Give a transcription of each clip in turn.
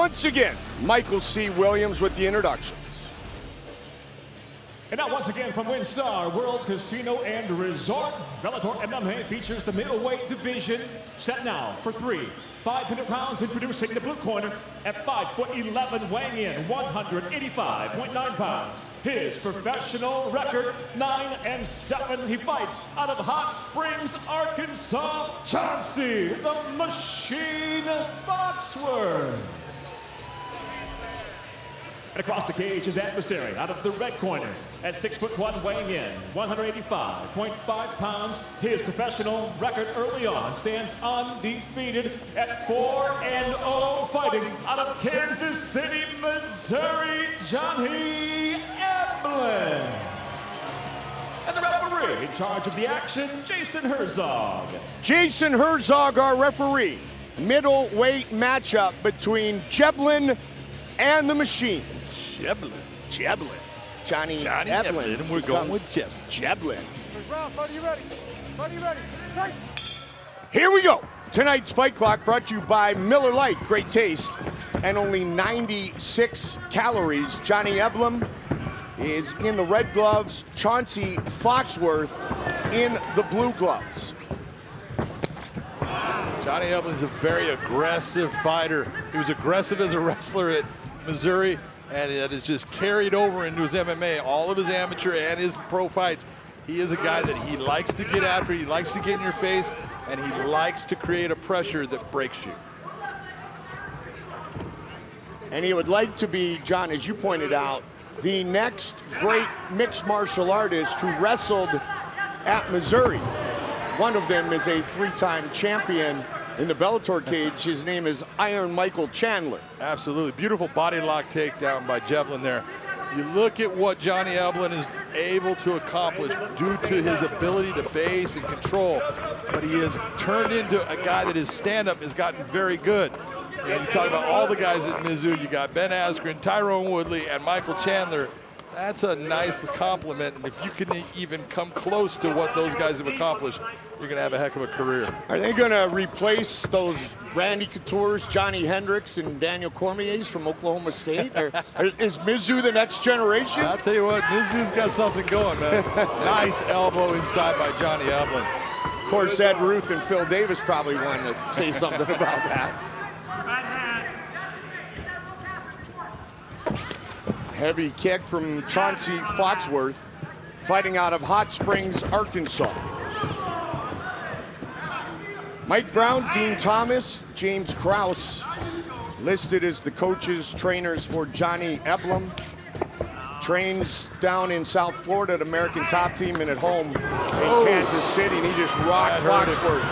Once again, Michael C. Williams with the introductions. And now once again from WinStar World Casino and Resort, Bellator MMA features the middleweight division. Set now for 3 500 pounds, introducing the blue corner at 5'11", weighing in 185.9 pounds. His professional record, 9-7. He fights out of Hot Springs, Arkansas, Chauncey, the Machine Foxworth. And across the cage, his adversary out of the red corner at 6'1", weighing in 185.5 pounds. His professional record early on stands undefeated at 4-0, fighting out of Kansas City, Missouri, Johnny Eblen. And the referee in charge of the action, Jason Herzog. Jason Herzog, our referee. Middleweight matchup between Eblen and the Machine. Eblen. Johnny Eblen. And we're going with Eblen. First round, buddy, you ready? Buddy, you ready? Fight! Here we go. Tonight's Fight Clock brought to you by Miller Lite. Great taste and only 96 calories. Johnny Eblen is in the red gloves. Chauncey Foxworth in the blue gloves. Johnny Eblen's a very aggressive fighter. He was aggressive as a wrestler at Missouri, and that is just carried over into his MMA. All of his amateur and his pro fights, he is a guy that he likes to get after, he likes to get in your face, and he likes to create a pressure that breaks you. And he would like to be, John, as you pointed out, the next great mixed martial artist who wrestled at Missouri. One of them is a 3-time champion in the Bellator cage. His name is Iron Michael Chandler. Absolutely. Beautiful body lock takedown by Eblen there. You look at what Johnny Eblen is able to accomplish due to his ability to base and control, but he has turned into a guy that his stand-up has gotten very good. And you talk about all the guys at Mizzou, you got Ben Askren, Tyrone Woodley, and Michael Chandler. That's a nice compliment, and if you can even come close to what those guys have accomplished, you're going to have a heck of a career. Are they going to replace those Randy Couture's, Johnny Hendricks, and Daniel Cormier's from Oklahoma State? Or is Mizzou the next generation? I'll tell you what, Mizzou's got something going, man. Nice elbow inside by Johnny Eblen. Of course, Ed Ruth and Phil Davis probably wanted to say something about that. Heavy kick from Chauncey Foxworth, fighting out of Hot Springs, Arkansas. Mike Brown, Dean Thomas, James Krause, listed as the coaches, trainers for Johnny Eblen. Trains down in South Florida at American Top Team and at home in Kansas City, and he just rocked Foxworth.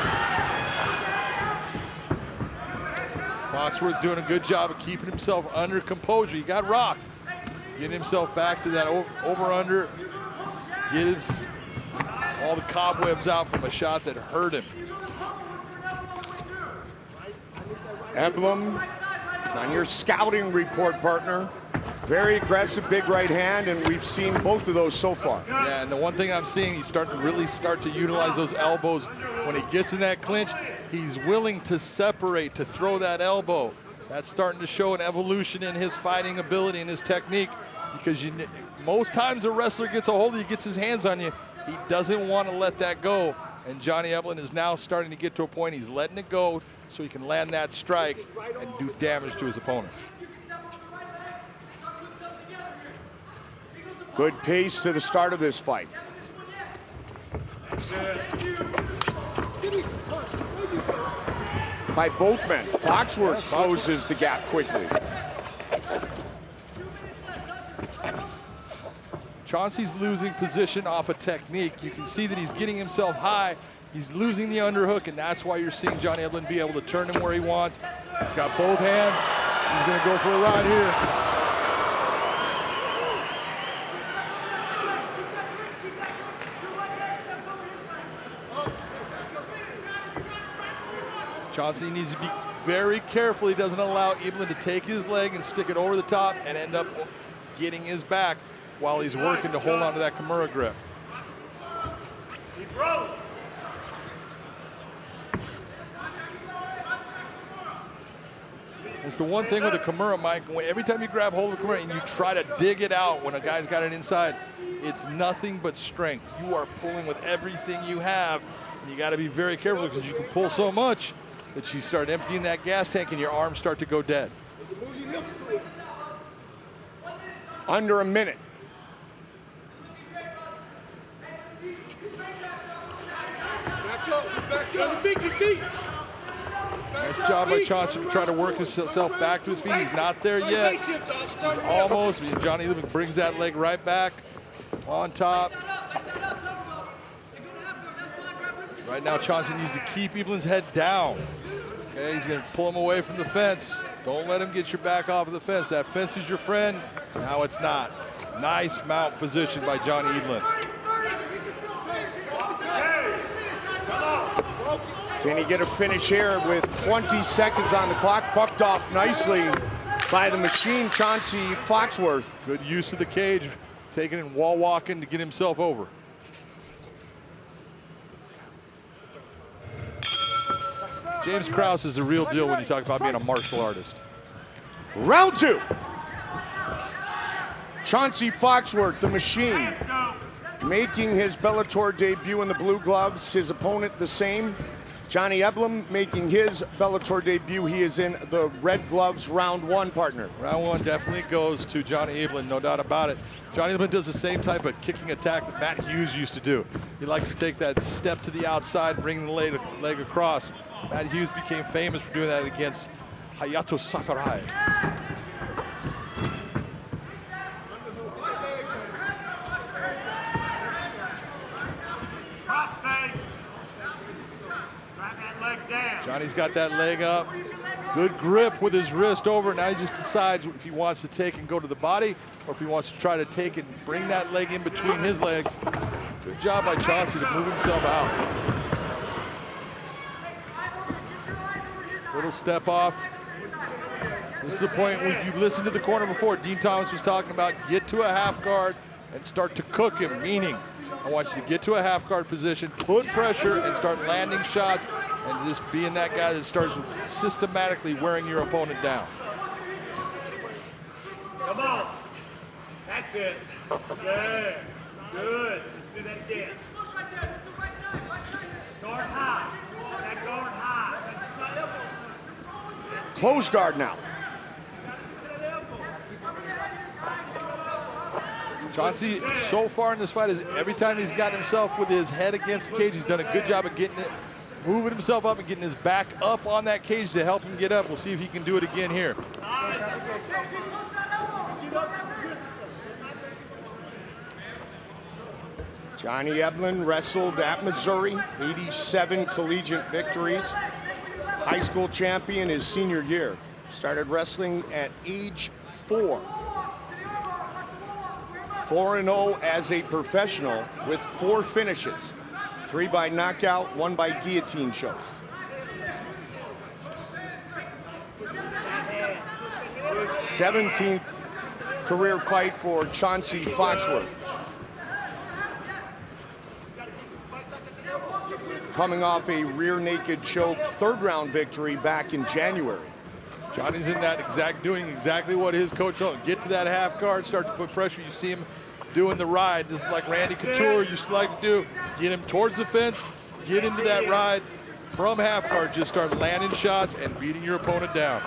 Foxworth doing a good job of keeping himself under composure. He got rocked. Getting himself back to that over-under. Gives all the cobwebs out from a shot that hurt him. Eblen, on your scouting report, partner. Very aggressive, big right hand, and we've seen both of those so far. Yeah, and the one thing I'm seeing, he's starting to really utilize those elbows. When he gets in that clinch, he's willing to separate, to throw that elbow. That's starting to show an evolution in his fighting ability and his technique, because most times a wrestler gets a hold of you, gets his hands on you, he doesn't want to let that go. And Johnny Eblen is now starting to get to a point he's letting it go so he can land that strike and do damage to his opponent. Good pace to the start of this fight. By both men, Foxworth closes the gap quickly. Chauncey's losing position off of technique. You can see that he's getting himself high. He's losing the underhook, and that's why you're seeing Johnny Eblen be able to turn him where he wants. He's got both hands. He's going to go for a ride here. Chauncey needs to be very careful. He doesn't allow Eblen to take his leg and stick it over the top and end up getting his back while he's working to hold on to that Kimura grip. It's the one thing with a Kimura, Mike. Every time you grab hold of a Kimura and you try to dig it out when a guy's got it inside, it's nothing but strength. You are pulling with everything you have, and you got to be very careful because you can pull so much that you start emptying that gas tank and your arms start to go dead. Under a minute. Nice job by Chauncey to try to work himself back to his feet. He's not there yet. He's almost. Johnny Eblen brings that leg right back on top. Right now, Chauncey needs to keep Eblen's head down. Okay, he's going to pull him away from the fence. Don't let him get your back off of the fence. That fence is your friend. Now it's not. Nice mount position by Johnny Eblen. Can he get a finish here with 20 seconds on the clock? Bucked off nicely by the machine, Chauncey Foxworth. Good use of the cage, taking and wall walking to get himself over. James Krause is the real deal when you talk about being a martial artist. Round 2. Chauncey Foxworth, the machine, making his Bellator debut in the blue gloves. His opponent the same. Johnny Eblen making his Bellator debut. He is in the red gloves, round 1, partner. Round 1 definitely goes to Johnny Eblen, no doubt about it. Johnny Eblen does the same type of kicking attack that Matt Hughes used to do. He likes to take that step to the outside, bring the leg across. Matt Hughes became famous for doing that against Hayato Sakurai. Johnny's got that leg up. Good grip with his wrist over. Now he just decides if he wants to take and go to the body or if he wants to try to take and bring that leg in between his legs. Good job by Chauncey to move himself out. Little step off. This is the point where if you listened to the corner before, Dean Thomas was talking about get to a half guard and start to cook him, meaning I want you to get to a half guard position, put pressure, and start landing shots, and just being that guy that starts systematically wearing your opponent down. Come on. That's it. Good. Good. Let's do that again. Guard high. That guard high. Close guard now. Chauncey, so far in this fight, is every time he's got himself with his head against the cage, he's done a good job of getting it, moving himself up and getting his back up on that cage to help him get up. We'll see if he can do it again here. Johnny Eblen wrestled at Missouri, 87 collegiate victories. High school champion his senior year. Started wrestling at age 4. 4-0 as a professional with 4 finishes. 3 by knockout, 1 by guillotine choke. '17th career fight for Chauncey Foxworth. Coming off a rear naked choke 3rd round victory back in January. Johnny's in that doing exactly what his coach told him. Get to that half guard, start to put pressure. You see him doing the ride. This is like Randy Couture used to like to do. Get him towards the fence, get into that ride from half guard. Just start landing shots and beating your opponent down.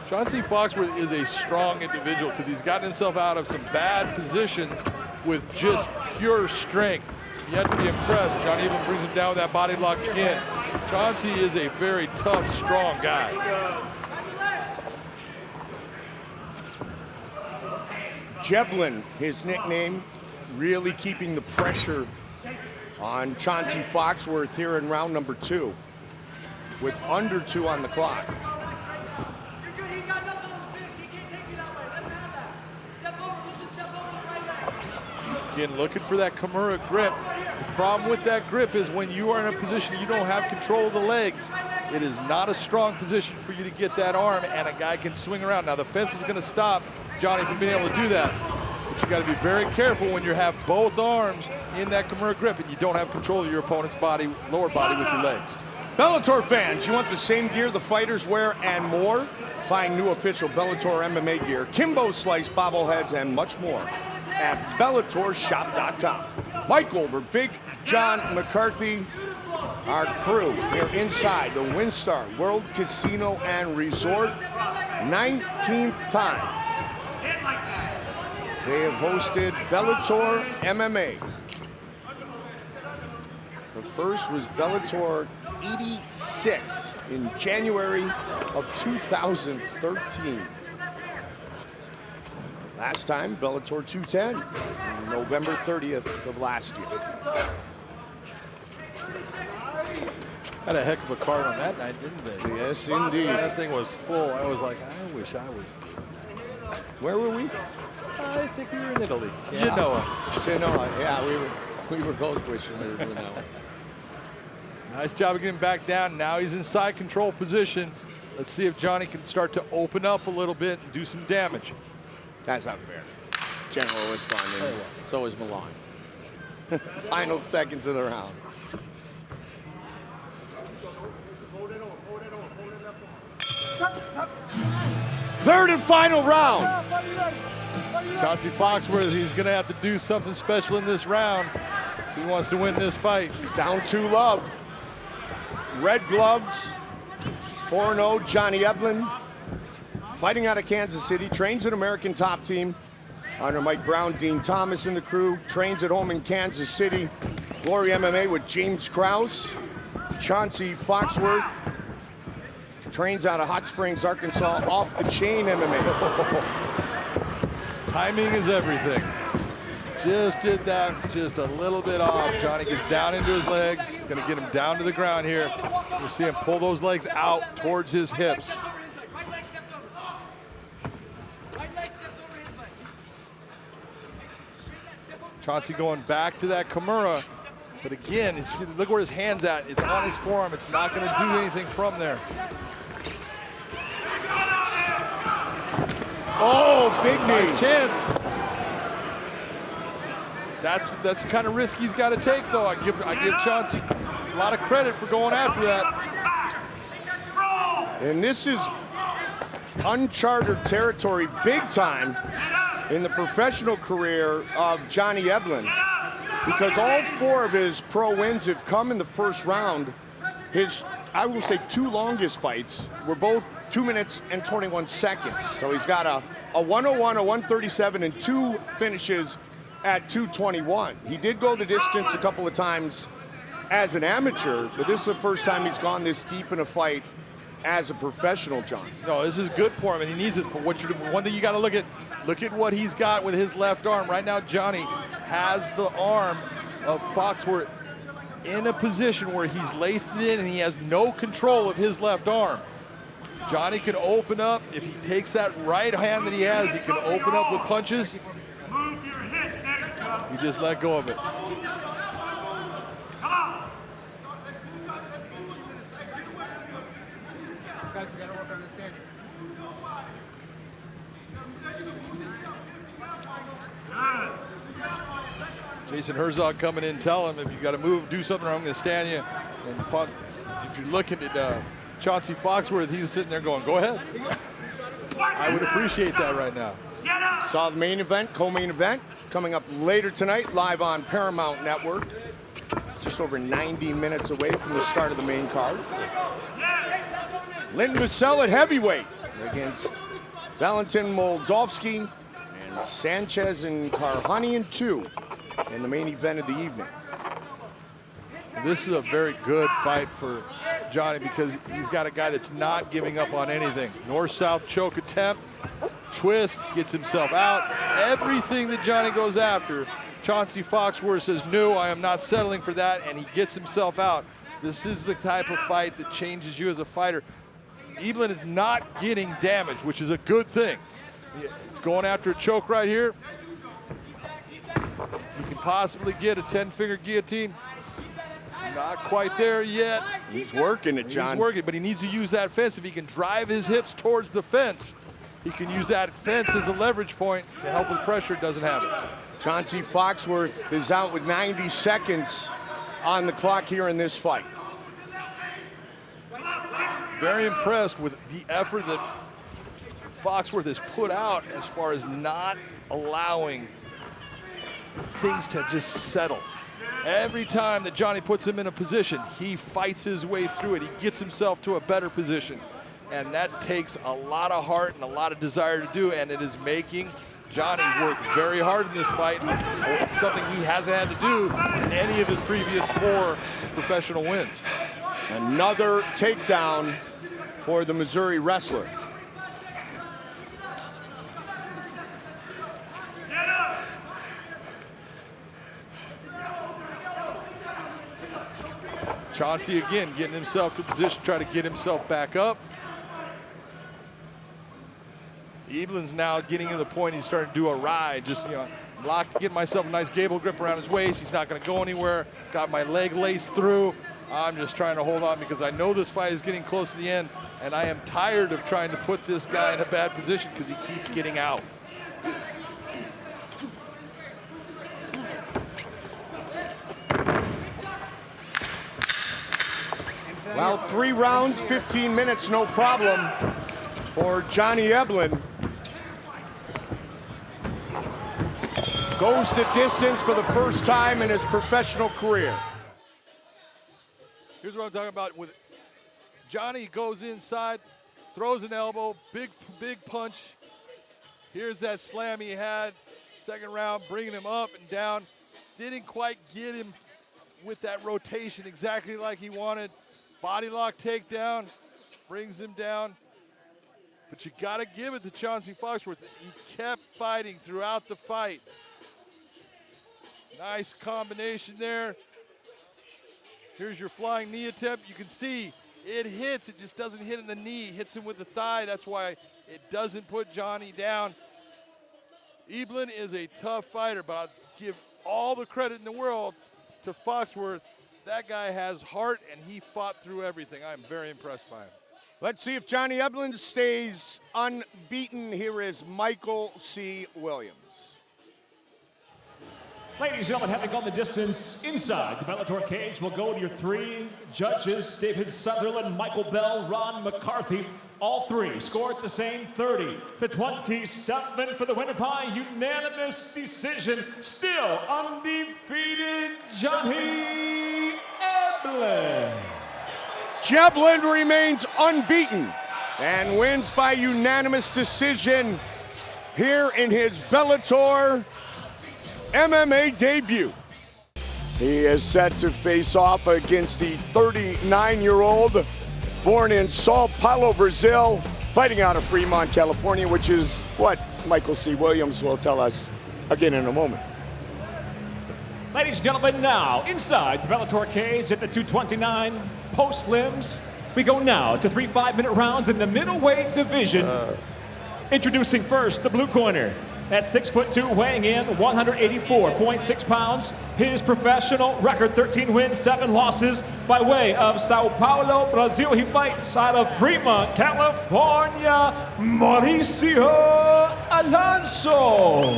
Chauncey Foxworth is a strong individual because he's gotten himself out of some bad positions with just pure strength. You have to be impressed. Johnny Eblen brings him down with that body lock again. Chauncey is a very tough, strong guy. Eblen, his nickname, really keeping the pressure on Chauncey Foxworth here in round number 2 with under 2 on the clock. Again, looking for that Kimura grip. The problem with that grip is when you are in a position you don't have control of the legs, it is not a strong position for you to get that arm, and a guy can swing around. Now, the fence is going to stop Johnny from being able to do that, but you got to be very careful when you have both arms in that Kimura grip and you don't have control of your opponent's body, lower body with your legs. Bellator fans, you want the same gear the fighters wear and more? Find new official Bellator MMA gear, Kimbo Slice bobbleheads, and much more at BellatorShop.com. Mike Goldberg, Big John McCarthy, our crew here inside the WinStar World Casino and Resort, 19th time they have hosted Bellator MMA. The first was Bellator 86 in January of 2013. Last time, Bellator 210, November 30th of last year. Had a heck of a card on that night, didn't they? Yes, indeed. That thing was full. I was like, I wish I was doing that. Where were we? I think we were in Italy. Yeah. Genoa. Genoa, yeah, we were both wishing we were doing that one. Nice job of getting back down. Now he's in side control position. Let's see if Johnny can start to open up a little bit and do some damage. That's not fair. General was fun, and so was Milan. Final seconds of the round. Third and final round. Chauncey Foxworth, he's going to have to do something special in this round if he wants to win this fight. Down 2 love. Red gloves, 4-0, Johnny Eblen. Fighting out of Kansas City, trains an American top team under Mike Brown, Dean Thomas in the crew. Trains at home in Kansas City. Glory MMA with James Krause. Chauncey Foxworth. Trains out of Hot Springs, Arkansas, Off the Chain MMA. Timing is everything. Just did that just a little bit off. Johnny gets down into his legs. Gonna get him down to the ground here. You'll see him pull those legs out towards his hips. Chauncey going back to that Kimura. But again, look where his hand's at. It's on his forearm. It's not gonna do anything from there. Oh, big knee. Nice chance. That's the kind of risk he's got to take, though. I give Chauncey a lot of credit for going after that. And this is uncharted territory big time in the professional career of Johnny Eblen, because all 4 of his pro wins have come in the first round. His, I will say, 2 longest fights were both 2 minutes and 21 seconds. So he's got a 101, a 137, and 2 finishes at 221. He did go the distance a couple of times as an amateur, but this is the first time he's gone this deep in a fight as a professional, John. No, this is good for him, and he needs this. But one thing you got to look at what he's got with his left arm. Right now, Johnny has the arm of Foxworth in a position where he's laced it in and he has no control of his left arm. Johnny can open up. If he takes that right hand that he has, he can open up with punches. You just let go of it. Guys, we gotta work on this game. Jason Herzog coming in, tell him if you got to move, do something, or I'm going to stand you. And if you're looking at Chauncey Foxworth, he's sitting there going, go ahead. I would appreciate that right now. Saw the main event, co-main event, coming up later tonight, live on Paramount Network. Just over 90 minutes away from the start of the main card. Linton Vassell at heavyweight against Valentin Moldovsky and Sanchez and Karhanian 2 in the main event of the evening. This is a very good fight for Johnny because he's got a guy that's not giving up on anything. North-south choke attempt, twist, gets himself out. Everything that Johnny goes after, Chauncey Foxworth says, no, I am not settling for that, and he gets himself out. This is the type of fight that changes you as a fighter. Eblen is not getting damaged, which is a good thing. He's going after a choke right here. He can possibly get a 10-finger guillotine. Not quite there yet. He's working it, John. He's working, but he needs to use that fence. If he can drive his hips towards the fence, he can use that fence as a leverage point to help with pressure. Doesn't have it. Chauncey Foxworth is out with 90 seconds on the clock here in this fight. very impressed with the effort that Foxworth has put out as far as not allowing things to just settle. Every time that Johnny puts him in a position, he fights his way through it. He gets himself to a better position. And that takes a lot of heart and a lot of desire to do, and it is making Johnny work very hard in this fight, something he hasn't had to do in any of his previous 4 professional wins. Another takedown for the Missouri wrestler. Chauncey again getting himself to position, trying to get himself back up. Eblen's now getting to the point he's starting to do a ride, just, you know, get myself a nice gable grip around his waist. He's not going to go anywhere. Got my leg laced through. I'm just trying to hold on because I know this fight is getting close to the end, and I am tired of trying to put this guy in a bad position because he keeps getting out. Well, 3 rounds, 15 minutes, no problem for Johnny Eblen. Goes the distance for the first time in his professional career. Here's what I'm talking about. With Johnny goes inside, throws an elbow, big punch. Here's that slam he had. Second round, bringing him up and down. Didn't quite get him with that rotation exactly like he wanted. Body lock takedown, brings him down. But you gotta give it to Chauncey Foxworth. He kept fighting throughout the fight. Nice combination there. Here's your flying knee attempt. You can see it hits, it just doesn't hit in the knee. Hits him with the thigh, that's why it doesn't put Johnny down. Eblen is a tough fighter, but I'll give all the credit in the world to Foxworth. That guy has heart, and he fought through everything. I'm very impressed by him. Let's see if Johnny Eblen stays unbeaten. Here is Michael C. Williams. Ladies and gentlemen, having gone the distance inside the Bellator cage, we'll go to your 3 judges, David Sutherland, Michael Bell, Ron McCarthy. All 3 scored the same 30-27 for the winner by unanimous decision. Still undefeated, Johnny Eblen. Eblen remains unbeaten and wins by unanimous decision here in his Bellator MMA debut. He is set to face off against the 39-year-old, born in Sao Paulo, Brazil, fighting out of Fremont, California, which is what Michael C. Williams will tell us again in a moment. Ladies and gentlemen, now inside the Bellator cage at the 229 post limbs, we go now to 3 5-minute rounds in the middleweight division. Introducing first the blue corner. At 6'2", weighing in 184.6 pounds. His professional record, 13 wins, 7 losses. By way of Sao Paulo, Brazil, he fights out of Fremont, California, Mauricio Alonso.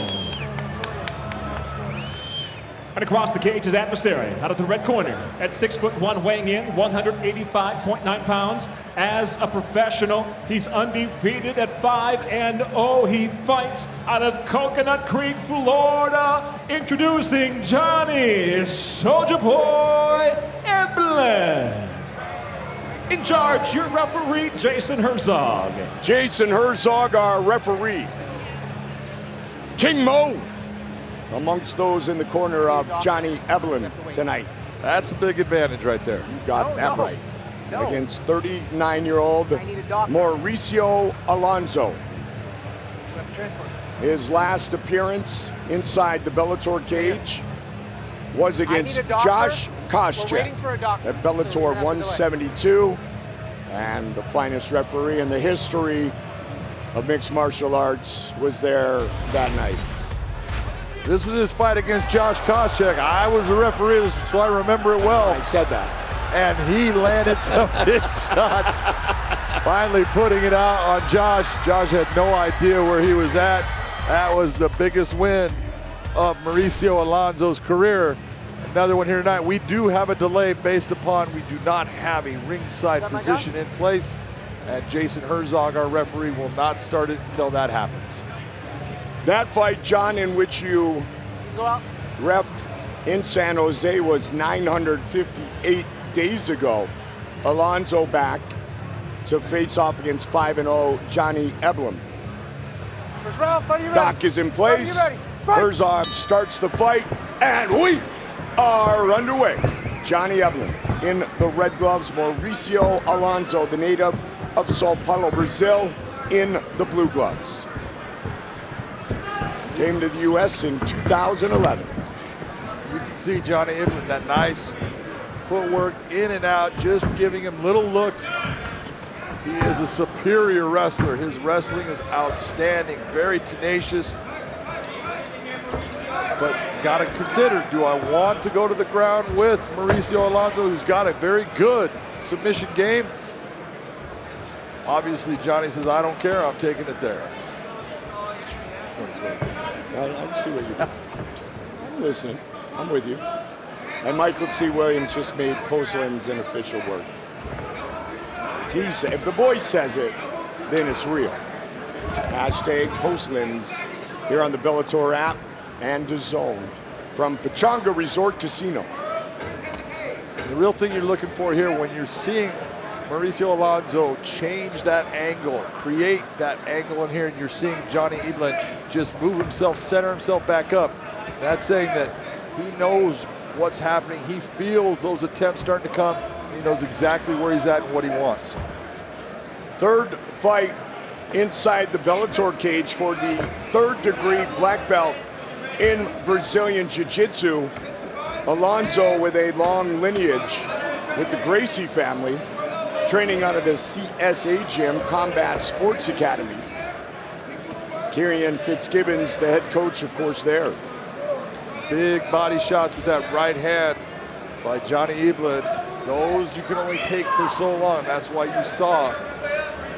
And across the cage, his adversary, out of the red corner, at 6'1", weighing in 185.9 pounds. As a professional, he's undefeated at 5-0. He fights out of Coconut Creek, Florida. Introducing Johnny Soldier Boy Eblen. In charge, your referee, Jason Herzog. Jason Herzog, our referee. King Mo, amongst those in the corner of Johnny Eblen tonight. That's a big advantage right there. You got that right. Against 39-year-old Mauricio Alonso. His last appearance inside the Bellator cage was against Josh Koscheck at Bellator 172, and the finest referee in the history of mixed martial arts was there that night. This was his fight against Josh Koscheck. I was the referee, so I remember it well. I said that. And he landed some big shots, finally putting it out on Josh. Josh had no idea where he was at. That was the biggest win of Mauricio Alonso's career. Another one here tonight. We do have a delay based upon we do not have a ringside physician in place. and Jason Herzog, our referee, will not start it until that happens. That fight, John, in which you reffed in San Jose was 958 days ago. Alonso back to face off against 5-0 Johnny Eblen. First round, buddy, you ready? Doc is in place. Buddy, you ready? Fight. Herzog starts the fight, and we are underway. Johnny Eblen in the red gloves. Mauricio Alonso, the native of Sao Paulo, Brazil, in the blue gloves. Came to the U.S. in 2011. You can see Johnny Eblen, that nice footwork in and out, just giving him little looks. He is a superior wrestler. His wrestling is outstanding, very tenacious. But you got to consider, do I want to go to the ground with Mauricio Alonso, who's got a very good submission game? Obviously, Johnny says, I don't care, I'm taking it there. I see what you're doing. I'm listening. I'm with you. And Michael C. Williams just made Postlands an official word. If the boy says it, then it's real. Hashtag Postlands here on the Bellator app and DAZN from Pechanga Resort Casino. The real thing you're looking for here when you're seeing Mauricio Alonso change that angle, create that angle in here, and you're seeing Johnny Eblen just move himself, center himself back up. That's saying that he knows what's happening. He feels those attempts starting to come. He knows exactly where he's at and what he wants. Third fight inside the Bellator cage for the third-degree black belt in Brazilian Jiu-Jitsu. Alonso with a long lineage with the Gracie family, training out of the CSA gym, Combat Sports Academy. Kieran Fitzgibbons, the head coach, of course, there. Big body shots with that right hand by Johnny Eblen. Those you can only take for so long. That's why you saw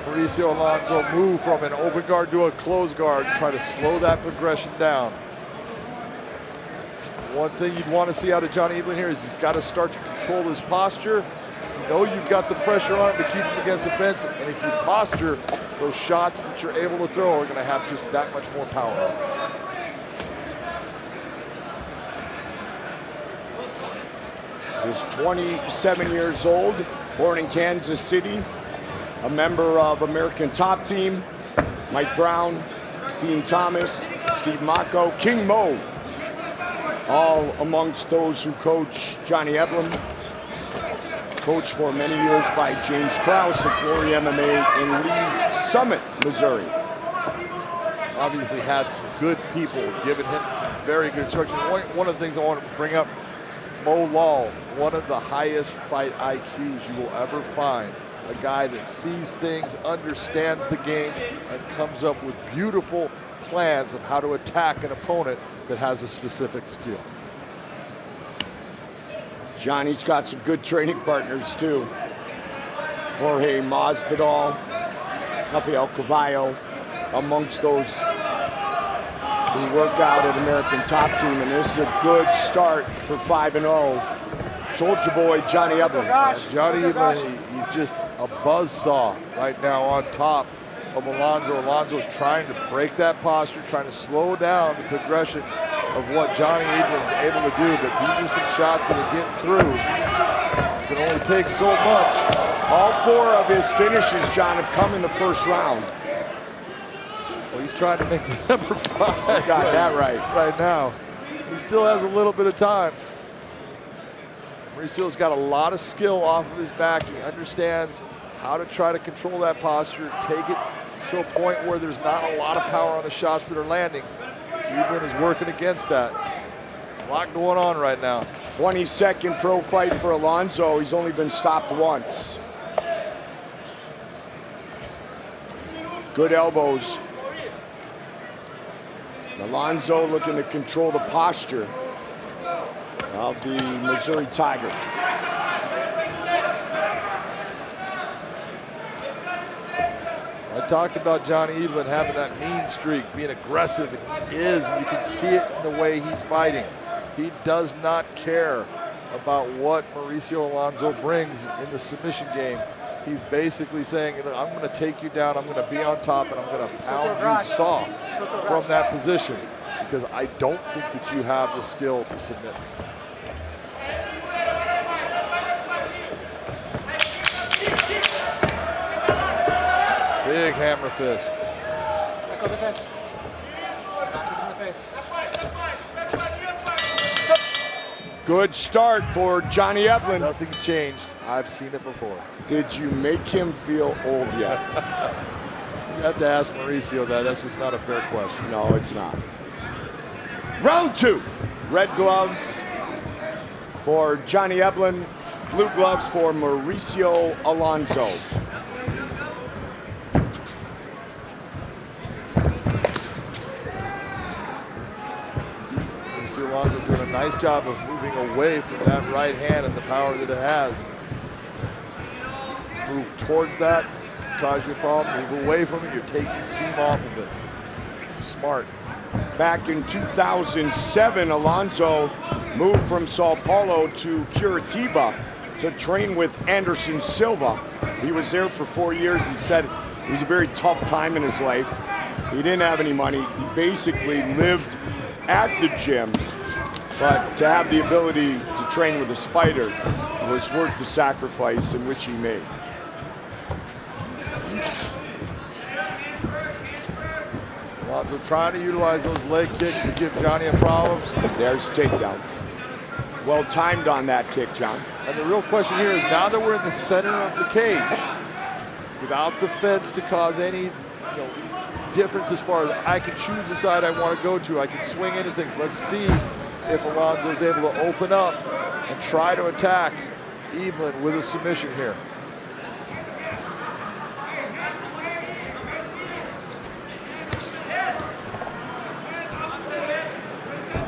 Mauricio Alonso move from an open guard to a closed guard, try to slow that progression down. One thing you'd want to see out of Johnny Eblen here is he's got to start to control his posture. You know you've got the pressure on him to keep him against the fence, and if you posture, those shots that you're able to throw are going to have just that much more power on them. He's 27 years old, born in Kansas City, a member of American Top Team, Mike Brown, Dean Thomas, Steve Mocco, King Mo, all amongst those who coach Johnny Eblen. Coached for many years by James Krause at Glory MMA in Lee's Summit, Missouri. Obviously had some good people giving him some very good instruction. One of the things I want to bring up, Mo Lal, one of the highest fight IQs you will ever find. A guy that sees things, understands the game, and comes up with beautiful plans of how to attack an opponent that has a specific skill. Johnny's got some good training partners too. Jorge Masvidal, Rafael Cavallo, amongst those who work out at American Top Team, and this is a good start for 5-0. Soldier Boy Johnny Eblen. Johnny Eblen, he's just a buzzsaw right now on top of Alonso. Alonso's trying to break that posture, trying to slow down the progression of what Johnny Eblen's able to do, but these are some shots that are getting through. It can only take so much. All four of his finishes, John, have come in the first round. Well, he's trying to make the number 5. Got that right. Right now. He still has a little bit of time. Mauricio's got a lot of skill off of his back. He understands how to try to control that posture, take it to a point where there's not a lot of power on the shots that are landing. Eblen is working against that. A lot going on right now. 22nd pro fight for Alonso. He's only been stopped once. Good elbows. Alonso looking to control the posture of the Missouri Tiger. I talked about Johnny Eblen having that mean streak, being aggressive, and he is, and you can see it in the way he's fighting. He does not care about what Mauricio Alonso brings in the submission game. He's basically saying, look, I'm going to take you down, I'm going to be on top, and I'm going to pound you soft from that position because I don't think that you have the skill to submit. Big hammer fist. Back on the fence. Knock him in the face. Good start for Johnny Eblen. Nothing's changed. I've seen it before. Did you make him feel old yet? You have to ask Mauricio that. That's just not a fair question. No, it's not. Round 2. Red gloves for Johnny Eblen. Blue gloves for Mauricio Alonso. Mauricio Alonso doing a nice job of moving away from that right hand and the power that it has. Move towards that, can cause you a problem. Move away from it, you're taking steam off of it. Smart. Back in 2007, Alonso moved from Sao Paulo to Curitiba to train with Anderson Silva. He was there for 4 years. He said it was a very tough time in his life. He didn't have any money. He basically lived at the gym, but to have the ability to train with a spider was worth the sacrifice in which he made. Alonso trying to utilize those leg kicks to give Johnny a problem. There's takedown. Well timed on that kick, John. And the real question here is, now that we're in the center of the cage, without the fence to cause any difference as far as I can choose the side I want to go to, I can swing into things. Let's see if Alonso's able to open up and try to attack Eblen with a submission here.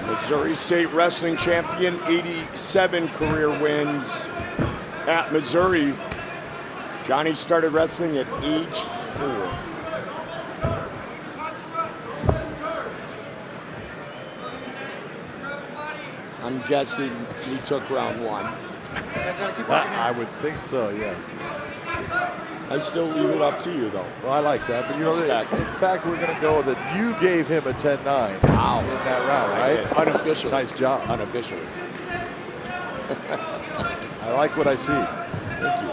Missouri State Wrestling Champion, 87 career wins at Missouri. Johnny started wrestling at age 4. I'm guessing he took round 1. I would think so, yes. I still leave it up to you, though. Well, I like that, but in fact, we're going to go that you gave him a 10-9 Wow. in that round, right? Unofficially. Nice job. Unofficially. I like what I see. Thank you.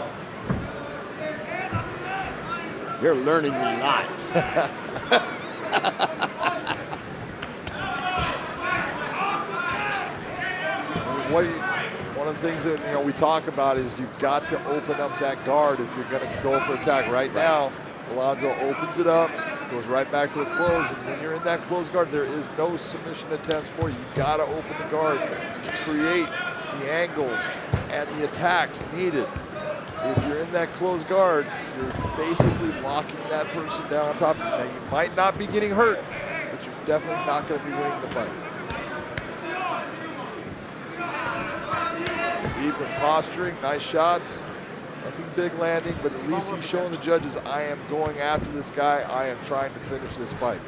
You're learning me lots. One of the things that we talk about is you've got to open up that guard if you're going to go for attack. Right now, Alonso opens it up, goes right back to the close, and when you're in that close guard, there is no submission attempts for you. You've got to open the guard to create the angles and the attacks needed. If you're in that close guard, you're basically locking that person down on top. Now, you might not be getting hurt, but you're definitely not going to be winning the fight. Eblen posturing, nice shots. Nothing big landing, but at least he's showing the judges, I am going after this guy. I am trying to finish this fight.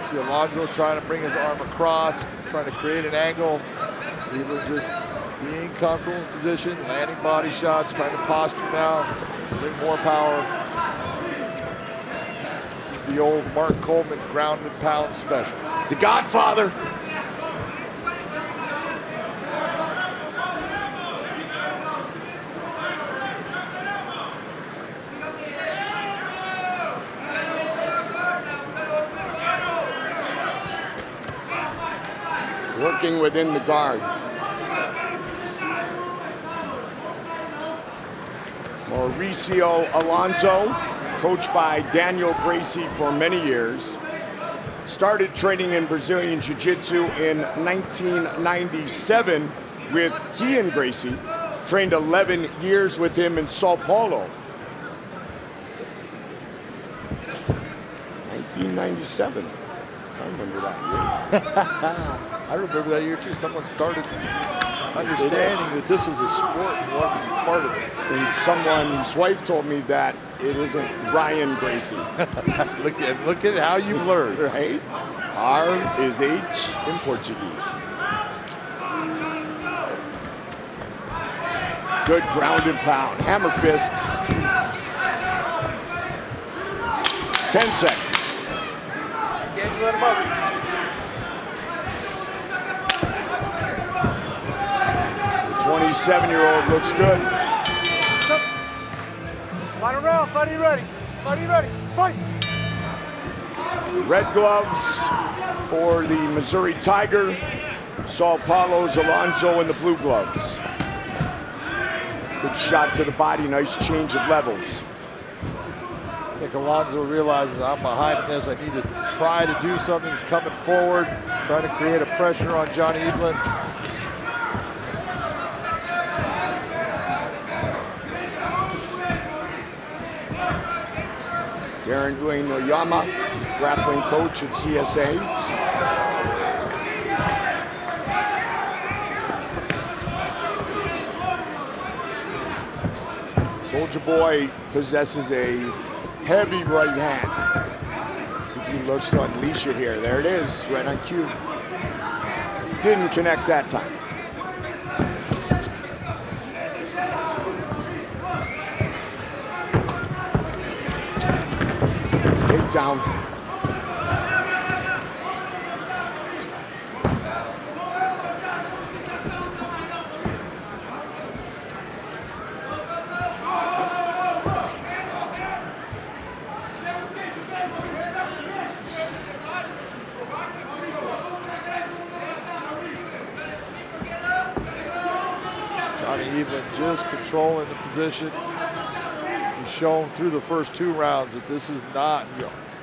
See Alonso trying to bring his arm across, trying to create an angle. Eblen just being comfortable in position, landing body shots, trying to posture now, bring more power. This is the old Mark Coleman ground and pound special. The Godfather. Working within the guard. Mauricio Alonso, coached by Daniel Gracie for many years, started training in Brazilian Jiu-Jitsu in 1997 with Ian Gracie, trained 11 years with him in Sao Paulo. 1997, I remember that year. I remember that year too. Someone started understanding that this was a sport and wanted to be part of it. And someone's wife told me that it isn't Ryan Gracie. look at how you've learned. Right? R is H in Portuguese. Good ground and pound. Hammer fist. 10 seconds. Engage, let him up. The 27-year-old looks good. Fight around, fight you ready. Fight you ready. Fight. Red gloves for the Missouri Tiger. Sao Paulo's Alonso in the blue gloves. Good shot to the body, nice change of levels. I think Alonso realizes I'm behind in this. I need to try to do something. He's coming forward, trying to create a pressure on Johnny Eblen. Darren Uenoyama, grappling coach at CSA. Soldier Boy possesses a heavy right hand. Let's see if he looks to unleash it here. There it is, right on cue. Didn't connect that time. Takedown. Just controlling the position. He's shown through the first 2 rounds that this is not,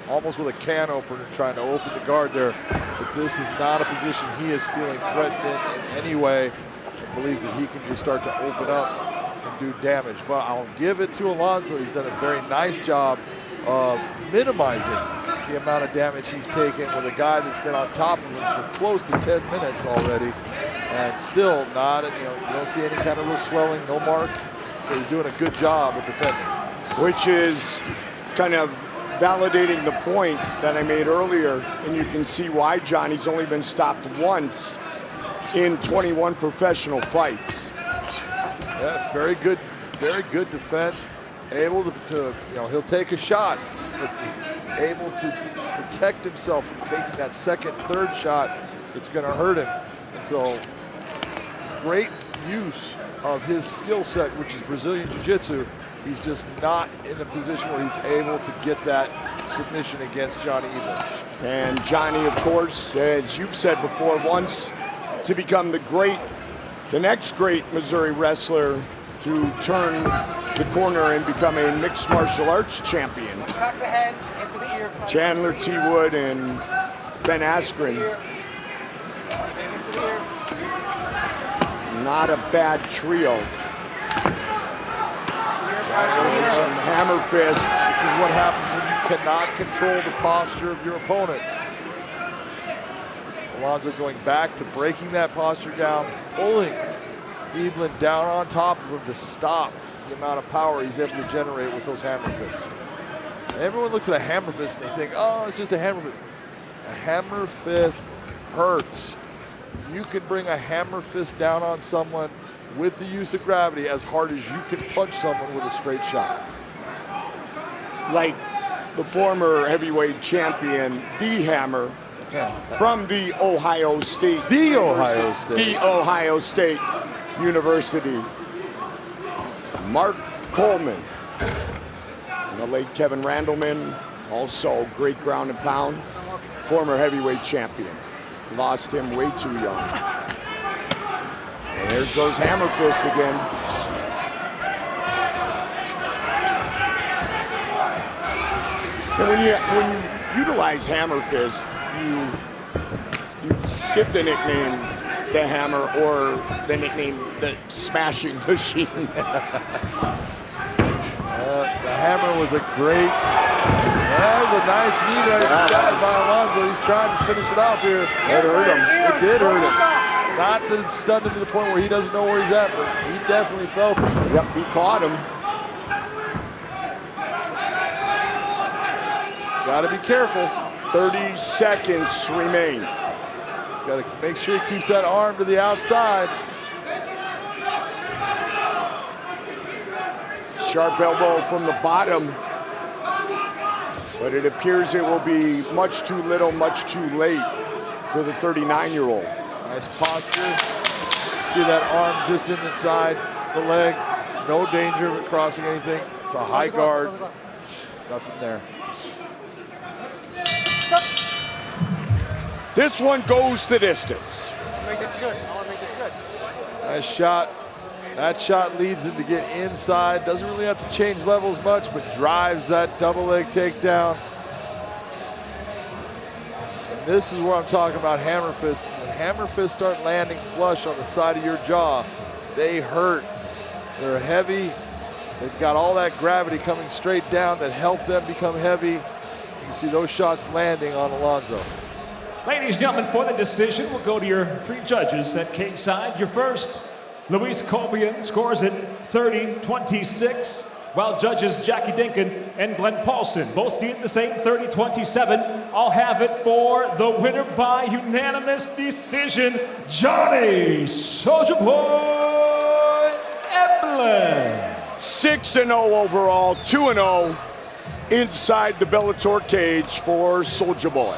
almost with a can opener trying to open the guard there, but this is not a position he is feeling threatened in any way. He believes that he can just start to open up and do damage. But I'll give it to Alonso. He's done a very nice job of minimizing the amount of damage he's taken with a guy that's been on top of him for close to 10 minutes already. And still not, you don't see any kind of real swelling, no marks. So he's doing a good job of defending. Which is kind of validating the point that I made earlier. And you can see why Johnny's only been stopped once in 21 professional fights. Yeah, very good defense. Able to he'll take a shot, but is able to protect himself from taking that second, third shot that's going to hurt him. And so, great use of his skill set, which is Brazilian Jiu-Jitsu. He's just not in the position where he's able to get that submission against Johnny Eblen. And Johnny, of course, as you've said before, wants to become the next great Missouri wrestler to turn the corner and become a mixed martial arts champion. Back the head, in for the ear. Chandler T. Wood and Ben Askren. Not a bad trio. Some hammer fists. This is what happens when you cannot control the posture of your opponent. Alonso going back to breaking that posture down, pulling Eblen down on top of him to stop the amount of power he's able to generate with those hammer fists. Everyone looks at a hammer fist and they think, oh, it's just a hammer fist. A hammer fist hurts. You can bring a hammer fist down on someone with the use of gravity as hard as you can punch someone with a straight shot. Like the former heavyweight champion, The Hammer, from the Ohio State. The Ohio State. The Ohio State University. Mark Coleman. And the late Kevin Randleman, also great ground and pound, former heavyweight champion. Lost him way too young. And there's those hammer fists again. And when you utilize hammer fists, you get the nickname the Hammer or the nickname the Smashing Machine. The Hammer was a great. That was a nice knee right inside by Alonso. He's trying to finish it off here. It hurt him. It did hurt him. Not that it stunned him to the point where he doesn't know where he's at, but he definitely felt it. Yep, he caught him. Got to be careful. 30 seconds remain. Got to make sure he keeps that arm to the outside. Sharp elbow from the bottom. But it appears it will be much too little, much too late for the 39-year-old. Nice posture. See that arm just inside the leg. No danger of it crossing anything. It's a high guard. Nothing there. This one goes the distance. Make this good. I want to make this good. Nice shot. That shot leads him to get inside. Doesn't really have to change levels much, but drives that double leg takedown. And this is where I'm talking about hammer fists. When hammer fists start landing flush on the side of your jaw, they hurt. They're heavy. They've got all that gravity coming straight down that help them become heavy. You can see those shots landing on Alonso. Ladies and gentlemen, for the decision, we'll go to your three judges at cage side. Your first, Luis Colbian, scores it 30-26, while judges Jackie Dinkin and Glenn Paulson both see it the same 30-27. I'll have it for the winner by unanimous decision, Johnny Soulja Boy Eblen. 6-0 overall, 2-0 inside the Bellator cage for Soulja Boy.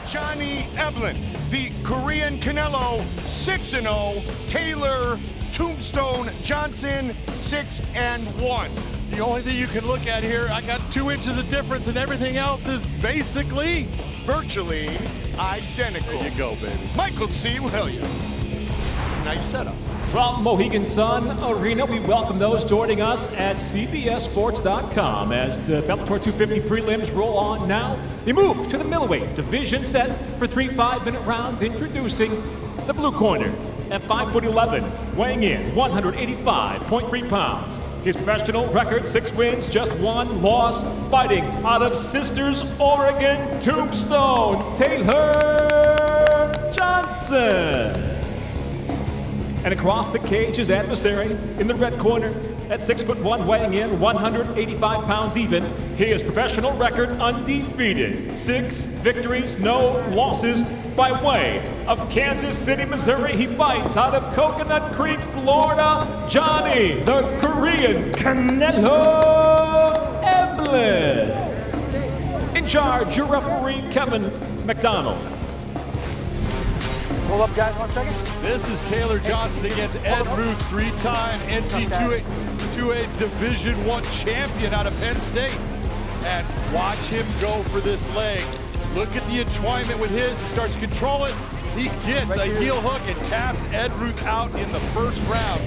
Johnny Eblen, the Korean Canelo, 6-0. Taylor Tombstone Johnson, 6-1. The only thing you can look at here, I got 2 inches of difference and everything else is basically Virtually identical. There you go, baby. Michael C. Williams. Nice setup. From Mohegan Sun Arena, we welcome those joining us at CBSSports.com as the Bellator 250 prelims roll on now. We move to the middleweight division set for 3 5-minute rounds, introducing the blue corner at 5'11", weighing in 185.3 pounds. His professional record, 6 wins, just 1 loss, fighting out of Sisters, Oregon, Tombstone, Taylor Johnson. And across the cage, his adversary in the red corner at 6'1", weighing in 185 pounds even. His professional record undefeated. 6 victories, no losses by way of Kansas City, Missouri. He fights out of Coconut Creek, Florida, Johnny, the Korean Canelo Eblen. In charge, your referee, Kevin McDonald. Hold up, guys, 1 second. this is Taylor Johnson against Ed Ruth, 3-time NCAA Division I champion out of Penn State. And watch him go for this leg. Look at the entwinement with his. He starts to control it. He gets a heel hook and taps Ed Ruth out in the first round.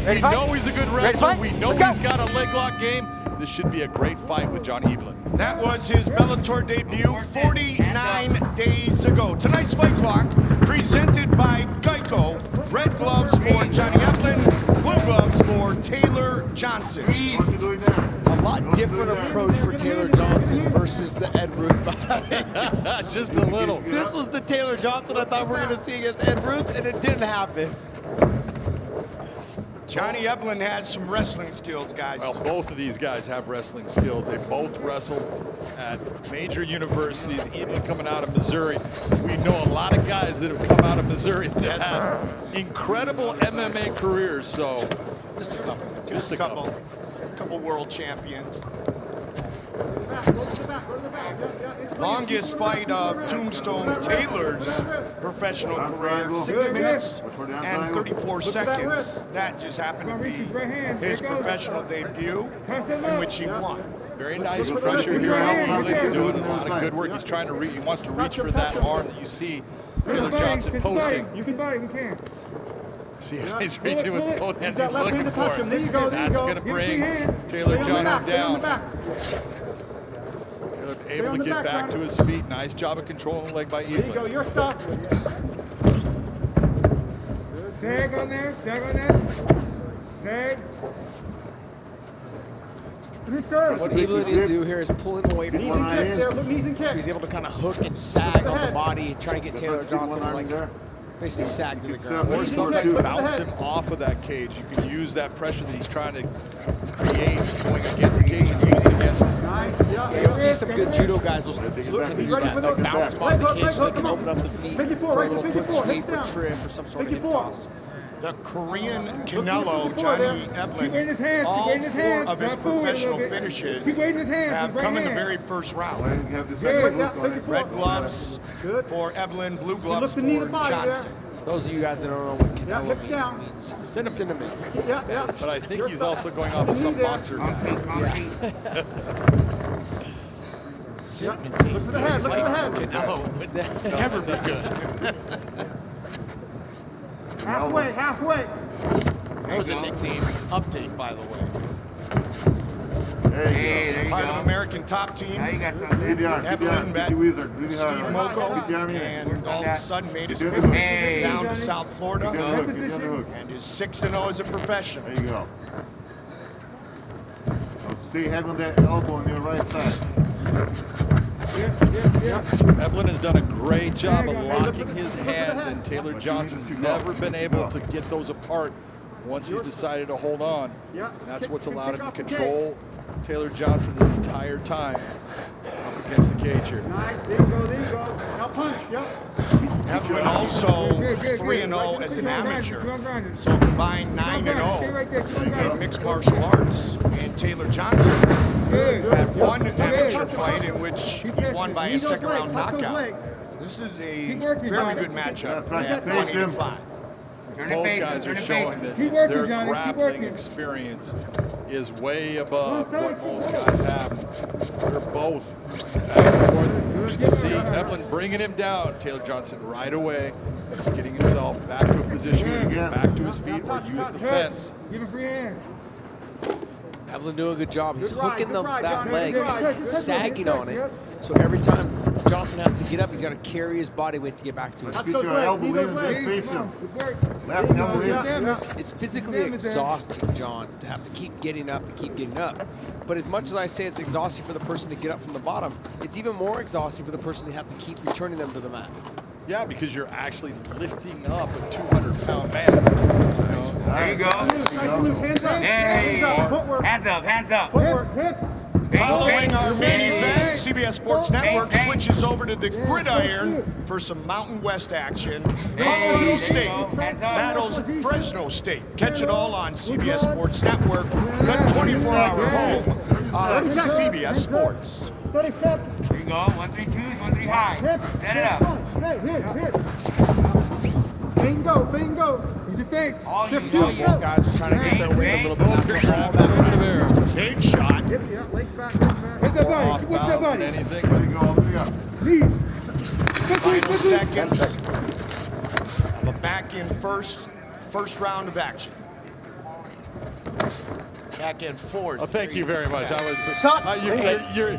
We know he's a good wrestler. We know he's got a leg lock game. This should be a great fight with Johnny Eblen. That was his Bellator debut 49 days ago. Tonight's Fight Clock presented by Geico. Red gloves for Johnny Eblen, blue gloves for Taylor Johnson. A lot different approach for Taylor Johnson versus the Ed Ruth fight. Just a little. This was the Taylor Johnson I thought we were going to see against Ed Ruth, and it didn't happen. Johnny Eblen has some wrestling skills, guys. Well, both of these guys have wrestling skills. They both wrestled at major universities, even coming out of Missouri. We know a lot of guys that have come out of Missouri that have incredible MMA careers, so. Just a couple. Just a couple world champions. Longest fight of Tombstone Taylor's professional career, 6 minutes and 34 seconds. That just happened to be his professional debut, in which he won. Very nice pressure here. He's doing a lot of good work. He's trying to reach. He wants to reach for that arm that you see Taylor Johnson posting. You can buy it, you can. See how he's reaching with both hands. He's looking for it. There you go, there you That's go. going to bring Taylor Johnson down. Able to get back to his feet. Nice job of controlling the leg by Eblen. There you go, your stuff. Sag on there, sag on there. Sag. What Eblen needs to do here is pull him away from Knees and kicks there, look, knees and so kicks. he's able to kind of hook and sag on the body and try to get Taylor Johnson like basically sagged to the ground. Or sometimes bounce him off of that cage. You can use that pressure that he's trying to create going against the cage and use it against him. Nice. Yeah. You see some good judo guys will tend to do that. They'll bounce him off the cage so they can open up the feet for a little foot sweep or trip or some sort of hip toss. The Korean Canelo, Johnny Eblen, all Keep waiting his hands. four of his professional finishes Keep waiting his hands. have Right come in the hand. very first round. Good. Red gloves for Eblen, blue gloves for the knee to the body there. Johnson. Those of you guys that don't know what Yeah, hips down. Canelo means cinnamon. Yeah. But I think he's also going off of some boxer guy. Cinnamon Look to the head. Look to the head. Canelo would never be good. Halfway. That was a nickname update, by the way. Hey, there you Part of go. the American top team. Now you got something. Eblen met Steve Moko and all of a sudden made his move Hey. down to South Florida Head position. and is 6-0 as a professional. There you go. Now stay heavy on that elbow on your right side. Yeah. Eblen has done a great job of locking his hands, and Taylor Johnson's never been able to get those apart once he's decided to hold on. And that's what's allowed him to control Taylor Johnson this entire time up against the cage here. Nice. There you go. Now punch. Yep. Eblen also 3-0 as an amateur. So combined 9-0 in mixed martial arts. And Taylor Johnson had one amateur fight in which he won by a second round knockout. This is a very good matchup at 185. Both guys are showing that Keep working, their Johnny, keep grappling working. experience is way above what most guys have. They're both back and forth. You can see Eblen bringing him down. Taylor Johnson right away, just getting himself back to a position where he can get back to his feet or use the fence. Give a free hand. Eblen doing a good job. He's Good ride, hooking good ride, that Johnny, leg, good ride. sagging on it. So every time Johnson has to get up, he's got to carry his body weight to get back to his feet. Get your elbow in and just face him. Left elbow in. It's physically exhausting, John, to have to keep getting up and keep getting up. But as much as I say it's exhausting for the person to get up from the bottom, it's even more exhausting for the person to have to keep returning them to the mat. Yeah, because you're actually lifting up a 200-pound man. There you go. Hey. Hands up. Following our main event, CBS Sports Network bang. switches over to the gridiron for some Mountain West action. Colorado there you State go. Hands up. battles Fresno State. Catch it all on CBS Sports Network, the 24-hour home of CBS Sports. There you go. 1, 3, 2, 1, 3 high. Set it up. Bingo. Use your face. All you Shift do. two. Both guys are trying to get their weight a little bit back. Big shot. Yeah, legs back. Hit that More body. off Whip that balance than body. anything. There you go. There you go. Knees. Final seconds of a back in first round of action. Back in fourth. Oh, thank you very much. You're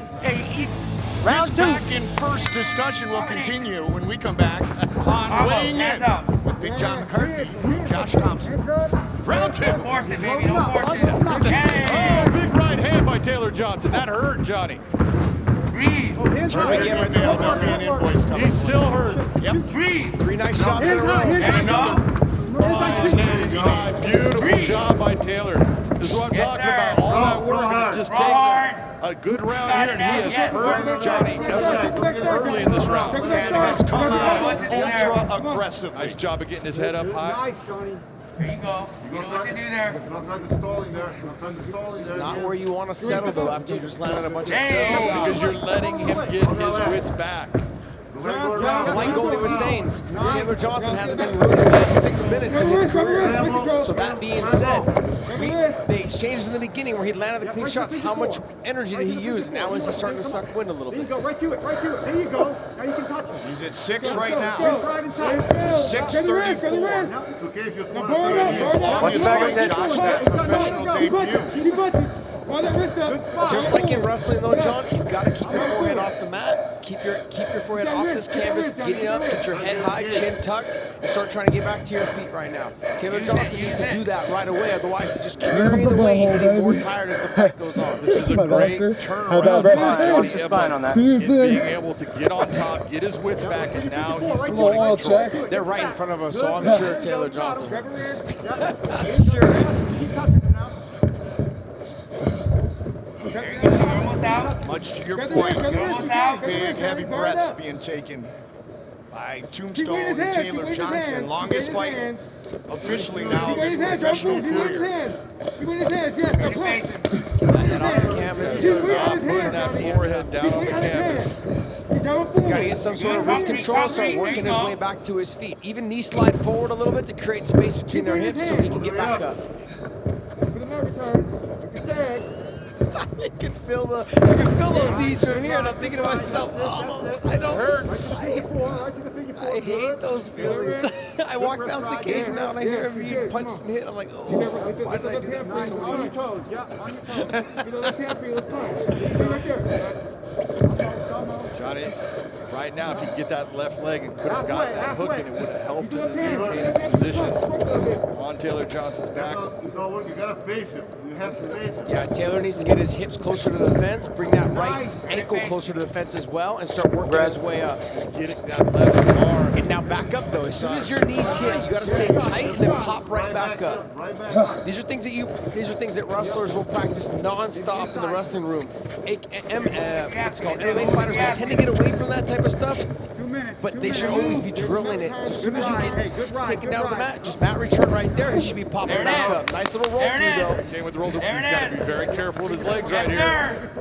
Round two. Back in first discussion will continue when we come back on Weighing In with Big John McCarthy, Josh Thompson. Round two. Don't force it, baby. Don't force it. Oh, big right hand by Taylor Johnson. That hurt, Johnny. Breathe. Hands high. He's still hurt. Yep. Breathe. 3 nice shots in a Hands high. row. Hands And high. another. Inside. Beautiful job by Taylor. This is what I'm talking sir. about. All that work, and it just Roll takes hard. a good round here, and he has hurt Johnny Eblen early in this round. And has come out What to do there. ultra aggressively. Nice job of getting his head up high. Nice, Johnny. There you go. You know what to do there. Not trying to stalling there. Not where you want to settle, though, after you just landed a bunch of Hey. No, because you're letting him get his wits back. Like Goldie was saying, Taylor Johnson hasn't been really good 6 minutes in his career. So that being said, they exchanged in the beginning where he landed the clean shots. How much energy did he use? Now is he starting to suck wind a little There you bit? go. Right to it. There you go. Now you can touch him. He's at 6 right now. Right and tight. 6:34. It's okay if you Now burn up. Watch his Josh, fight, Josh, that professional debut. Keep punching. Hold that wrist up. Just like in wrestling, though, John, you've got to keep your forehead off the mat. keep your forehead off this canvas, getting up, get your head high, chin tucked, and start trying to get back to your feet right now. Taylor Johnson needs to do that right away, otherwise he's just carrying the weight and getting more tired as the fight goes on. This is a great turnaround for Johnny Eblen in being able to get on top, get his wits back, and now he's the one in control. They're right in front of us, so I'm sure Taylor Johnson. I'm sure. Much to your point, big, heavy breaths being taken by Tombstone and Taylor Johnson. Longest fight officially now of his professional career. Head off the canvas. Putting that forehead down on the canvas. He's got to get some sort of wrist control, start working his way back to his feet. Even knee slide forward a little bit to create space between their hips so he can get back up. For the mat return, like you said. I can feel those knees from here, and I'm thinking to myself, oh, I don't hurt. I hate those feelings. I walk past the cage now and I hear him being punched and hit. I'm like, oh, why did I do that for so long? On your toes, yeah, on your toes. You know, left hand feel is punch. Right there. Johnny, right now, if you get that left leg and could have got that hook in, it would have helped him maintain his position on Taylor Johnson's back. It's all work. You gotta face him. You have to face him. Yeah, Taylor needs to get his hips closer to the fence, bring that right ankle closer to the fence as well, and start working his way up. Getting that left arm. And now back up though. As soon as your knees hit, you got to stay tight and then pop right back up. These are things that wrestlers will practice non-stop in the wrestling room. What's it called? MMA fighters they tend to get away from that type of stuff, but they should always be drilling it. As soon as you get taken down to the mat, just mat return right there. He should be popping back up. Nice little roll through though. Came with the roll. He's got to be very careful with his legs right here.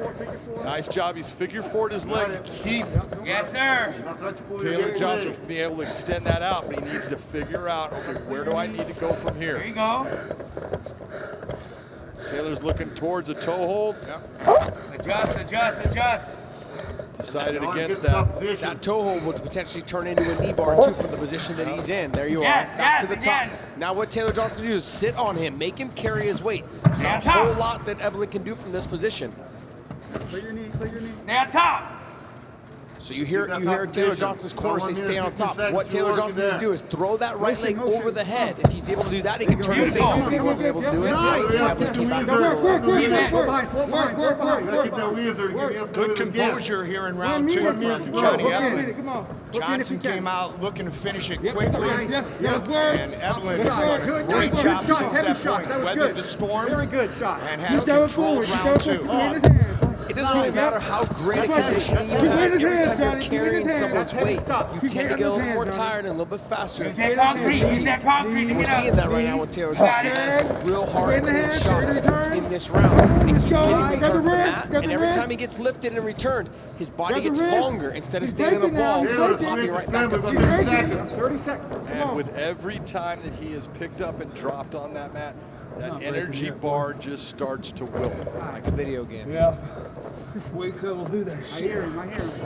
Nice job. He's figure four his leg to keep. Yes, sir. Taylor Johnson from being able to extend that out, but he needs to figure out, okay, where do I need to go from here? There you go. Taylor's looking towards a toe hold. Adjust. Decided against that. That toe hold would potentially turn into a knee bar too from the position that he's in. There you are, back to the top. Now what Taylor Johnson do is sit on him, make him carry his weight. Not a whole lot that Eblen can do from this position. Play your knee, play your knee. Stay on top. So you hear Taylor Johnson's corner say stay on top. What Taylor Johnson needs to do is throw that right leg over the head. If he's able to do that, he can turn the face up. If he wasn't able to do it, Eblen came back to Good composure here in round two from Johnny Eblen. Johnson came out looking to finish it quickly, and Eblen has done a great job since that point. Weathered the storm and has controlled round two. It doesn't really matter how great a conditioning you have. Every time you're carrying someone's weight, you tend to get a little more tired and a little bit faster. Use that concrete. We're seeing that right now with Taylor Johnson. He has some real hard clean shots in this round. And he's getting returned to the mat, and every time he gets lifted and returned, his body gets longer. Instead of staying in a ball, he's popping right back up. 30 seconds. And with every time that he is picked up and dropped on that mat, that energy bar just starts to wilt. Like a video game. Yeah. Weight cut will do that shit.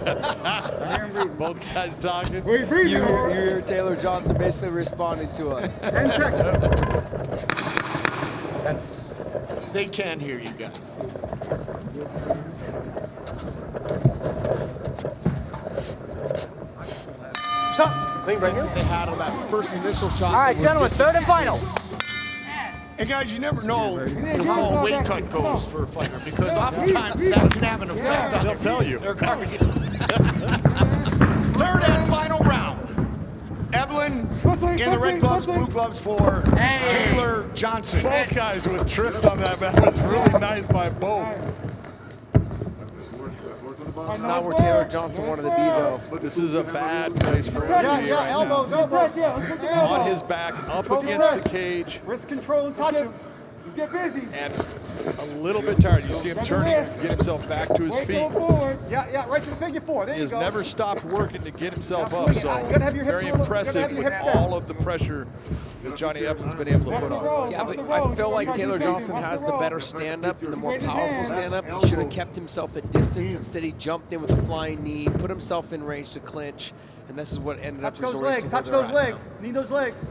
I hear him. Both guys talking. You hear Taylor Johnson basically responding to us. 10 seconds. They can hear you guys. Stop. Clean right here. They had on that first initial shot. All right, gentlemen, third and final. And guys, you never know how a weight cut goes for a fighter, because oftentimes that can have an effect on They'll tell you. their cardio. Third and final round. Eblen in the red gloves, blue gloves for Taylor Johnson. Both guys with trips on that, man. That was really nice by both. It's not where Taylor Johnson wanted to be, though. This is a bad place for him to be right now. On his back, up against the cage. Wrist control and touch him. Let's get busy. And a little bit tired. You see him turning to get himself back to his feet. Yeah, right to the figure four. There He you has go. never stopped working to get himself up, so very impressive with all of the pressure that Johnny Eblen's been able to put on. Yeah, but I feel like Taylor Johnson has the better stand-up and the more powerful stand-up. He should have kept himself at distance. Instead, he jumped in with a flying knee, put himself in range to clinch, and this is what ended up resorting to Touch those legs. Need those legs.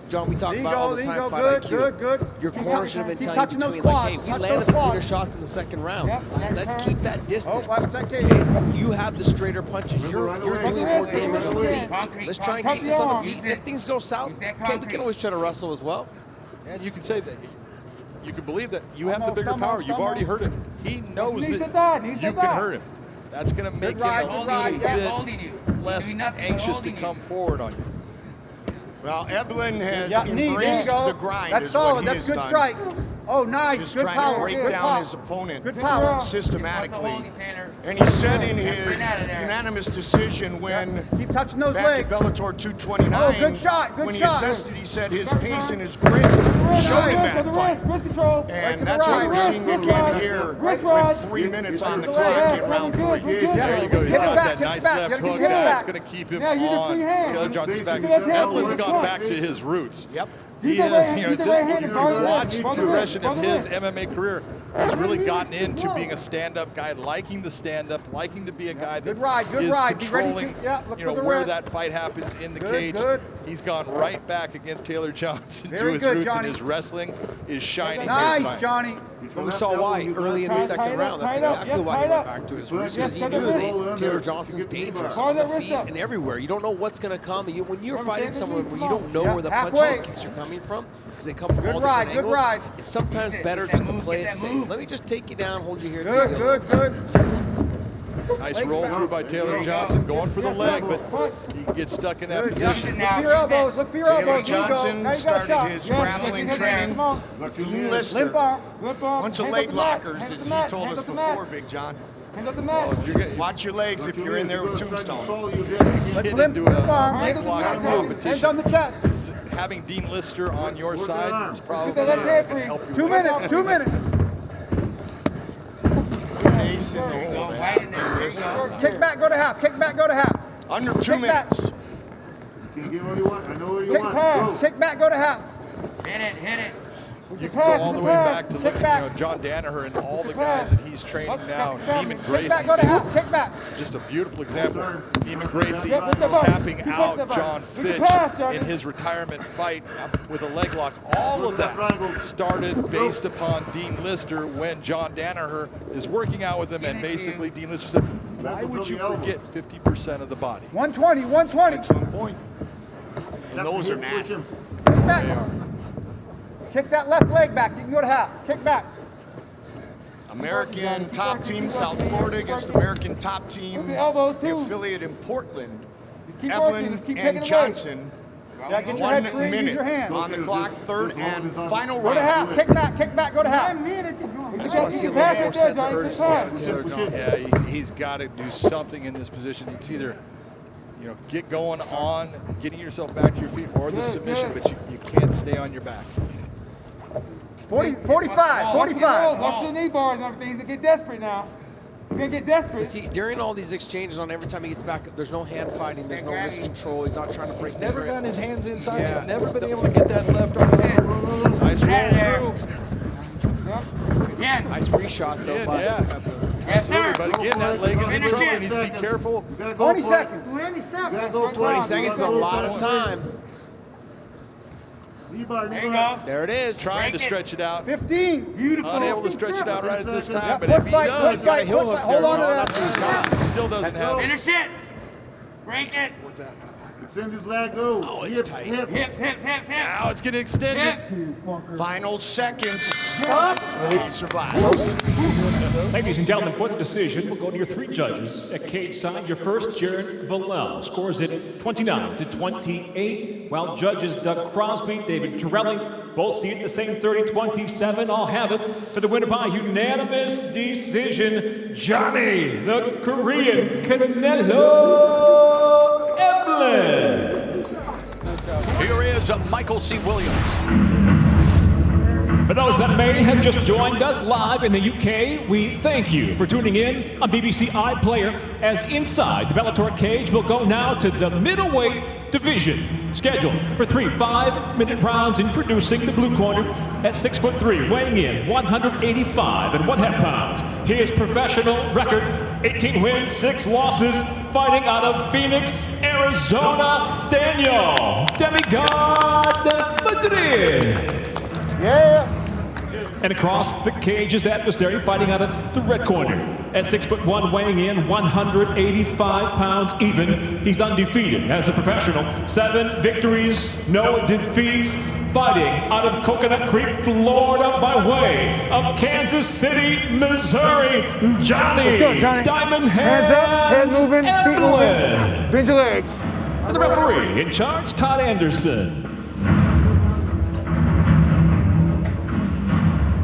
John, we talk about all the time fight good, IQ. good. Your Keep corner touching- should have been keep telling you touching those between, like, hey, quads, we touch landed those the cleaner quads. shots in the second round. Yep. Let's keep that distance. Oh, watch that cage. Okay, you have the straighter punches. You're right doing away. more damage on the feet. Concrete, Let's try and concrete. keep this on the Use feet. that- If things go south, use that okay, we concrete. can always try to wrestle as well. And you can say that. You can believe that you have the Almost, bigger almost, power. You've already hurt almost. him. He knows Needs to that die, needs to you can die. hurt him. That's going to make him ride, a good little ride, yeah. bit Holding you. less Doing nothing but anxious to holding come you. forward on you. Well, Eblen has Yeah, knee, there you embraced go. the grind. That's is what solid, he that's has good done. strike. Oh, nice, Just good trying power, to break good down power. his opponent Good power. systematically. Hold you, Taylor. And he said in Get his out of there. unanimous decision when Keep touching those back legs. at Bellator 229, Oh, good shot, good when he shot. assessed it, he said his pace and his grit showed him that fight. Wrist control. And to the that's what right. we're seeing Wrist again ride. here Wrist with ride. 3 minutes on the Use clock legs. in round Good, 3. good, good. There you go. He's Hit it got back, that hit it nice back. left You gotta hook. get it That's back. going to keep him Yeah, use your on. free hand. Taylor Johnson's back. Use your left hand. Eblen's Use gone your back to right. his roots. Yep. He Use the is, right hand, you know, use the right hand you and follow the watch wrist. the Follow the progression wrist. of Follow the his wrist. MMA career. He's really gotten into being a stand-up guy, liking the stand-up, liking to be a guy that Good ride, good is ride. Be ready to- controlling, yeah, look you know, for the where wrist. that fight happens in the Good, cage. good. He's gone right back against Taylor Johnson Very to his good, roots, Johnny. and his wrestling is shining. here Nice, tonight. Johnny. But we saw why early in the Tie second it round. up, That's tie it up. exactly Yep, why tie he it went up. back to his Yes, roots because he cut knew the that wrist. Taylor Johnson's dangerous Follow on that the wrist feet up. and everywhere. You don't know what's going to come. When you're fighting someone where you don't know Yeah, where the punches halfway. and kicks are coming from, because they come from Good all ride, different good angles, ride. it's sometimes Get better that just to move, play get it that safe. move. Let me just take you down, hold you here. Good, take you good, a little good. Nice roll through by Taylor Johnson, going for the leg, but he gets stuck in that Good. position. Look for your elbows, look for your Taylor elbows. Here you go. Johnson Now you got a shot. started his grappling Yes, training. come on. Dean Lister. Limp arm, limp arm. Bunch of Hands leg up the mat, blockers, hands up as the he mat, told hands us up the mat. before, Big John. Hands up the mat. Watch your legs if you're in there with Tombstone. Let's Get limp, into a limp arm. leg Hands lock on the competition. Hands on the chest. Having Dean Lister on your side is probably Get that left hand going to free. help you. 2 minutes, 2 minutes. Ace in the There you go. hole. Right in there. There you go. Kick back, go to half. Kick back, go to half. Under 2 Kick back. minutes. Can you get what you want? I know what you Kick want. pass. Go. Kick back, go to half. Hit it, hit it. You can go all the way back to Kick look, back. John Danaher and all the guys that he's training now. Neiman Kick Gracie, back, go to half. Kick back. just a beautiful example. Neiman Gracie Yep, with the bump. tapping Keep out with the John bump. With the Fitch pass, Johnny. in his retirement fight with a leg lock. All of that started based upon Dean Lister when John Danaher is working out with him, and basically Dean Lister said, why would you forget 50% of the body? 120, 120. Excellent point. And those are nasty. Kick back. Kick that left leg back. You can go to half. Kick back. American top team, South Florida against American top team, the elbows, the too. affiliate in Portland. Just keep working. Just Eblen keep taking and away. Johnson. Yeah, get your 1 head free. Use minute your hands. on the clock, third and final Go to half. round. Kick back, go to half. I just want to see a little more sense of urgency out of Taylor Johnson. Yeah, he's got to do something in this position. It's either, get going on, getting yourself back to your feet, or the submission, but you can't stay on your back. 45. Watch your knee bars and everything. He's going to get desperate now. He's going to get desperate. See, during all these exchanges, on every time he gets back, there's no hand fighting, there's no wrist control. He's not trying to break the Never grip. gotten his hands inside. Yeah. He's never been able to get that left arm over. Nice roll through. Again. Nice reshot though. Yeah, by yeah. Yes, Absolutely, sir. but again, that leg is in Finish trouble. it. He needs to be careful. 20 seconds. 20 seconds is a lot of time. There you go. There it is. Trying to Break it. stretch it out. 15. Beautiful. Unable to stretch it out right at this time, Yeah, but if foot he fight, does, foot fight, heel foot hook fight. Hold there, on to John. that. That's what he's got. he still doesn't have it. Finish it. Break it. Extend his leg, go. Oh, it's Hips, tight. hips. Hips, hips, hips, hips. Now it's getting extended. Hips. Final seconds. He survived. Ladies and gentlemen, for the decision, we'll go to your 3 judges. At cage side, your first, Jared Villel, scores it 29-28, while judges Doug Crosby, David Jarelli, both see it the same 30-27. I'll have it for the winner by unanimous decision, Johnny the Korean Canelo Eblen. Here is Michael C. Williams. For those that may have just joined us live in the UK, we thank you for tuning in on BBC iPlayer as Inside the Bellator Cage will go now to the middleweight division. Scheduled for 3 5-minute rounds, introducing the blue corner at 6'3", weighing in 185 1/2 pounds. His professional record 18 wins, 6 losses, fighting out of Phoenix, Arizona, Daniel Demigod Madrid. Yeah. And across the cage, his adversary fighting out of the red corner. At 6'1", weighing in 185 pounds even, he's undefeated as a professional. 7 victories, no defeats. Fighting out of Coconut Creek, Florida, by way of Kansas City, Missouri, Johnny Diamond Hands Head moving, feet Eblen. moving. Bend your legs. And the referee in charge, Todd Anderson.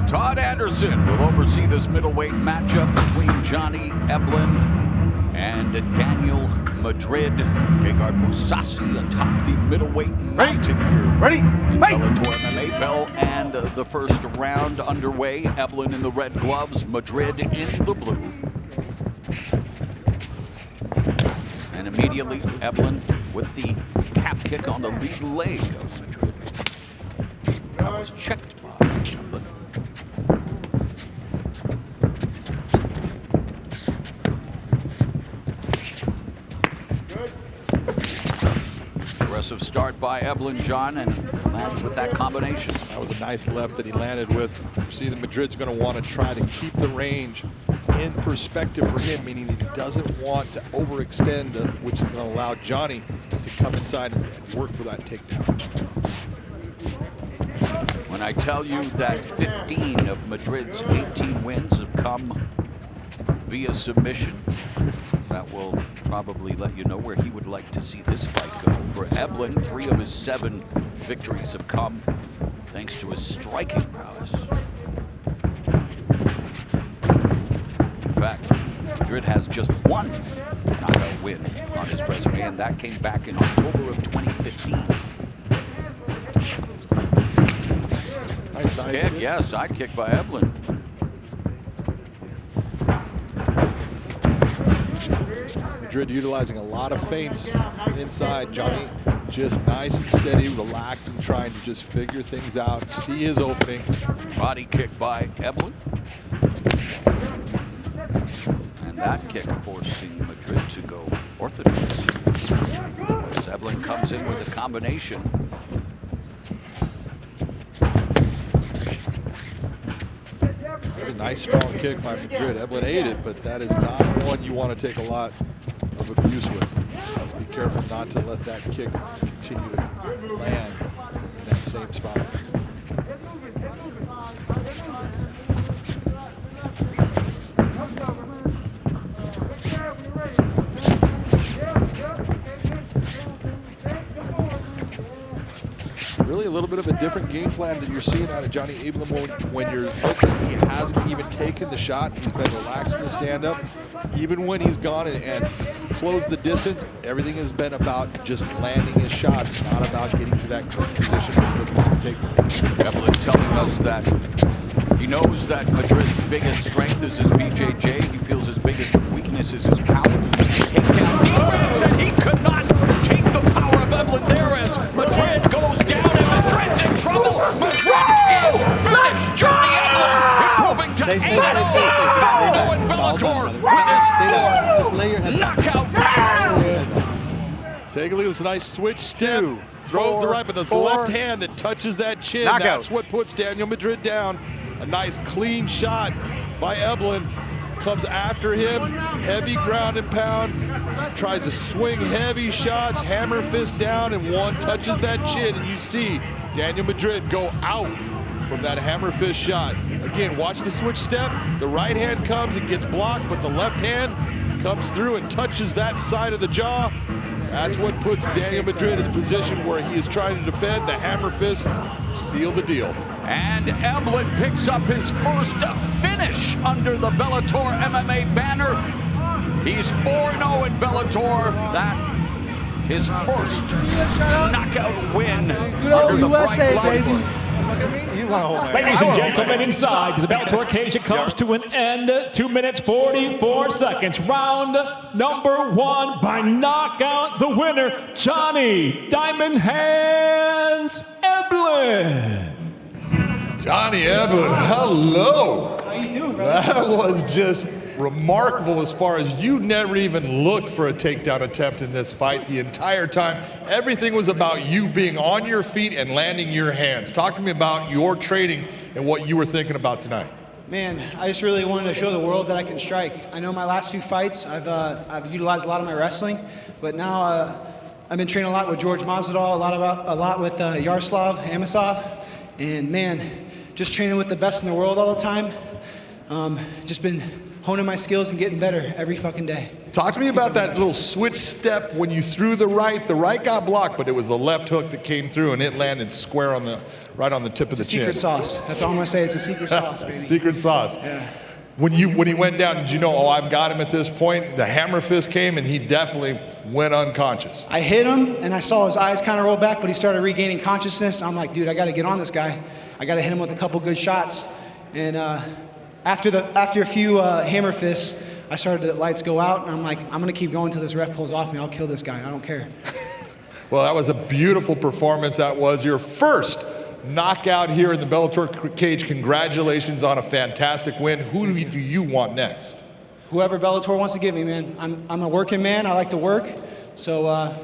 Todd Anderson will oversee this middleweight matchup between Johnny Eblen and Daniel Madrid. Gegard Mousasi atop the middleweight mountain here. Ready? In Fight! Bellator MMA bell, and the first round underway. Eblen in the red gloves, Madrid in the blue. And immediately Eblen with the calf kick on the lead leg of Madrid. That was checked by Eblen. Aggressive start by Eblen, John, and landed with that combination. That was a nice left that he landed with. You see that Madrid's going to want to try to keep the range in perspective for him, meaning he doesn't want to overextend, which is going to allow Johnny to come inside and work for that takedown. When I tell you that 15 of Madrid's 18 wins have come via submission, that will probably let you know where he would like to see this fight go. For Eblen, 3 of his 7 victories have come thanks to his striking prowess. In fact, Madrid has just 1 knockout win on his resume, and that came back in October of 2015. Nice side kick, yeah, side kick by Eblen. Madrid utilizing a lot of feints inside. Johnny just nice and steady, relaxed, and trying to just figure things out, see his opening. Body kick by Eblen. And that kick forcing Madrid to go orthodox. As Eblen comes in with a combination. That was a nice strong kick by Madrid. Eblen ate it, but that is not one you want to take a lot of abuse with. Just be careful not to let that kick continue to land in that same spot. Really a little bit of a different game plan that you're seeing out of Johnny Eblen when he hasn't even taken the shot. He's been relaxed in the stand-up. Even when he's gone and closed the distance, everything has been about just landing his shots, not about getting to that clinch position and looking to take them. Eblen telling us that he knows that Madrid's biggest strength is his BJJ. He feels his biggest weakness is his power. Takedown defense, and he could not take the power of Eblen there as Madrid goes down, and Madrid's in trouble. Madrid is finished. Johnny Eblen improving to 8-0 in Bellator with his 4th knockout. Take a look at this nice switch step. Throws the right, but that's the left hand that touches that chin. Knockout. That's what puts Daniel Madrid down. A nice clean shot by Eblen. Comes after him, heavy ground and pound. Just tries to swing heavy shots, hammer fist down, and one touches that chin. And you see Daniel Madrid go out from that hammer fist shot. Again, watch the switch step. The right hand comes and gets blocked, but the left hand comes through and touches that side of the jaw. That's what puts Daniel Madrid in the position where he is trying to defend. The hammer fist seal the deal. And Eblen picks up his first finish under the Bellator MMA banner. He's 4-0 in Bellator. That his first knockout win under the USA, bright baby. lights. Ladies and gentlemen, inside the Bellator cage, it comes to an end. 2 minutes, 44 seconds. Round number 1 by knockout. The winner, Johnny Diamond Hands Eblen. Johnny Eblen, hello. you doing, brother? That was just remarkable as far as you never even looked for a takedown attempt in this fight the entire time. Everything was about you being on your feet and landing your hands. Talk to me about your training and what you were thinking about tonight. Man, I just really wanted to show the world that I can strike. I know my last 2 fights, I've utilized a lot of my wrestling, but now I've been training a lot with George Masvidal, a lot with Yaroslav Amosov, and man, just training with the best in the world all the time. Just been honing my skills and getting better every fucking day. Talk to me about that little switch step when you threw the right. The right got blocked, but it was the left hook that came through and it landed square on the right on the tip of the chin. Secret sauce. That's all I'm gonna say. It's a secret sauce, baby. Secret sauce. Yeah. When he went down, did you know, oh, I've got him at this point? The hammer fist came and he definitely went unconscious. I hit him and I saw his eyes kind of roll back, but he started regaining consciousness. I'm like, dude, I got to get on this guy. I got to hit him with a couple good shots. And after a few hammer fists, I started to let lights go out, and I'm like, I'm gonna keep going until this ref pulls off me. I'll kill this guy. I don't care. Well, that was a beautiful performance. That was your first knockout here in the Bellator cage. Congratulations on a fantastic win. Who do you want next? Whoever Bellator wants to give me, man. I'm a working man. I like to work. So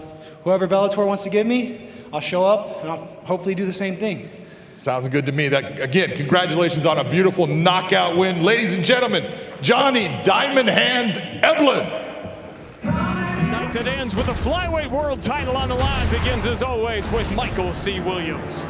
whoever Bellator wants to give me, I'll show up, and I'll hopefully do the same thing. Sounds good to me. That, again, congratulations on a beautiful knockout win. Ladies and gentlemen, Johnny Diamond Hands Eblen. Night that ends with a flyweight world title on the line begins as always with Michael C. Williams.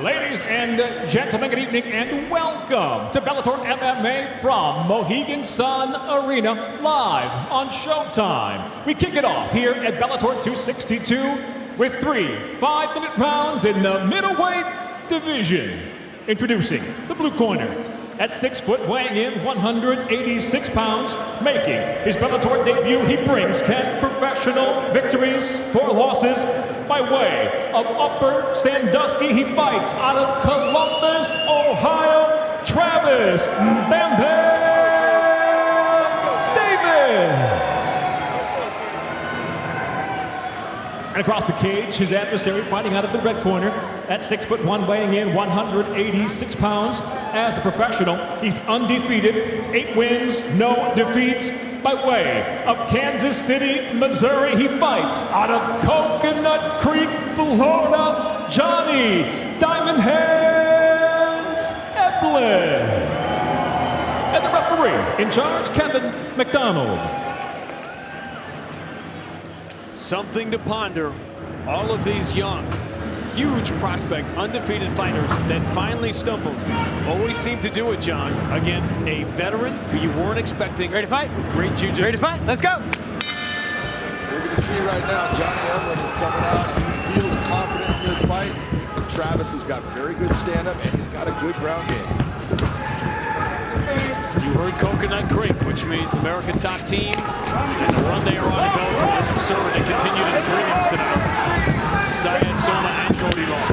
Ladies and gentlemen, good evening and welcome to Bellator MMA from Mohegan Sun Arena, live on Showtime. We kick it off here at Bellator 262 with 3 5-minute rounds in the middleweight division. Introducing the blue corner. At 6 foot, weighing in 186 pounds, making his Bellator debut, he brings 10 professional victories, 4 losses. By way of Upper Sandusky, he fights out of Columbus, Ohio, Travis Bam Bam Davis. And across the cage, his adversary fighting out of the red corner at 6'1", weighing in 186 pounds. As a professional, he's undefeated, 8 wins, no defeats. By way of Kansas City, Missouri, he fights out of Coconut Creek, Florida, Johnny Diamond Hands Eblen. And the referee in charge, Kevin McDonald. Something to ponder. All of these young, huge prospect, undefeated fighters that finally stumbled. Always seem to do it, John, against a veteran who you weren't expecting. Ready to fight? With great jiu-jitsu. Ready to fight? Let's go. We're going to see right now, Johnny Eblen is coming out. He feels confident in this fight. And Travis has got very good stand-up, and he's got a good ground game. You heard Coconut Creek, which means American top team, and the run they are on to Bellator is absurd. They continue to the prelims tonight. Syed Soma and Cody Long.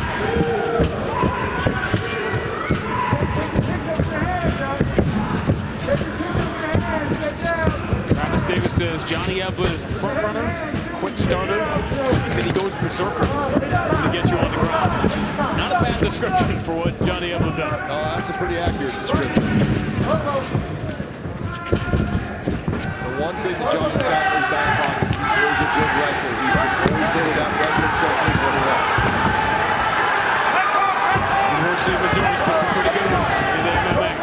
Travis Davis says Johnny Eblen is a front runner, quick starter. He said he goes berserker when he gets you on the ground, which is not a bad description for what Johnny Eblen does. No, that's a pretty accurate description. The one thing that Johnny's got in his back pocket, he is a good wrestler. He can always go to that wrestling technique when he wants. University of Missouri's put some pretty good ones in the MMA.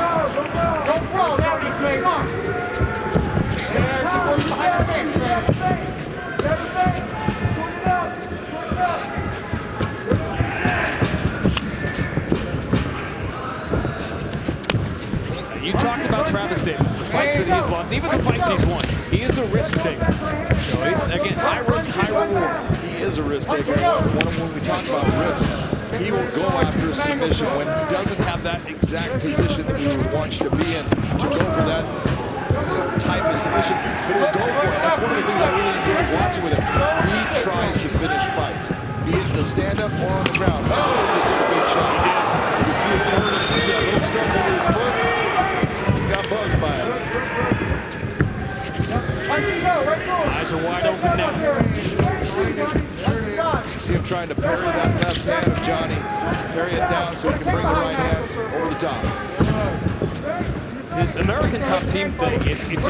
You talked about Travis Davis, the fights that he's lost, even the fights he's won. He is a risk taker. So he's, again, high risk, high reward. He is a risk taker. When we talk about risk, he will go after a submission when he doesn't have that exact position that we would want you to be in to go for that type of submission. But he'll go for it. That's one of the things I really enjoy watching with him. He tries to finish fights, be it in the stand-up or on the ground. He just took a big shot. You see that little stump over his foot? Got buzzed by it. Eyes are wide open now. See him trying to parry that left hand of Johnny. Parry it down so he can bring the right hand over the top. His American top team thing is it's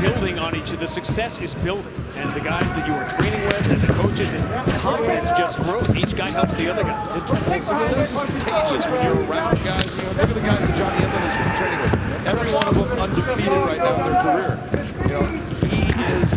building on each other. The success is building. And the guys that you are training with and the coaches and confidence just grows. Each guy helps the other guy. Well, success is contagious when you're around guys. You know, look at the guys that Johnny Eblen is training with. Every one of them undefeated right now in their career. You know, he is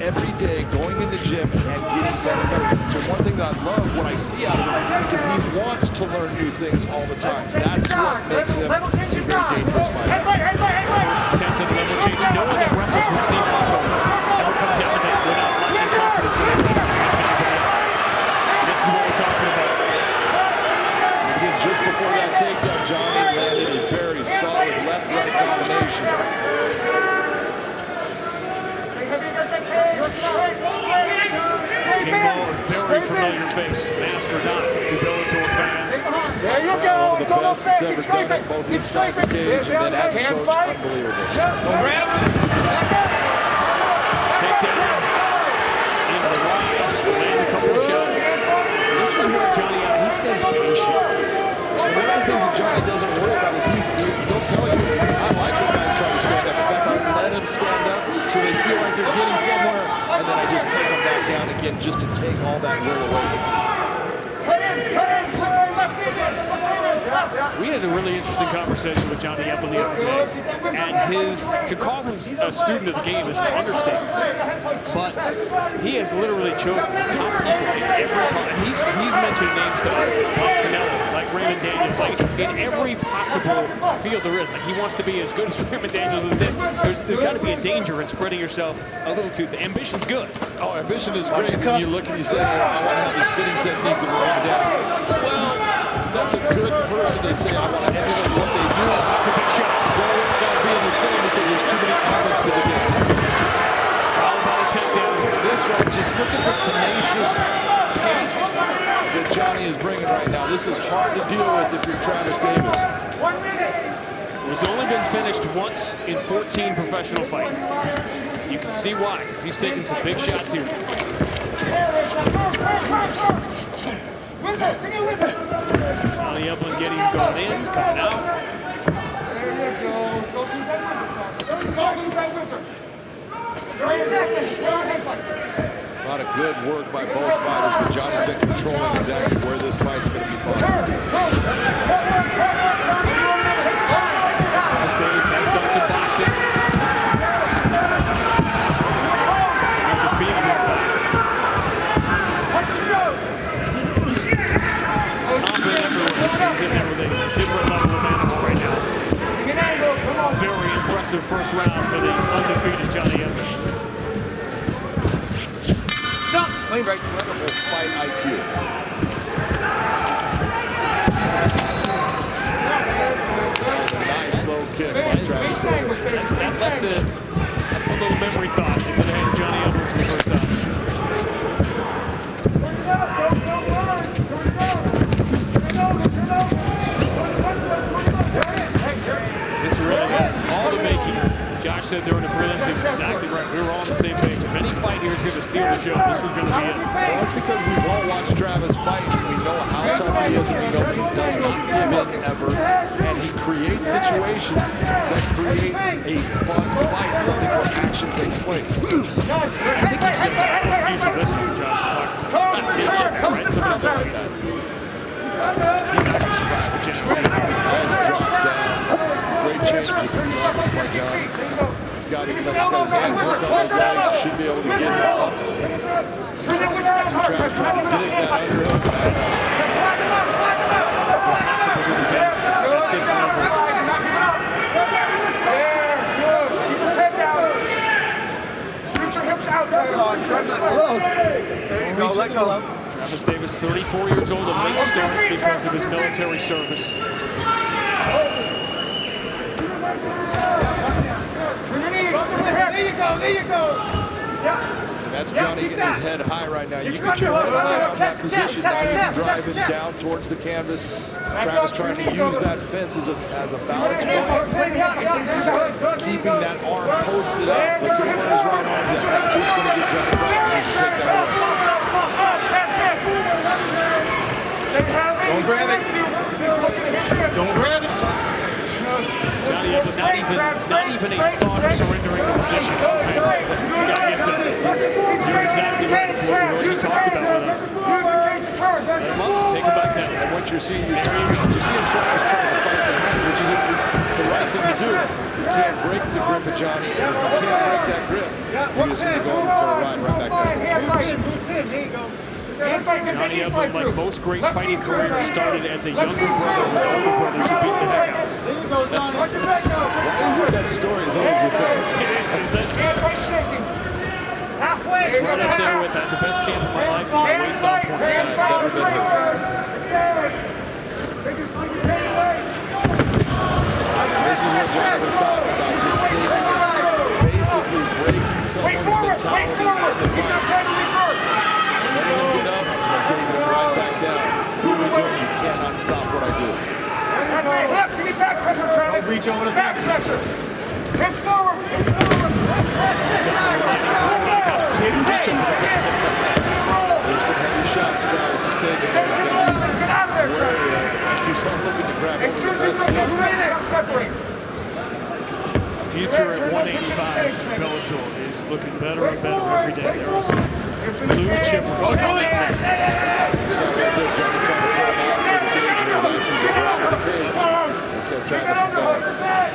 every day going in the gym and getting better and better. So one thing that I love, what I see out of him, is he wants to learn new things all the time. That's what makes him a very dangerous fighter. First attempt at the level change. No one that wrestles with Steve Marco ever comes out of it without lacking confidence in their wrestling against anybody else. This is what we're talking about. Again, just before that takedown, Johnny landed a very solid left-right combination. King Ball, a very familiar face, mask or not, to Bellator fans. There you go. One of the best that's ever done it, both inside the cage and then as a coach, unbelievable. Take down into the ride, land a couple of shots. So this is where Johnny, he stays patient. One of the things that Johnny doesn't worry about is he'll tell you, I like when guys try to stand up. In fact, I let him stand up so they feel like they're getting somewhere, and then I just take them back down again just to take all that will away from them. We had a really interesting conversation with Johnny Eblen the other day, and to call him a student of the game is an understatement. But he has literally chosen the top people in every fight. He's mentioned names to us like Canelo, like Raymond Daniels, like in every possible field there is. Like he wants to be as good as Raymond Daniels as this. There's got to be a danger in spreading yourself a little too thin. Ambition's good. Oh, ambition is great. When you look and you say, I want to have the spinning techniques of Raymond Daniels. Well, that's a good person to say, I want to emulate what they do. It's a big shot. Well, it's got to be in the same because there's too many elements to the game. Followed by a takedown. This right, just look at the tenacious pace that Johnny is bringing right now. This is hard to deal with if you're Travis Davis. He's only been finished once in 14 professional fights. You can see why, because he's taking some big shots here. Johnny Eblen getting going in, coming out. There you go. Don't lose that whistle. A lot of good work by both fighters, but Johnny's been controlling exactly where this fight's going to be fought. Davis has done some boxing. Undefeated in fact. He's confident everywhere. He's in there with a different level of animal right now. Very impressive first round for the undefeated Johnny Eblen. Clean right. Incredible fight IQ. Nice low kick by Travis Davis. That left a little memory thought into the head of Johnny Eblen for the first time. This really has all the makings. Josh said during the prelims, he's exactly right. We were all on the same page. If any fight here is going to steal the show, this was going to be it. Well, that's because we've all watched Travis fight, and we know how tough he is, and we know that he does not give in ever. And he creates situations that create a fun fight, something where action takes place. I think he said that. I don't usually listen to Josh talk about that. He said that, right? Something like that. He's not going to survive the general. Nice drop down. Great change to the right down. He's got his hands hooked on his legs. Should be able to get him up. So Travis trying to dig that underhook. Impossible to defend at this level. Keep his head down. Shoot your hips out, There you go, let go. Travis Davis, 34 years old, a late start because of his military service. There you go. That's Johnny getting his head high right now. You get your head high on that position, now you can drive it down towards the canvas. Travis trying to use that fence as a balance point. Keeping that arm posted up. Look at where his right arm's at. That's what's going to get Johnny Brown to take that away. Don't grab it. Don't grab it. Johnny Eblen, not even a thought of surrendering the position. You gotta get to it. You're exactly right. It's what you talked about with us. Let him up, take him back down. And what you're seeing Travis trying to fight the hands, which is the right thing to do. You can't break the grip of Johnny, and if you can't break that grip, you're just going to go for a ride right back down. Johnny Eblen, like most great fighting careers, started as a younger brother with older brothers who beat the heck out of him. Why is it that story is always the same? It's right up there with the best camp of my life. And the weight's on This is what John was talking about, just taking it, basically breaking someone's mentality in the fight. Letting him get up and then taking him right back down. Proving to him you cannot stop what I do. Give back pressure, Travis. Reach over the back pressure. Hips forward. Hips forward. There's some heavy shots Travis is taking. Get out of there, Travis. He keeps on looking to grab As soon as you separate. Future at 185 Bellator is looking better and better every day. There are some blue chippers. You saw right there, Johnny trying to pull him out for the cage, and he was actually getting out of the cage. He kept trying to come back.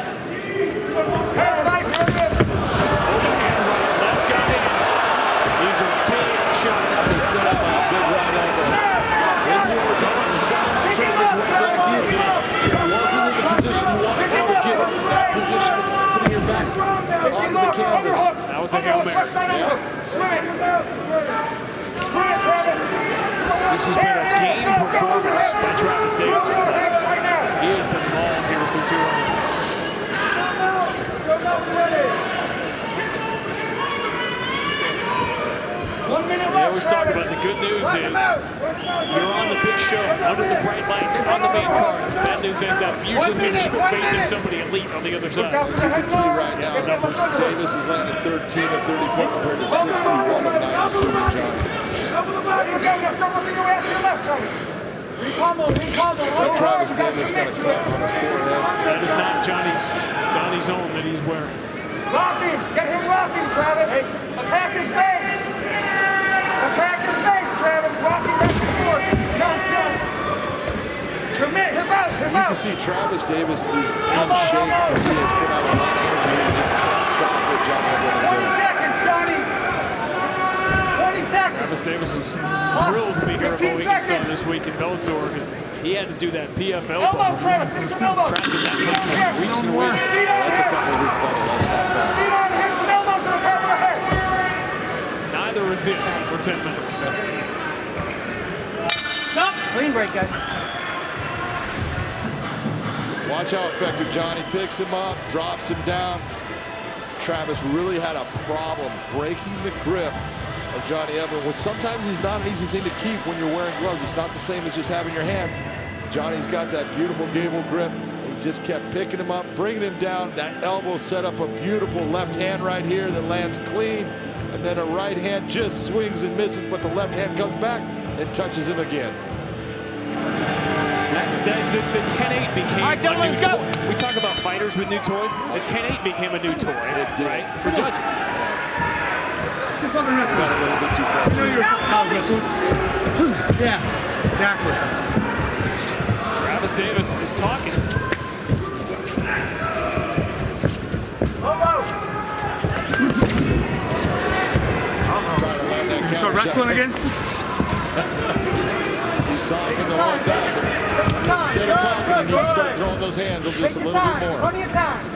Overhand right, left got in. These are big shots. He set up a big right elbow. This is what we're talking about. Travis went back into it. It wasn't in the position you wanted to go to get up. That position, putting your back onto the canvas. That was a Hail Mary. This has been a game performance by Travis Davis. He has been mauled here through 2 rounds. We always talk about the good news is you're on the big show, under the bright lights, on the main card. Bad news is that usually means you're facing somebody elite on the other side. You can see right now numbers. Davis has landed 13 of 34 compared to 61 of 92 with Johnny. So Travis Davis got a cut on his forehead. That is not Johnny's own that he's wearing. Lock him! Get him locking, Travis! Hey, attack his base! Attack his base, Travis! Rock him back and forth! Commit! Him out! Him out! You can see Travis Davis is in shape because he has put out a lot of energy and just can't stop what Johnny Eblen is doing. 20 seconds, Johnny! 20 seconds! Travis Davis is thrilled to be here at Mousasi this week in Bellator because he had to do that PFL elbows, Travis! Get some elbows! Tracking that plate for weeks and weeks. That's a couple of week bubble. That's not fair. Feet on hips and elbows to the top of the head! Neither is this for 10 minutes. Stop! Clean break, guys. Watch how effective Johnny picks him up, drops him down. Travis really had a problem breaking the grip of Johnny Eblen, which sometimes is not an easy thing to keep when you're wearing gloves. It's not the same as just having your hands. Johnny's got that beautiful gable grip. He just kept picking him up, bringing him down. That elbow set up a beautiful left hand right here that lands clean. And then a right hand just swings and misses, but the left hand comes back and touches him again. The 10-8 became a new toy. We talk about fighters with new toys. The 10-8 became a new toy, right, for judges. You're fucking wrestling. Got a little bit too far. You know you're fucking wrestling. Yeah, exactly. Travis Davis is talking. You start wrestling again? He's talking the whole time. Instead of talking, he needs to start throwing those hands just a little bit more.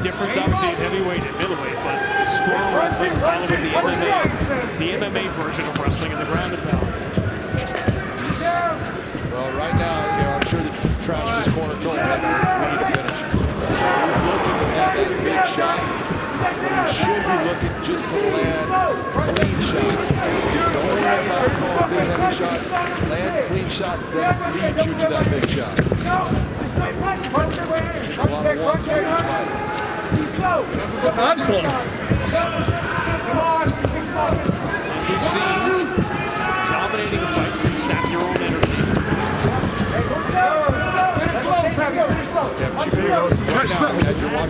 Difference obviously in heavyweight and middleweight, but the strong wrestling followed with the MMA version of wrestling in the ground and pound. Well, right now, I'm sure that Travis's corner told him we need to finish. So he's looking to land that big shot. He should be looking just to land clean shots. Don't worry about throwing big heavy shots. Land clean shots that lead you to that big shot. A lot of ones for each fighter. Absolutely. Come on, You've seen dominating the fight can sap your own energy. finish slow, Travis. Finish slow. Yeah, but you figure out right now,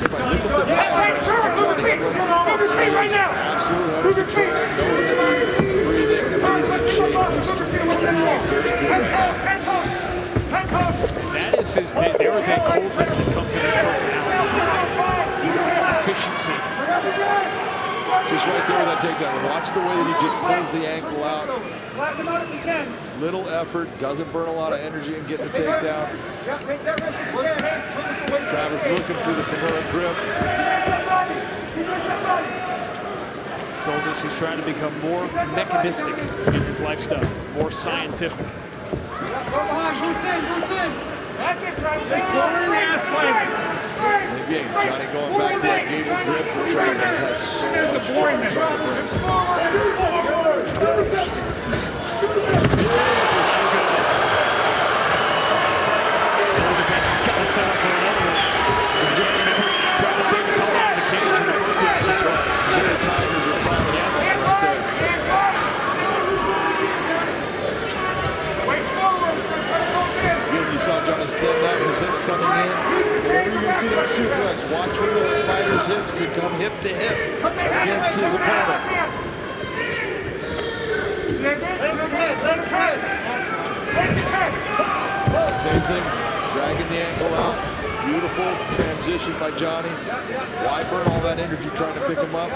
this fight. Look at the right now. Absolutely under control. No heavy breathing. He's in shape. That is his, there is a coldness that comes in his personality. Efficiency. Just right there with that takedown. Watch the way that he just pulls the ankle out. Little effort, doesn't burn a lot of energy in getting the takedown. Travis looking for the Kimura grip. Told us he's trying to become more mechanistic in his lifestyle, more scientific. That's it, Travis. Again, Johnny going back to that gable grip that Travis has had so much trouble trying to break. Travis Davis held on to the cage in the first round. That's right. Zero timers are climbing out right there. Again, you saw Johnny send out his hips coming in. Whenever you're going to see that suplex, watch for the fighter's hips to come hip to hip against his opponent. Same thing, dragging the ankle out. Beautiful transition by Johnny. Why burn all that energy trying to pick him up?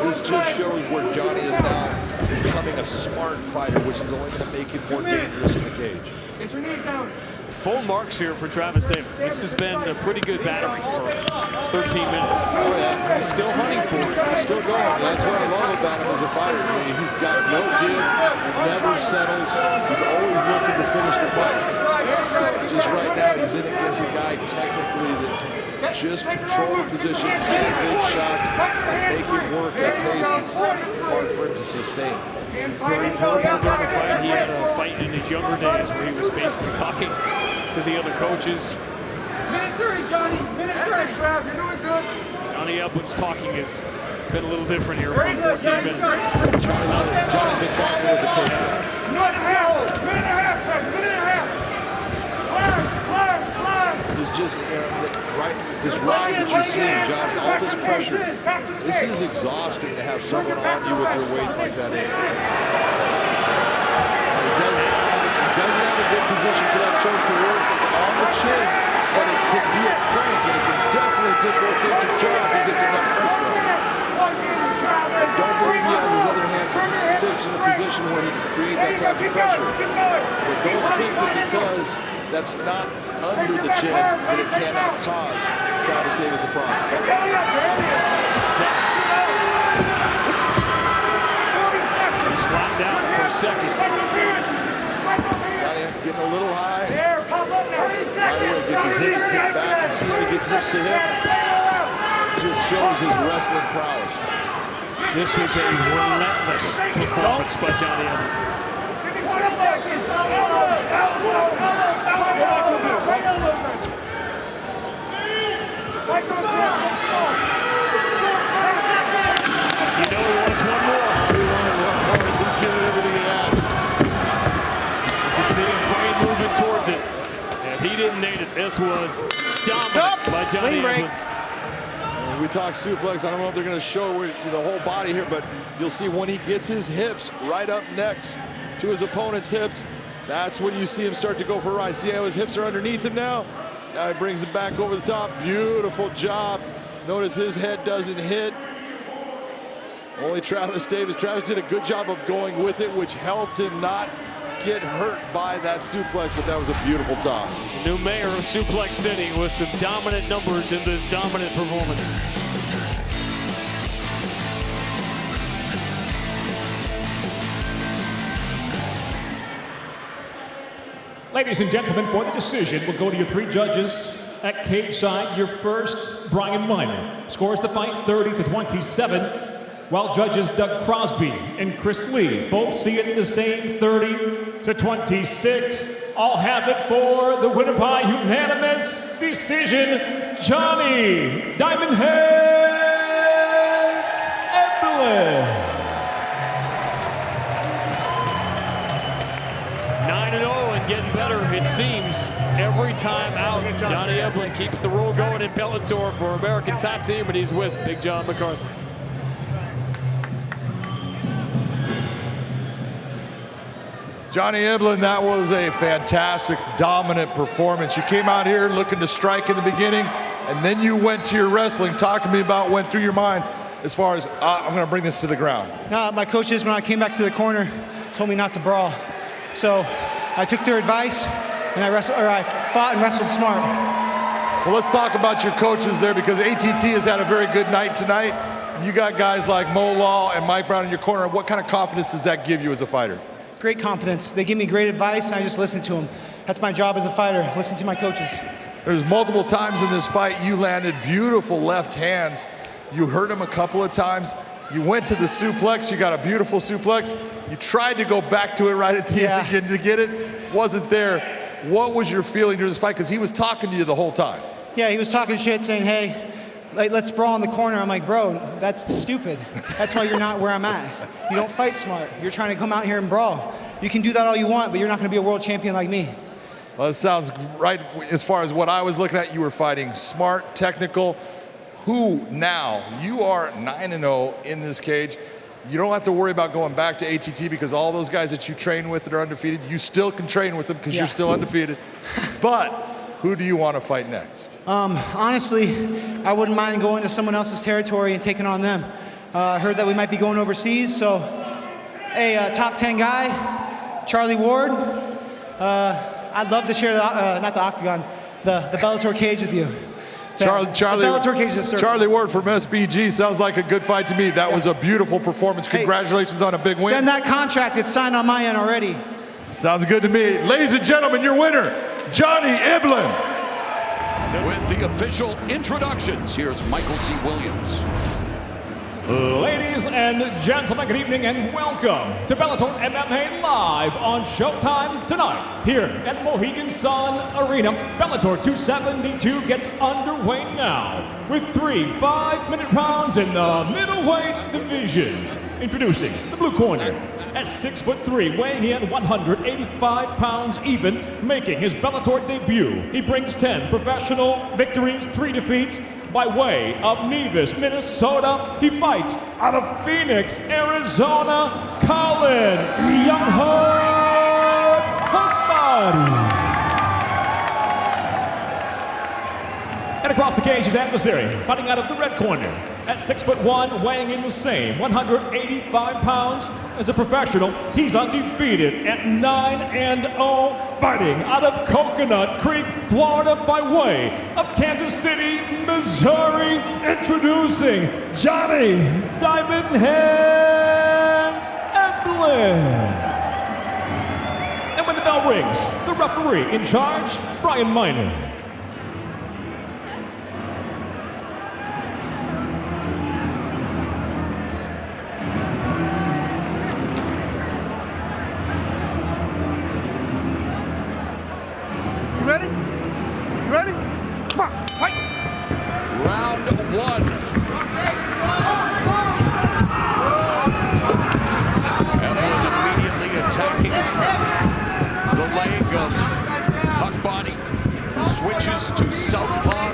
This just shows where Johnny is now becoming a smart fighter, which is only going to make him more dangerous in the cage. Full marks here for Travis Davis. This has been a pretty good battery for 13 minutes. Oh yeah, he's still hunting for it. He's still going. That's what I love about him as a fighter. He's got no give, he never settles. He's always looking to finish the fight. Just right now, he's in against a guy technically that can just control the position, land big shots, and make it work at a pace that's hard for him to sustain. Very verbal during the fight. He had a fight in his younger days where he was basically talking to the other coaches. Minute 30, Johnny. Minute 30, Trav. You're doing good. Johnny Eblen's talking has been a little different here for 14 minutes. Johnny's been talking with the tape. Minute and a half, Trav. Minute and a half. It's just, right, this ride that you're seeing, Johnny, all this pressure, this is exhausting to have someone on you with your weight like that is. He doesn't have a good position for that choke to work. It's on the chin, but it can be a crank, and it can definitely dislocate your jaw if he gets enough pressure on it. I don't believe he has his other hand fixed in a position where he can create that type of pressure. But don't think that because that's not under the chin that it cannot cause Travis Davis a problem. He's flattened out for a second. Getting a little high. By the way, gets his hip back. You see how he gets hips to hip. Just shows his wrestling prowess. This was a relentless performance by Johnny Eblen. You know he wants one more. He's giving everything he had. You can see his brain moving towards it. And he didn't need it. This was dominant by Johnny Eblen. We talk suplex. I don't know if they're going to show the whole body here, but you'll see when he gets his hips right up next to his opponent's hips, that's when you see him start to go for a ride. See how his hips are underneath him now? Now he brings it back over the top. Beautiful job. Notice his head doesn't hit. Only Travis Davis. Travis did a good job of going with it, which helped him not get hurt by that suplex, but that was a beautiful toss. New mayor of Suplex City with some dominant numbers in this dominant performance. Ladies and gentlemen, for the decision, we'll go to your three judges. At cage side, your first, Brian Miner, scores the fight 30-27, while judges Doug Crosby and Chris Lee both see it the same 30-26. I'll have it for the winner by unanimous decision, Johnny Diamond Heads Eblen. 9-0 and getting better. better, it seems, every time out. Johnny Eblen keeps the roll going in Bellator for American Top Team, and he's with Big John McCarthy. Johnny Eblen, that was a fantastic, dominant performance. You came out here looking to strike in the beginning, and then you went to your wrestling. Talk to me about what went through your mind as far as, I'm going to bring this to the ground. No, my coaches, when I came back to the corner, told me not to brawl. So I took their advice, and I fought and wrestled smart. Well, let's talk about your coaches there, because ATT has had a very good night tonight. You got guys like Mo Law and Mike Brown in your corner. What kind of confidence does that give you as a fighter? Great confidence. They give me great advice, and I just listen to them. That's my job as a fighter, listen to my coaches. There's multiple times in this fight you landed beautiful left hands. You hurt him a couple of times. You went to the suplex. You got a beautiful suplex. You tried to go back to it right at the end again to get it. Wasn't there. What was your feeling during this fight? Because he was talking to you the whole time. Yeah, he was talking shit, saying, hey, let's brawl in the corner. I'm like, bro, that's stupid. That's why you're not where I'm at. You don't fight smart. You're trying to come out here and brawl. You can do that all you want, but you're not going to be a world champion like me. Well, it sounds right as far as what I was looking at. You were fighting smart, technical. Who now? You are 9-0 in this cage. You don't have to worry about going back to ATT, because all those guys that you train with that are undefeated, you still can train with them because you're still undefeated. But who do you want to fight next? Honestly, I wouldn't mind going to someone else's territory and taking on them. I heard that we might be going overseas, so a top 10 guy, Charlie Ward. I'd love to share not the octagon, the Bellator cage with you. Charlie Ward from SBG sounds like a good fight to me. That was a beautiful performance. Congratulations on a big win. Send that contract. It's signed on my end already. Sounds good to me. Ladies and gentlemen, your winner, Johnny Eblen. With the official introductions, here's Michael C. Williams. Ladies and gentlemen, good evening and welcome to Bellator MMA Live on Showtime tonight here at Mohegan Sun Arena. Bellator 272 gets underway now with 3 5-minute rounds in the middleweight division. Introducing the blue corner at 6'3", weighing in 185 pounds even, making his Bellator debut. He brings 10 professional victories, 3 defeats by way of Nevis, Minnesota. He fights out of Phoenix, Arizona, Collin Huckbody. And across the cage, his adversary, fighting out of the red corner at 6'1", weighing in the same 185 pounds. As a professional, he's undefeated at 9-0, fighting out of Coconut Creek, Florida, by way of Kansas City, Missouri. Introducing Johnny Diamond Hands Eblen. And when the bell rings, the referee in charge, Brian Miner. Switches to southpaw.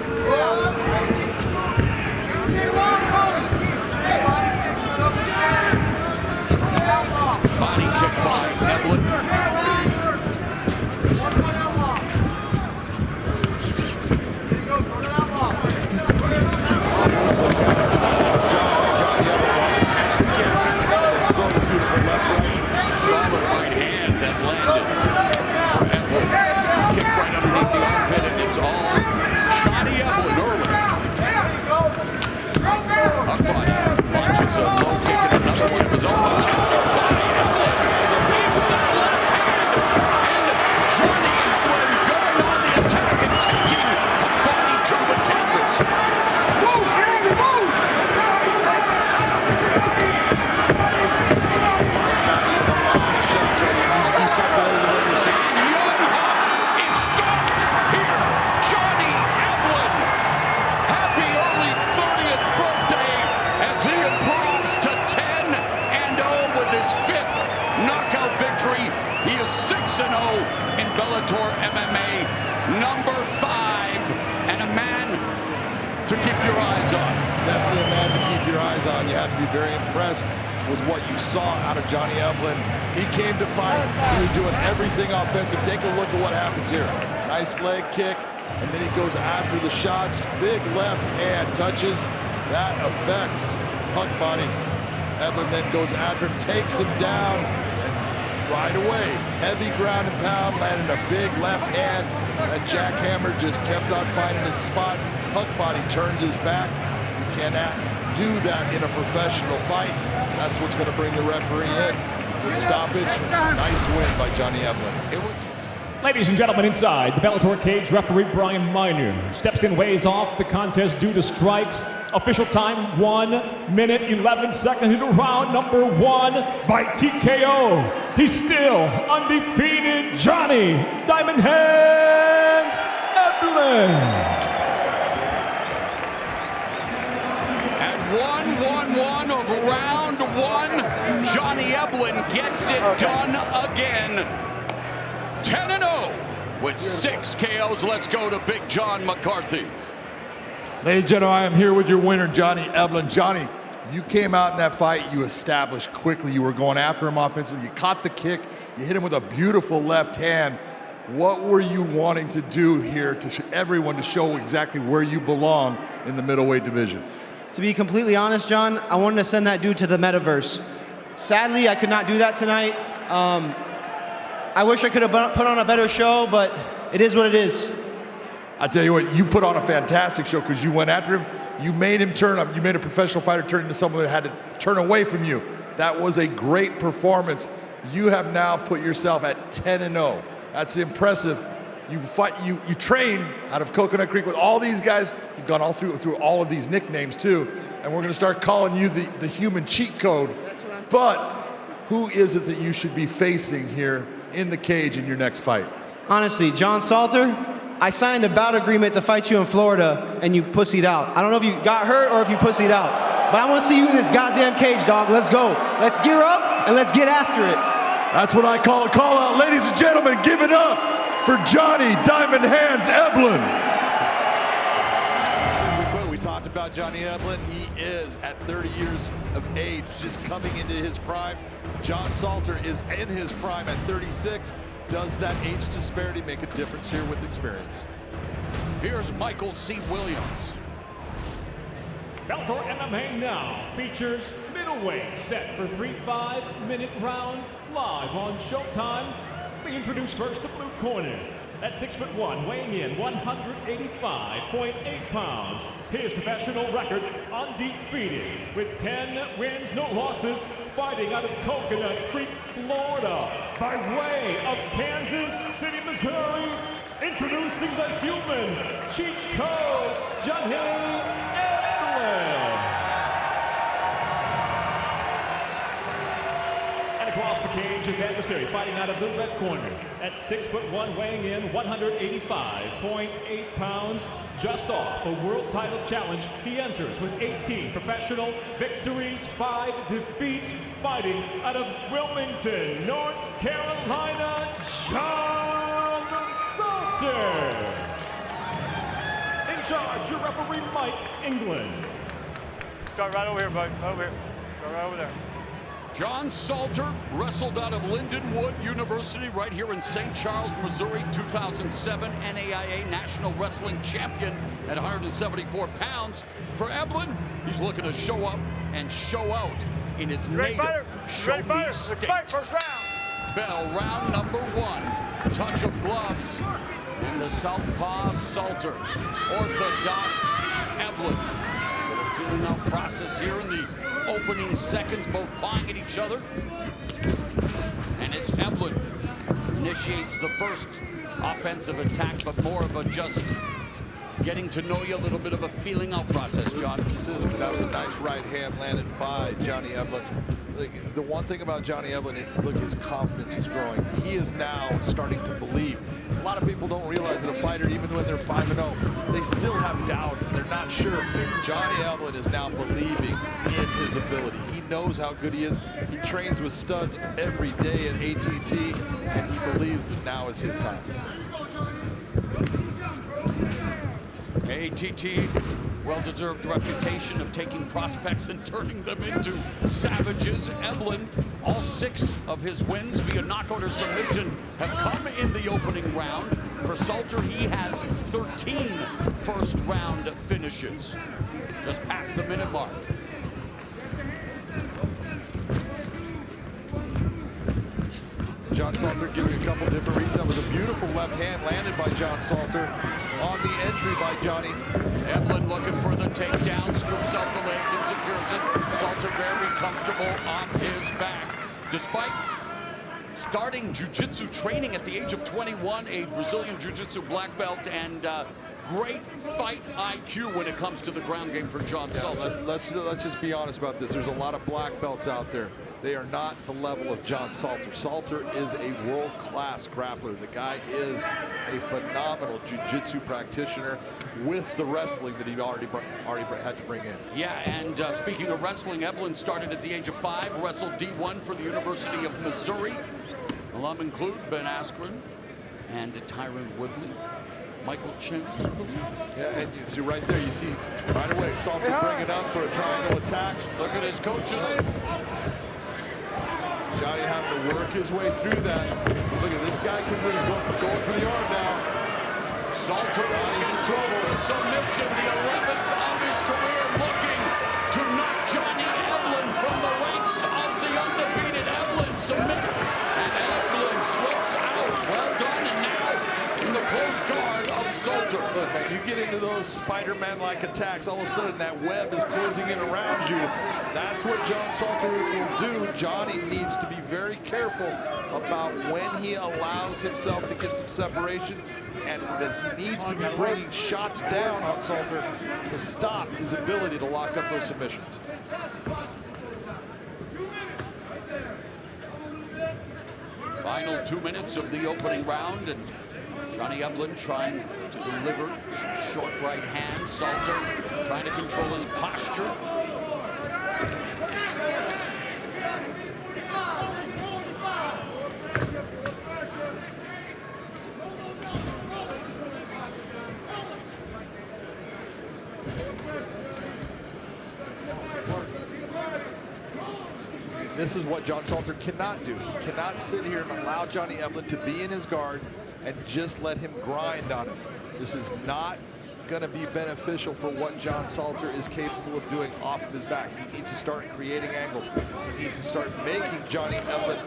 Body kick by Eblen. Solid right hand that landed for Eblen. Kick right underneath the armpit, and it's all Johnny Eblen early. Huckbody launches a low kick and another one of his own. Counter by Eblen. Beats that left hand. And Johnny Eblen going on the attack and taking Huckbody to the canvas. Move, Andy, move! He is 6-0 in Bellator MMA, number 5, and a man to keep your eyes on. Definitely a man to keep your eyes on. You have to be very impressed with what you saw out of Johnny Eblen. He came to fight. He was doing everything offensive. Take a look at what happens here. Nice leg kick, and then he goes after the shots. Big left hand touches. That affects Huckbody. Eblen then goes after him, takes him down, and right away, heavy ground and pound, landed a big left hand. That jackhammer just kept on finding its spot. Huckbody turns his back. You cannot do that in a professional fight. That's what's going to bring the referee in. Good stoppage. Nice win by Johnny Eblen. Ladies and gentlemen, inside the Bellator cage, referee Brian Miner steps in, weighs off the contest due to strikes. Official time, 1 minute, 11 seconds into round number 1 by TKO. He's still undefeated, Johnny Diamond Hands Eblen. And 1-1-1 of round 1. Johnny Eblen gets it done again. 10-0 with 6 KOs. Let's go to Big John McCarthy. Ladies and gentlemen, I am here with your winner, Johnny Eblen. Johnny, you came out in that fight, you established quickly, you were going after him offensively, you caught the kick, you hit him with a beautiful left hand. What were you wanting to do here to everyone to show exactly where you belong in the middleweight division? To be completely honest, John, I wanted to send that dude to the metaverse. Sadly, I could not do that tonight. I wish I could have put on a better show, but it is what it is. I tell you what, you put on a fantastic show because you went after him. You made him turn up. You made a professional fighter turn into someone that had to turn away from you. That was a great performance. You have now put yourself at 10-0. That's impressive. You fight. You train out of Coconut Creek with all these guys. You've gone all through all of these nicknames too, and we're going to start calling you the human cheat code. But who is it that you should be facing here in the cage in your next fight? Honestly, John Salter, I signed a bout agreement to fight you in Florida, and you pussied out. I don't know if you got hurt or if you pussied out, but I want to see you in this goddamn cage, dog. Let's go. Let's gear up and let's get after it. That's what I call a call out. Ladies and gentlemen, give it up for Johnny Diamond Hands Eblen. We talked about Johnny Eblen. He is at 30 years of age, just coming into his prime. John Salter is in his prime at 36. Does that age disparity make a difference here with experience? Here's Michael C. Williams. Bellator MMA now features middleweight set for 3 5-minute rounds live on Showtime. We introduce first the blue corner. At 6'1", weighing in 185.8 pounds. His professional record undefeated with 10 wins, no losses, fighting out of Coconut Creek, Florida. By way of Kansas City, Missouri, introducing the human cheat code, Johnny Eblen. Across the cage, his adversary fighting out of the red corner. At 6'1", weighing in 185.8 pounds. Just off a world title challenge, he enters with 18 professional victories, 5 defeats, fighting out of Wilmington, North Carolina, John Salter. In charge, your referee, Mike England. Start right over here, bud. Over here. Start right over there. John Salter wrestled out of Lindenwood University right here in St. Charles, Missouri, 2007 NAIA National Wrestling Champion at 174 pounds. For Eblen, he's looking to show up and show out in his native show me state. Fight, first round. Bell, round number 1. Touch of gloves. And the southpaw Salter. Orthodox Eblen. Little feeling out process here in the opening seconds, both pawing at each other. And it's Eblen initiates the first offensive attack, but more of a just getting to know you, a little bit of a feeling out process, John. That was a nice right hand landed by Johnny Eblen. The one thing about Johnny Eblen, look, his confidence is growing. He is now starting to believe. A lot of people don't realize that a fighter, even when they're 5-0, they still have doubts and they're not sure. Johnny Eblen is now believing in his ability. He knows how good he is. He trains with studs every day at AT&T, and he believes that now is his time. AT&T, well-deserved reputation of taking prospects and turning them into savages. Eblen, all 6 of his wins via knockout or submission have come in the opening round. For Salter, he has 13 first-round finishes, just past the minute mark. John Salter giving a couple different reads. That was a beautiful left hand landed by John Salter on the entry by Johnny. Eblen looking for the takedown, scoops out the legs and secures it. Salter very comfortable off his back. Despite starting jiu-jitsu training at the age of 21, a Brazilian jiu-jitsu black belt, and great fight IQ when it comes to the ground game for John Salter. Let's just be honest about this. There's a lot of black belts out there. They are not the level of John Salter. Salter is a world-class grappler. The guy is a phenomenal jiu-jitsu practitioner with the wrestling that he already had to bring in. Yeah, and speaking of wrestling, Eblen started at the age of 5, wrestled D1 for the University of Missouri. Alum include Ben Askren and Tyron Woodley, Michael Chen. Yeah, and you see right there, you see right away Salter bring it up for a triangle attack. Look at his coaches. Johnny having to work his way through that. Look at this guy, he's going for the arm now. Salter in trouble. The submission, the 11th of his career, looking to knock Johnny Eblen from the ranks of the undefeated Eblen. Submit, and Eblen slips out. Well done, and now in the close guard of Salter. Look, man, you get into those Spider-Man-like attacks, all of a sudden that web is closing in around you. That's what John Salter will do. Johnny needs to be very careful about when he allows himself to get some separation, and that he needs to be bringing shots down on Salter to stop his ability to lock up those submissions. Final 2 minutes of the opening round, and Johnny Eblen trying to deliver some short right hand. Salter trying to control his posture. This is what John Salter cannot do. He cannot sit here and allow Johnny Eblen to be in his guard and just let him grind on him. This is not going to be beneficial for what John Salter is capable of doing off of his back. He needs to start creating angles. He needs to start making Johnny Eblen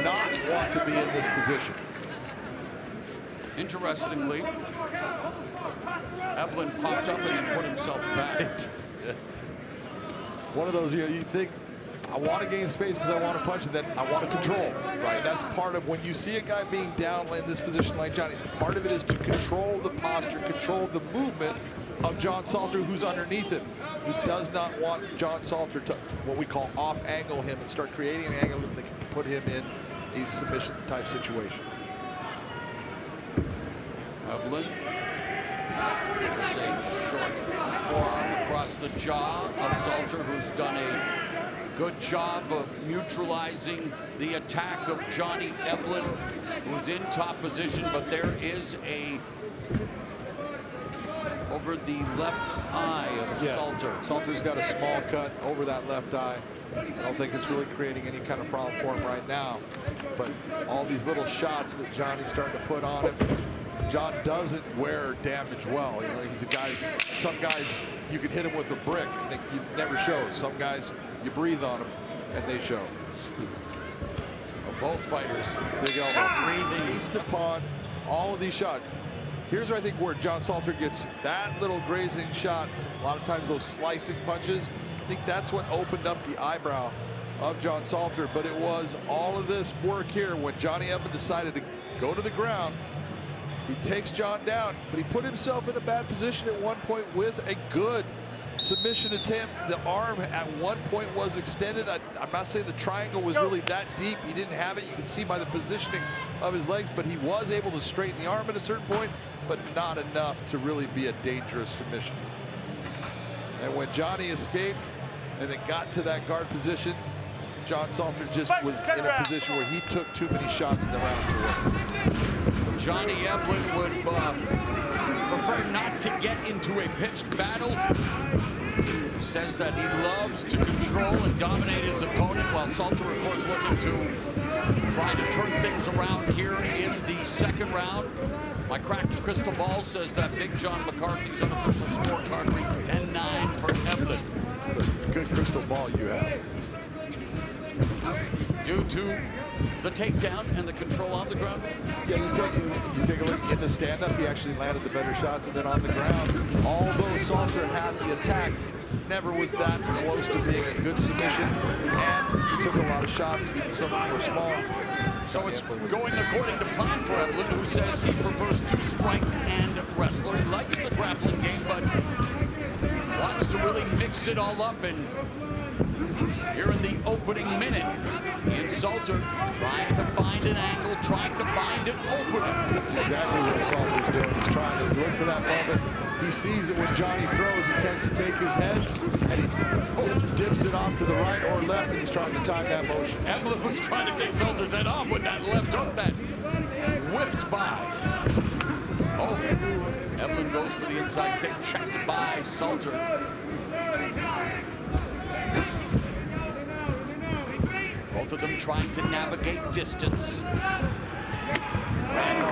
not want to be in this position. Interestingly, Eblen popped up and then put himself back. One of those, you think, I want to gain space because I want to punch, and then I want to control. Right? That's part of when you see a guy being down in this position like Johnny. Part of it is to control the posture, control the movement of John Salter, who's underneath him. He does not want John Salter to what we call off-angle him and start creating an angle that can put him in a submission-type situation. Eblen. There's a short forearm across the jaw of Salter, who's done a good job of neutralizing the attack of Johnny Eblen, who's in top position, but there is a over the left eye of Salter. Salter's got a small cut over that left eye. I don't think it's really creating any kind of problem for him right now, but all these little shots that Johnny's starting to put on him, John doesn't wear damage well. You know, he's a guy, some guys, you can hit him with a brick and it never shows. Some guys, you breathe on them and they show. Both fighters, big elbow, breathing based upon all of these shots. Here's where I think where John Salter gets that little grazing shot. A lot of times those slicing punches, I think that's what opened up the eyebrow of John Salter. But it was all of this work here when Johnny Eblen decided to go to the ground. He takes John down, but he put himself in a bad position at one point with a good submission attempt. The arm at one point was extended. I'm not saying the triangle was really that deep. He didn't have it. You can see by the positioning of his legs, but he was able to straighten the arm at a certain point, but not enough to really be a dangerous submission. And when Johnny escaped, and it got to that guard position, John Salter just was in a position where he took too many shots in the round to win. Johnny Eblen would prefer not to get into a pitched battle. He says that he loves to control and dominate his opponent, while Salter, of course, looking to try to turn things around here in the second round. My cracked crystal ball says that Big John McCarthy's unofficial scorecard reads 10-9 for Eblen. It's a good crystal ball you have. Due to the takedown and the control on the ground? Yeah, you take a look in the stand-up, he actually landed the better shots, and then on the ground, although Salter had the attack, never was that close to being a good submission, and he took a lot of shots, even some of them were small. So it's going according to plan for Eblen, who says he prefers two-strength and wrestler. He likes the grappling game, but wants to really mix it all up. And here in the opening minute, he and Salter trying to find an angle, trying to find an opening. That's exactly what Salter's doing. He's trying to look for that moment. He sees it when Johnny throws. He tends to take his head, and he dips it off to the right or left, and he's trying to time that motion. Eblen was trying to take Salter's head off with that left hook that whiffed by. Oh, Eblen goes for the inside kick, checked by Salter. Both of them trying to navigate distance. And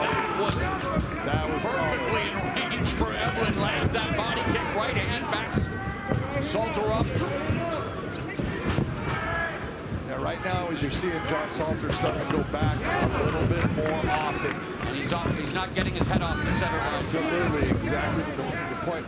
that was perfectly in range for Eblen. Lands that body kick, right hand, backs Salter up. Yeah, right now, as you're seeing, John Salter starting to go back a little bit more often. And he's not getting his head off the center line. Absolutely, exactly the point.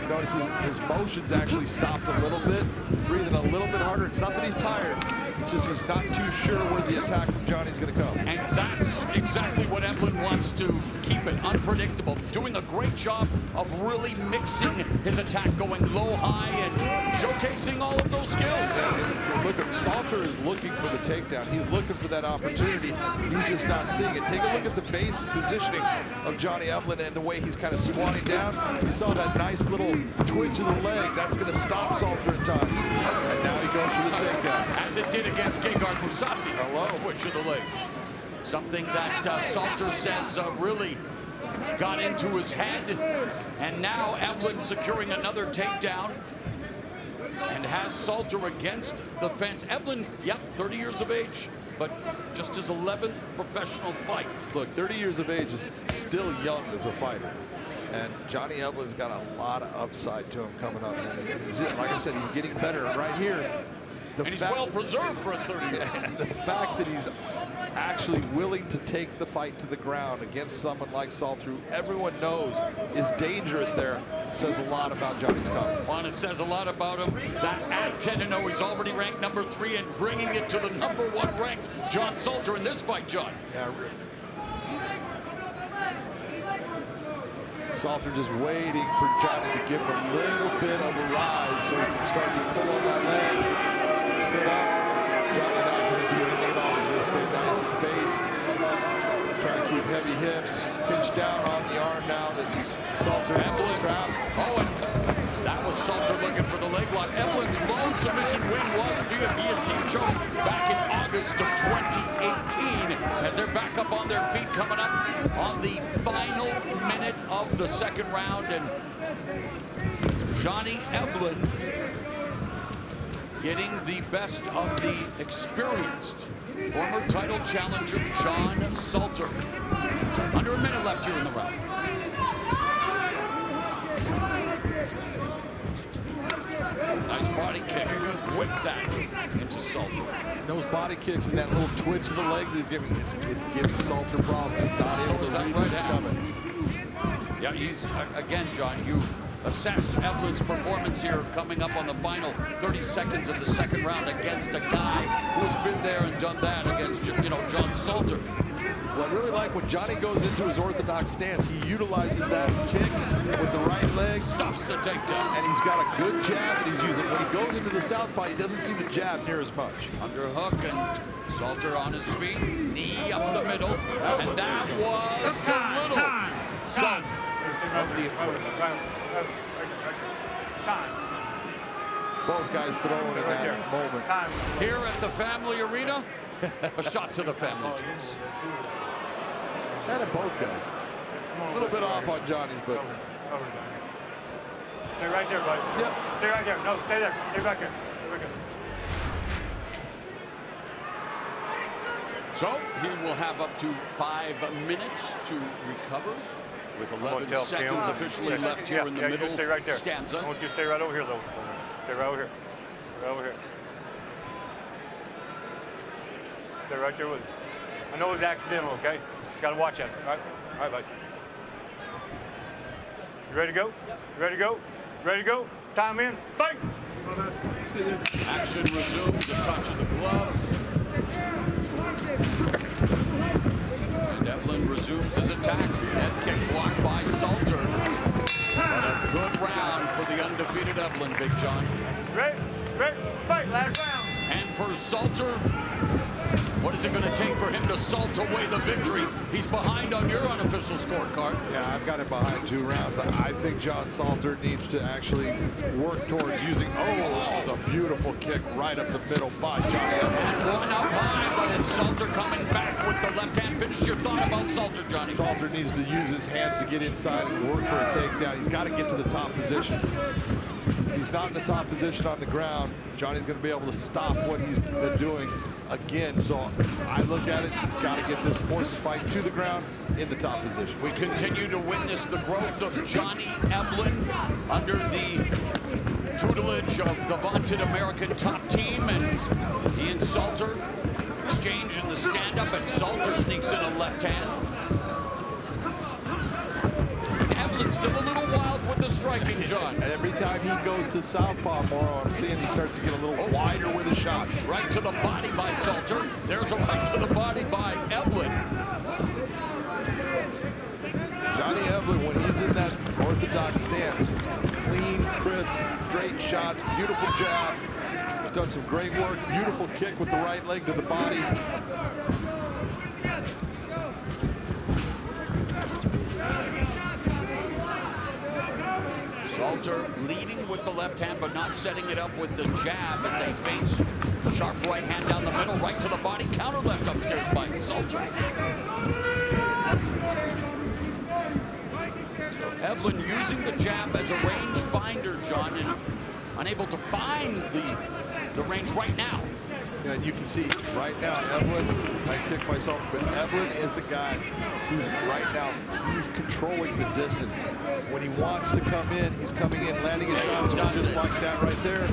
Notice his motions actually stopped a little bit, breathing a little bit harder. It's not that he's tired. It's just he's not too sure where the attack from Johnny's going to come. And that's exactly what Eblen wants to keep it unpredictable. Doing a great job of really mixing his attack, going low, high, and showcasing all of those skills. And look, Salter is looking for the takedown. He's looking for that opportunity. He's just not seeing it. Take a look at the base positioning of Johnny Eblen and the way he's kind of squatting down. You saw that nice little twitch of the leg. That's going to stop Salter at times. And now he goes for the takedown. As it did against Gegard Mousasi. Hello, twitch of the leg. Something that Salter says really got into his head. And now Eblen securing another takedown and has Salter against the fence. Eblen, yep, 30 years of age, but just his 11th professional fight. Look, 30 years of age is still young as a fighter. And Johnny Eblen's got a lot of upside to him coming up. And like I said, he's getting better right here. And he's well preserved for a 30-year. And the fact that he's actually willing to take the fight to the ground against someone like Salter, who everyone knows is dangerous there, says a lot about Johnny's confidence. Well, and it says a lot about him that at 10-0, he's already ranked number 3 and bringing it to the number 1 ranked John Salter in this fight, John. Yeah, Salter just waiting for Johnny to give him a little bit of a rise so he can start to pull on that leg. Sit up. Johnny not going to do anything at all. He's going to stay nice and based. Try to keep heavy hips. Pinch down on the arm now that Salter is trapped. Oh, and that was Salter looking for the leg lock. Eblen's lone submission win was via guillotine choke back in August of 2018. As they're back up on their feet, coming up on the final minute of the second round. And Johnny Eblen getting the best of the experienced former title challenger John Salter. Under a minute left here in the round. Nice body kick. Whip that into Salter. And those body kicks and that little twitch of the leg that he's giving, it's giving Salter problems. He's not able to read what's coming. Yeah, he's, again, John, you assess Eblen's performance here coming up on the final 30 seconds of the second round against a guy who has been there and done that against, John Salter. Well, I really like when Johnny goes into his orthodox stance, he utilizes that kick with the right leg. Stuffs the takedown. And he's got a good jab that he's using. When he goes into the southpaw, he doesn't seem to jab near as much. Underhook and Salter on his feet, knee up the middle. And that was a little south of the equipment. both guys throwing in that moment. Here at the Family Arena, a shot to the family trees. And at both guys. A little bit off on Johnny's, but. Stay right there, buddy. Yep. Stay right there. No, stay there. Stay back there. Stay back there. So he will have up to 5 minutes to recover with 11 seconds officially left here in the middle stay right there. stanza. I want you to stay right over here, though. Stay right over here. Stay right over here. Stay right there with me. I know it was accidental, okay? Just got to watch that. All right? All right, buddy. You ready to go? You ready to go? Ready to go? Time in. Fight! Action resumes, a touch of the gloves. And Eblen resumes his attack. Head kick blocked by Salter. But a good round for the undefeated Eblen, Big John. Ready? Ready? Fight! Last round. And for Salter, what is it going to take for him to salt away the victory? He's behind on your unofficial scorecard. Yeah, I've got it behind 2 rounds. I think John Salter needs to actually work towards using. Oh, that was a beautiful kick right up the middle by Johnny Eblen. One up high, but it's Salter coming back with the left hand. Finish your thought about Salter, Johnny. Salter needs to use his hands to get inside and work for a takedown. He's got to get to the top position. If he's not in the top position on the ground, Johnny's going to be able to stop what he's been doing again. So I look at it, he's got to get this force fight to the ground in the top position. We continue to witness the growth of Johnny Eblen under the tutelage of the vaunted American top team, and he and Salter exchange in the stand-up, and Salter sneaks in a left hand. Eblen's still a little wild with the striking, John. And every time he goes to southpaw, Mauro, I'm seeing he starts to get a little wider with his shots. Right to the body by Salter. There's a right to the body by Eblen. Johnny Eblen, when he's in that orthodox stance, clean, crisp, straight shots, beautiful jab. He's done some great work. Beautiful kick with the right leg to the body. Salter leading with the left hand, but not setting it up with the jab as they feint. Sharp right hand down the middle, right to the body. Counter left upstairs by Salter. So Eblen using the jab as a range finder, John, and unable to find the range right now. Yeah, and you can see right now, Eblen, nice kick by Salter, but Eblen is the guy who's right now, he's controlling the distance. When he wants to come in, he's coming in, landing his shots just like that right there.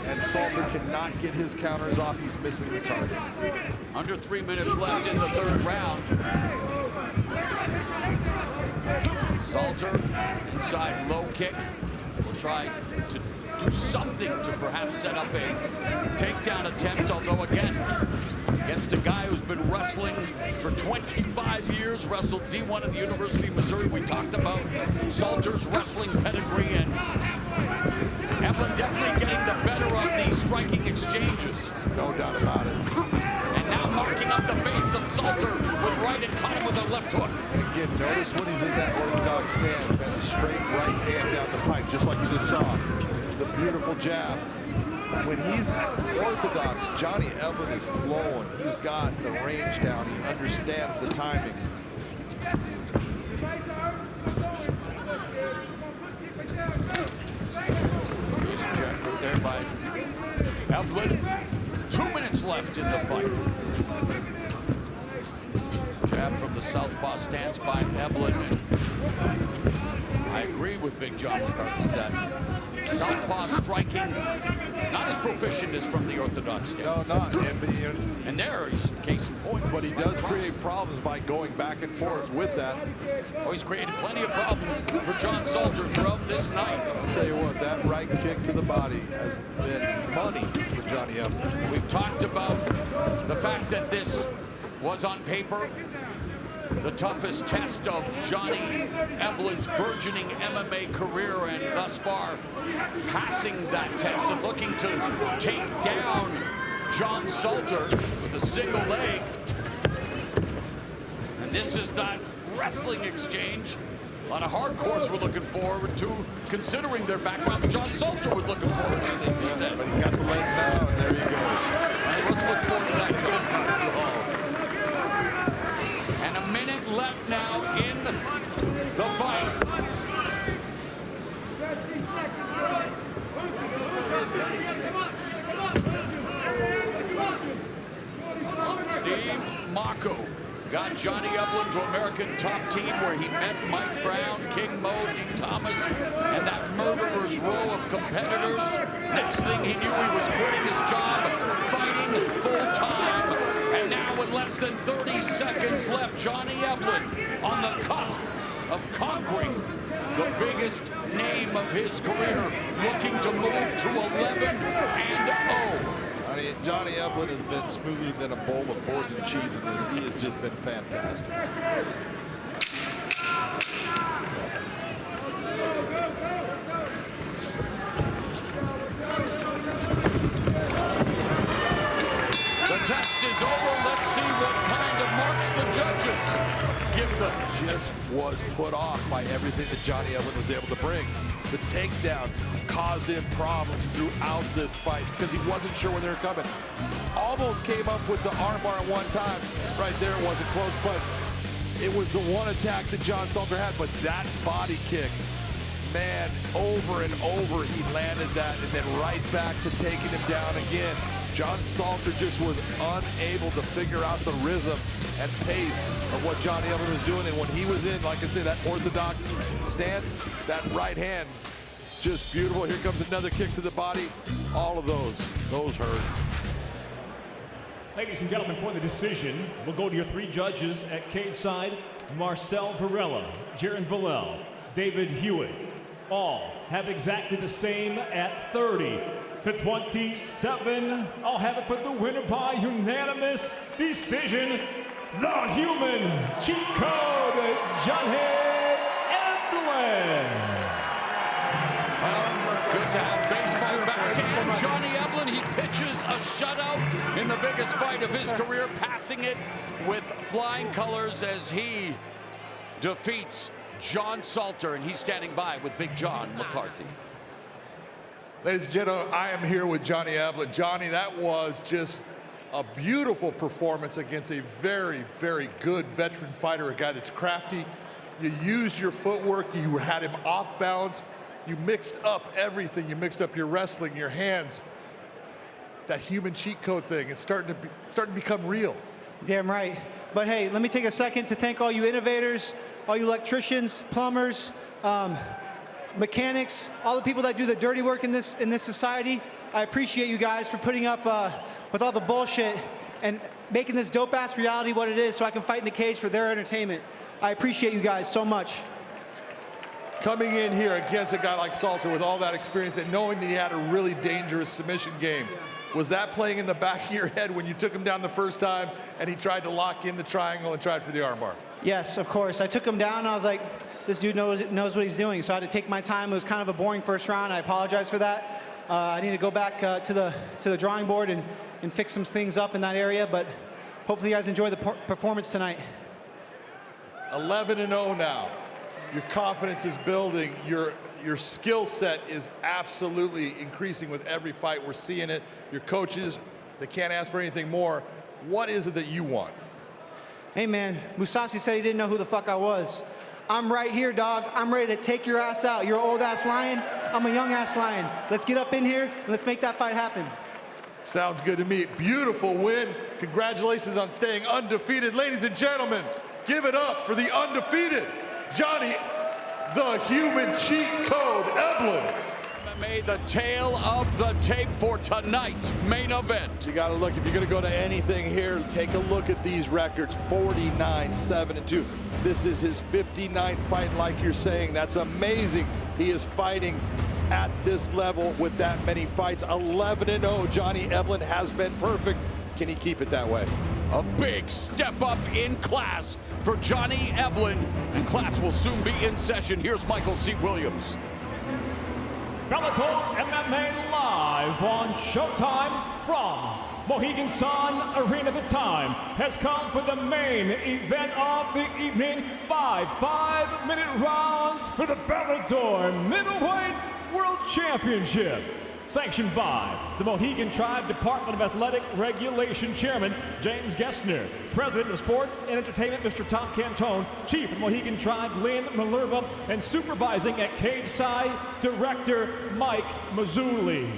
And Salter cannot get his counters off. He's missing the target. Under 3 minutes left in the 3rd round. Salter, inside low kick, will try to do something to perhaps set up a takedown attempt, although again, against a guy who's been wrestling for 25 years, wrestled D1 at the University of Missouri. We talked about Salter's wrestling pedigree, and Eblen definitely getting the better of these striking exchanges. No doubt about it. And now marking up the face of Salter with right and caught him with a left hook. And again, notice when he's in that orthodox stance, man, the straight right hand down the pipe, just like you just saw. The beautiful jab. When he's orthodox, Johnny Eblen is flowing. He's got the range down. He understands the timing. Nice check right there by Eblen. 2 minutes left in the fight. Jab from the southpaw stance by Eblen. And I agree with Big John McCarthy that southpaw striking not as proficient as from the orthodox stance. No, not. And there he's case in point. But he does create problems by going back and forth with that. Oh, he's created plenty of problems for John Salter throughout this night. I'll tell you what, that right kick to the body has been money for Johnny Eblen. We've talked about the fact that this was on paper the toughest test of Johnny Eblen's burgeoning MMA career, and thus far passing that test and looking to take down John Salter with a single leg. And this is that wrestling exchange A lot of hardcores were looking forward to, considering their background. John Salter was looking forward to this instead. But he's got the legs now, and there he goes. He wasn't looking forward to that, John. And a minute left now in the fight. Steve Mocco got Johnny Eblen to American Top Team, where he met Mike Brown, King Mo, Dean Thomas, and that murderer's row of competitors. Next thing he knew, he was quitting his job, fighting full time. And now with less than 30 seconds left, Johnny Eblen on the cusp of conquering the biggest name of his career, looking to move to 11-0. Johnny Eblen has been smoother than a bowl of boards and cheese in this. He has just been fantastic. The test is over. Let's see what kind of marks the judges give them. Just was put off by everything that Johnny Eblen was able to bring. The takedowns caused him problems throughout this fight because he wasn't sure when they were coming. Almost came up with the armbar at one time. Right there, it wasn't close, but it was the one attack that John Salter had. But that body kick, man, over and over he landed that, and then right back to taking him down again. John Salter just was unable to figure out the rhythm and pace of what Johnny Eblen was doing. And when he was in, like I said, that orthodox stance, that right hand, just beautiful. Here comes another kick to the body. All of those hurt. Ladies and gentlemen, for the decision, we'll go to your three judges at cage side. Marcel Varela, Jaron Villel, David Hewitt. All have exactly the same at 30-27. I'll have it for the winner by unanimous decision. The human cheat code, Johnny Eblen. Well, good to have baseball back in. Johnny Eblen, he pitches a shutout in the biggest fight of his career, passing it with flying colors as he defeats John Salter, and he's standing by with Big John McCarthy. Ladies and gentlemen, I am here with Johnny Eblen. Johnny, that was just a beautiful performance against a very, very good veteran fighter, a guy that's crafty. You used your footwork, you had him off balance, you mixed up everything. You mixed up your wrestling, your hands. That human cheat code thing, it's starting to become real. Damn right. But hey, let me take a second to thank all you innovators, all you electricians, plumbers, mechanics, all the people that do the dirty work in this society. I appreciate you guys for putting up with all the bullshit and making this dope-ass reality what it is so I can fight in the cage for their entertainment. I appreciate you guys so much. Coming in here against a guy like Salter with all that experience and knowing that he had a really dangerous submission game, was that playing in the back of your head when you took him down the first time and he tried to lock in the triangle and tried for the armbar? Yes, of course. I took him down and I was like, this dude knows what he's doing. So I had to take my time. It was kind of a boring first round. I apologize for that. I need to go back to the drawing board and fix some things up in that area, but hopefully you guys enjoy the performance tonight. 11-0 now. Your confidence is building. Your skill set is absolutely increasing with every fight. We're seeing it. Your coaches, they can't ask for anything more. What is it that you want? Hey man, Mousasi said he didn't know who the fuck I was. I'm right here, dog. I'm ready to take your ass out. You're an old ass lion. I'm a young ass lion. Let's get up in here and let's make that fight happen. Sounds good to me. Beautiful win. Congratulations on staying undefeated. Ladies and gentlemen, give it up for the undefeated Johnny, the human cheat code, Eblen. MMA, the tail of the tape for tonight's main event. You got to look, if you're going to go to anything here, take a look at these records. 49-7-2. This is his 59th fight, like you're saying. That's amazing. He is fighting at this level with that many fights. 11-0. Johnny Eblen has been perfect. Can he keep it that way? A big step up in class for Johnny Eblen, and class will soon be in session. Here's Michael C. Williams. Bellator MMA live on Showtime from Mohegan Sun Arena, the time has come for the main event of the evening. 5-minute rounds for the Bellator Middleweight World Championship. Sanctioned by the Mohegan Tribe Department of Athletic Regulation Chairman James Gessner, President of Sports and Entertainment Mr. Tom Cantone, Chief of Mohegan Tribe Lynn Malerba, and supervising at Cage Side Director Mike Mazzulli.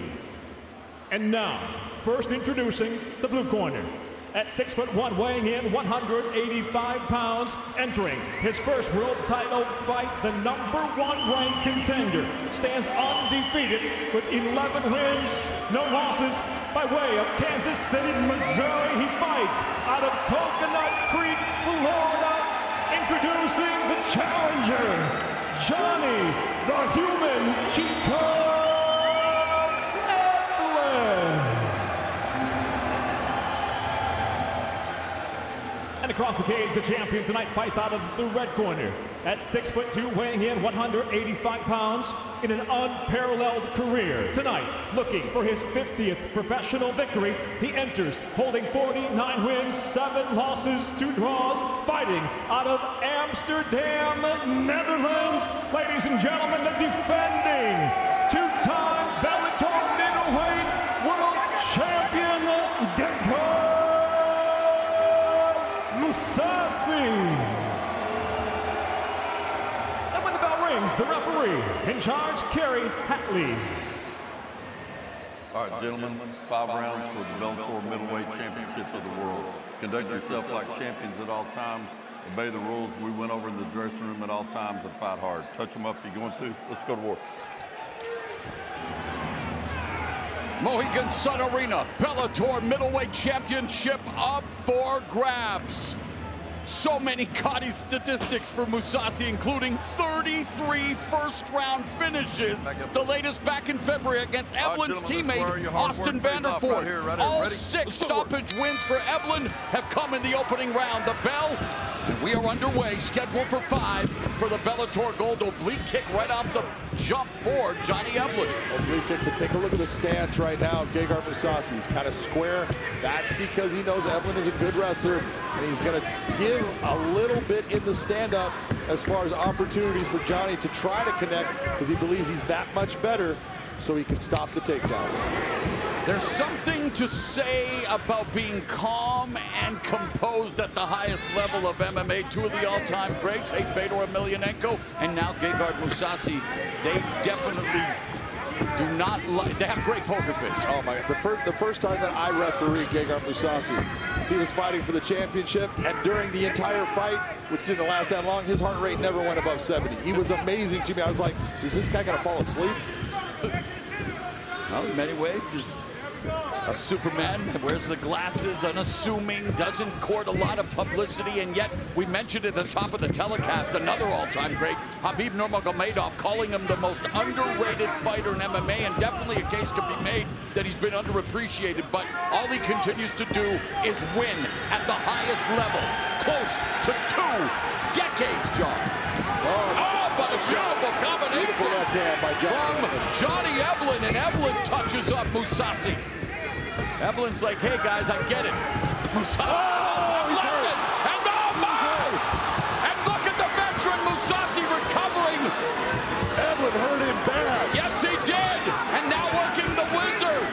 And now, first introducing the blue corner. At 6'1", weighing in 185 pounds, entering his first world title fight, the #1 ranked contender stands undefeated with 11 wins, no losses. By way of Kansas City, Missouri, he fights out of Coconut Creek, Florida. Introducing the challenger, Johnny the Human Chico Eblen. And across the cage, the champion tonight fights out of the red corner. At 6'2", weighing in 185 pounds, in an unparalleled career. Tonight, looking for his 50th professional victory, he enters holding 49 wins, 7 losses, 2 draws, fighting out of Amsterdam, Netherlands. Ladies and gentlemen, the defending two-time Bellator middleweight world champion, Gegard Mousasi. And when the bell rings, the referee in charge, Kerry Hatley. All right, gentlemen, 5 rounds for the Bellator Middleweight Championship of the World. Conduct yourself like champions at all times. Obey the rules we went over in the dressing room at all times and fight hard. Touch them up if you're going to. Let's go to war. Mohegan Sun Arena, Bellator Middleweight Championship up for grabs. So many gaudy statistics for Mousasi, including 33 first-round finishes. The latest back in February against Eblen's teammate, Austin Vanderford. All 6 stoppage wins for Eblen have come in the opening round. The bell, and we are underway, scheduled for 5 for the Bellator Gold. Oblique kick right off the jump for Johnny Eblen. Oblique kick, but take a look at the stance right now of Gegard Mousasi. He's kind of square. That's because he knows Eblen is a good wrestler, and he's going to give a little bit in the stand-up as far as opportunities for Johnny to try to connect, because he believes he's that much better, so he can stop the takedowns. There's something to say about being calm and composed at the highest level of MMA. 2 of the all-time greats, hey, Fedor Emelianenko and now Gegard Mousasi. They definitely do not like, they have great poker face. Oh my God, the first time that I refereed Gegard Mousasi, he was fighting for the championship, and during the entire fight, which didn't last that long, his heart rate never went above 70. He was amazing to me. I was like, is this guy gonna fall asleep? Well, in many ways, he's a Superman, wears the glasses, unassuming, doesn't court a lot of publicity, and yet we mentioned at the top of the telecast another all-time great, Khabib Nurmagomedov, calling him the most underrated fighter in MMA, and definitely a case can be made that he's been underappreciated, but all he continues to do is win at the highest level, close to 2 decades, John. But a beautiful combination from Johnny Eblen, and Eblen touches up Mousasi. Eblen's like, hey guys, I get it. Mousasi, he's hurt. And oh my! And look at the veteran Mousasi recovering. Eblen hurt him bad. Yes, he did. And now working the wizard.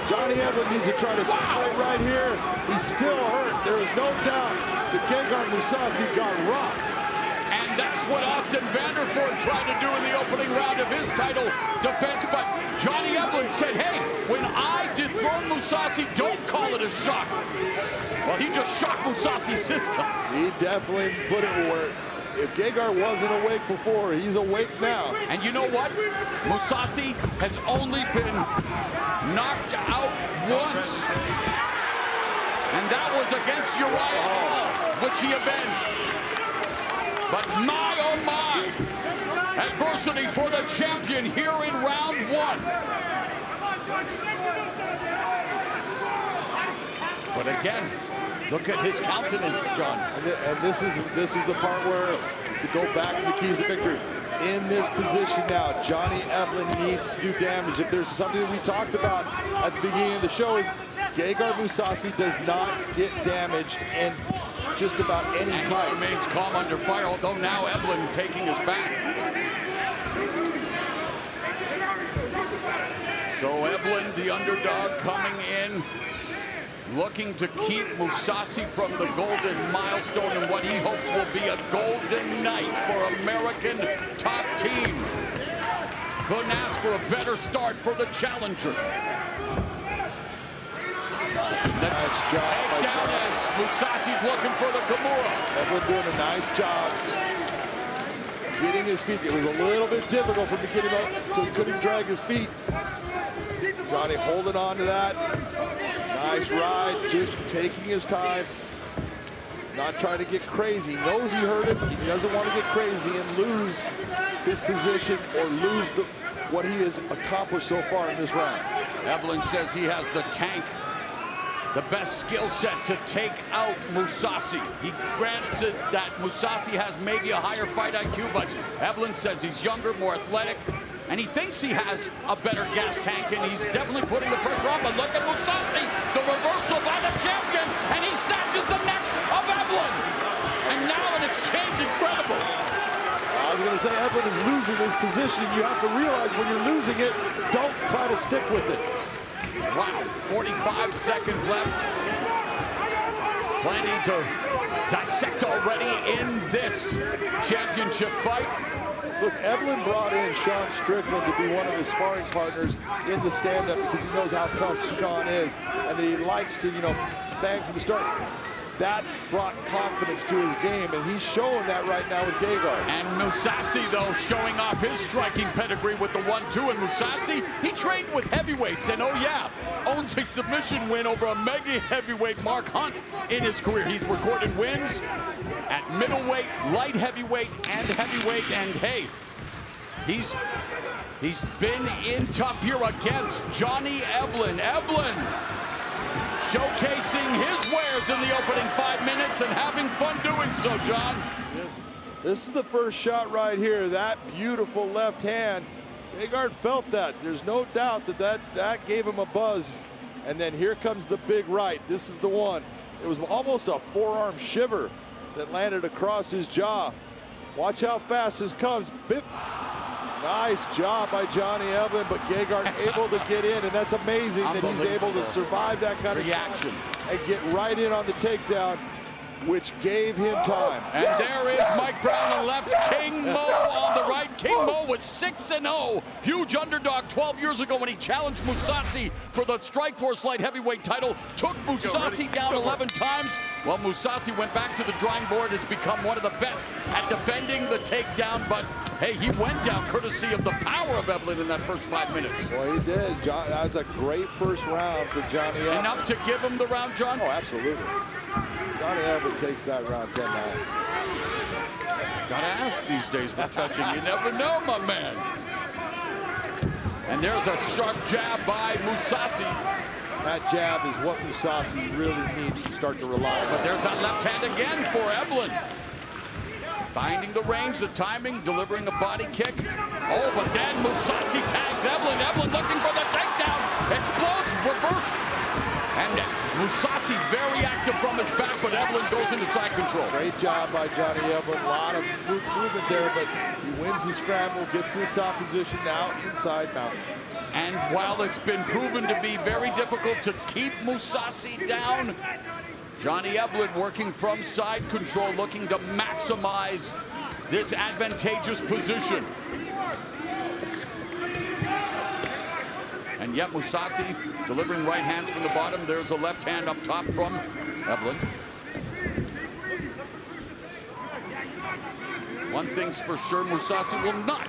Johnny Eblen needs to try to separate right here. He's still hurt. There is no doubt that Gegard Mousasi got rocked. And that's what Austin Vanderford tried to do in the opening round of his title defense. But Johnny Eblen said, hey, when I dethrone Mousasi, don't call it a shock. Well, he just shocked Mousasi's system. He definitely put it where if Gegard wasn't awake before, he's awake now. And you know what? Mousasi has only been knocked out once. And that was against Uriah Hall, which he avenged. But my, oh my, adversity for the champion here in round 1. But again, look at his countenance, John. And this is the part where, to go back to the keys to victory, in this position now, Johnny Eblen needs to do damage. If there's something that we talked about at the beginning of the show, is Gegard Mousasi does not get damaged in just about any and fight. He remains calm under fire, although now Eblen taking his back. So Eblen, the underdog, coming in, looking to keep Mousasi from the golden milestone and what he hopes will be a golden night for American top teams. Couldn't ask for a better start for the challenger. Nice job. Takedown as Mousasi's looking for the Kimura. Eblen doing a nice job getting his feet. It was a little bit difficult for him to get him up, so he couldn't drag his feet. Johnny holding on to that. Nice ride, just taking his time. Not trying to get crazy. He knows he hurt it. He doesn't want to get crazy and lose his position or lose what he has accomplished so far in this round. Eblen says he has the tank, the best skill set to take out Mousasi. He granted that Mousasi has maybe a higher fight IQ, but Eblen says he's younger, more athletic, and he thinks he has a better gas tank, and he's definitely putting the pressure on. But look at Mousasi, the reversal by the champion, and he snatches the neck of Eblen. And now an exchange incredible. I was going to say Eblen is losing his position. You have to realize when you're losing it, don't try to stick with it. Wow, 45 seconds left. Plenty to dissect already in this championship fight. Look, Eblen brought in Sean Strickland to be one of his sparring partners in the stand-up because he knows how tough Sean is and that he likes to, bang from the start. That brought confidence to his game, and he's showing that right now with Gegard. And Mousasi, though, showing off his striking pedigree with the 1-2. And Mousasi, he trained with heavyweights, and oh yeah, owns a submission win over a mega heavyweight, Mark Hunt, in his career. He's recorded wins at middleweight, light heavyweight, and heavyweight. And hey, he's been in tough here against Johnny Eblen. Eblen showcasing his wares in the opening 5 minutes and having fun doing so, John. This is the first shot right here. That beautiful left hand. Gegard felt that. There's no doubt that gave him a buzz. And then here comes the big right. This is the one. It was almost a forearm shiver that landed across his jaw. Watch how fast this comes. Bip. Nice job by Johnny Eblen, but Gegard able to get in, and that's amazing that he's able to survive that kind of reaction and get right in on the takedown, which gave him time. And there is Mike Brown on the left, King Mo on the right. King Mo was 6-0, huge underdog 12 years ago when he challenged Mousasi for the Strikeforce light heavyweight title, took Mousasi down 11 times. Well, Mousasi went back to the drawing board, has become one of the best at defending the takedown, but hey, he went down courtesy of the power of Eblen in that first 5 minutes. Well, he did. That was a great first round for Johnny Eblen. Enough to give him the round, John? Oh, absolutely. Johnny Eblen takes that round 10-9. Gotta ask these days with judging. You never know, my man. And there's a sharp jab by Mousasi. That jab is what Mousasi really needs to start to rely on. But there's that left hand again for Eblen. Finding the range, the timing, delivering a body kick. Oh, but then Mousasi tags Eblen. Eblen looking for the takedown. Explodes, reverse. And Mousasi very active from his back, but Eblen goes into side control. Great job by Johnny Eblen. A lot of movement there, but he wins the scramble, gets to the top position, now inside mountain. And while it's been proven to be very difficult to keep Mousasi down, Johnny Eblen working from side control, looking to maximize this advantageous position. And yet Mousasi delivering right hands from the bottom. There's a left hand up top from Eblen. One thing's for sure, Mousasi will not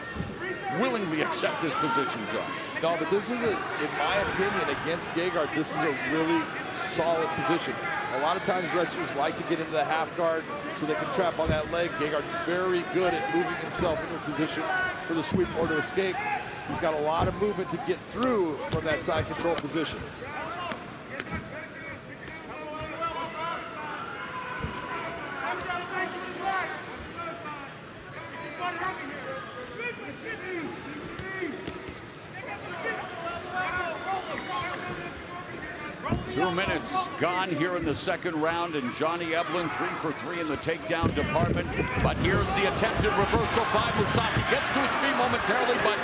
willingly accept this position, John. No, but this is, in my opinion, against Gegard, this is a really solid position. A lot of times wrestlers like to get into the half guard so they can trap on that leg. Gegard's very good at moving himself into a position for the sweep or to escape. He's got a lot of movement to get through from that side control position. 2 minutes gone here in the second round, and Johnny Eblen 3 for 3 in the takedown department. But here's the attempted reversal by Mousasi. Gets to his feet momentarily, but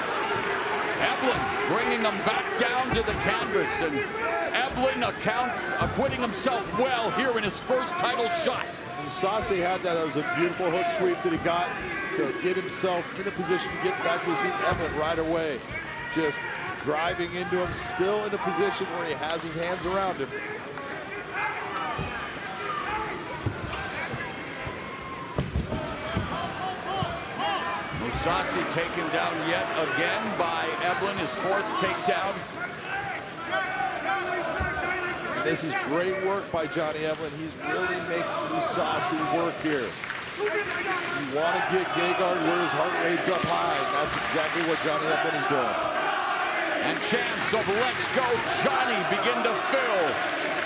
Eblen bringing him back down to the canvas. And Eblen acquitting himself well here in his first title shot. Mousasi had that. That was a beautiful hook sweep that he got to get himself in a position to get back to his feet. Eblen right away just driving into him, still in a position where he has his hands around him. Mousasi taken down yet again by Eblen, his 4th takedown. And this is great work by Johnny Eblen. He's really making Mousasi work here. You want to get Gegard where his heart rate's up high. That's exactly what Johnny Eblen is doing. And chants of "Let's Go Johnny" begin to fill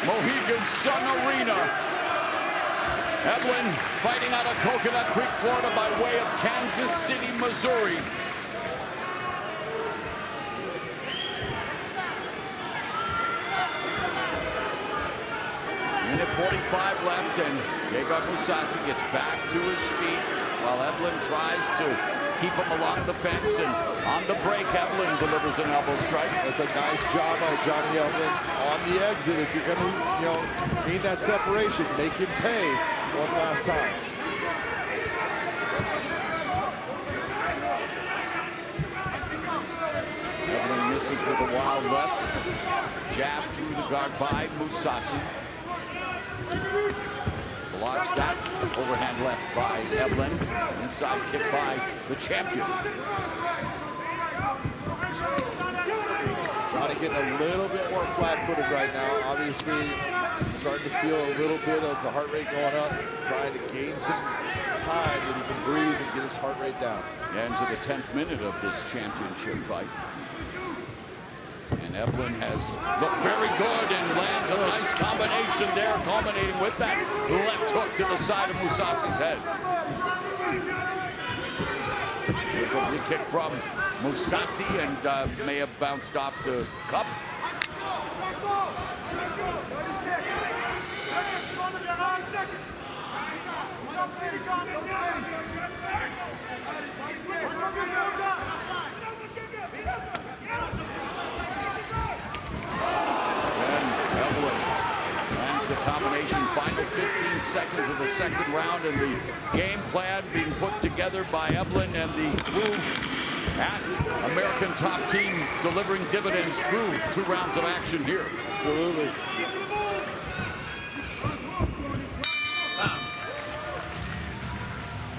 Mohegan Sun Arena. Eblen fighting out of Coconut Creek, Florida by way of Kansas City, Missouri. Minute 45 left, and Gegard Mousasi gets back to his feet while Eblen tries to keep him along the fence, and on the break, Eblen delivers an elbow strike. That's a nice job by Johnny Eblen on the exit. If you're going to, need that separation, make him pay one last time. Eblen misses with a wild left. Jab through the guard by Mousasi. Blocks that overhand left by Eblen. Inside kick by the champion. Johnny getting a little bit more flat-footed right now. Obviously, starting to feel a little bit of the heart rate going up. Trying to gain some time that he can breathe and get his heart rate down. And to the 10th minute of this championship fight. And Eblen has looked very good and lands a nice combination there, culminating with that left hook to the side of Mousasi's head. Beautiful kick from Mousasi, and may have bounced off the cup. A combination, final 15 seconds of the second round, and the game plan being put together by Eblen and the crew at American Top Team, delivering dividends through 2 rounds of action here. Absolutely.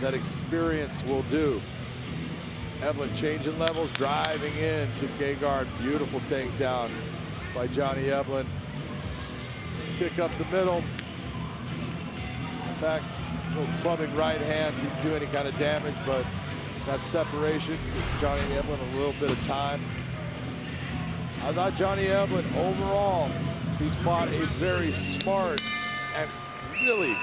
That experience will do. Eblen changing levels, driving in to Gegard. Beautiful takedown by Johnny Eblen. Kick up the middle. In fact, a little clubbing right hand didn't do any kind of damage, but that separation gives Johnny Eblen a little bit of time. I thought Johnny Eblen, overall, he's fought a very smart and really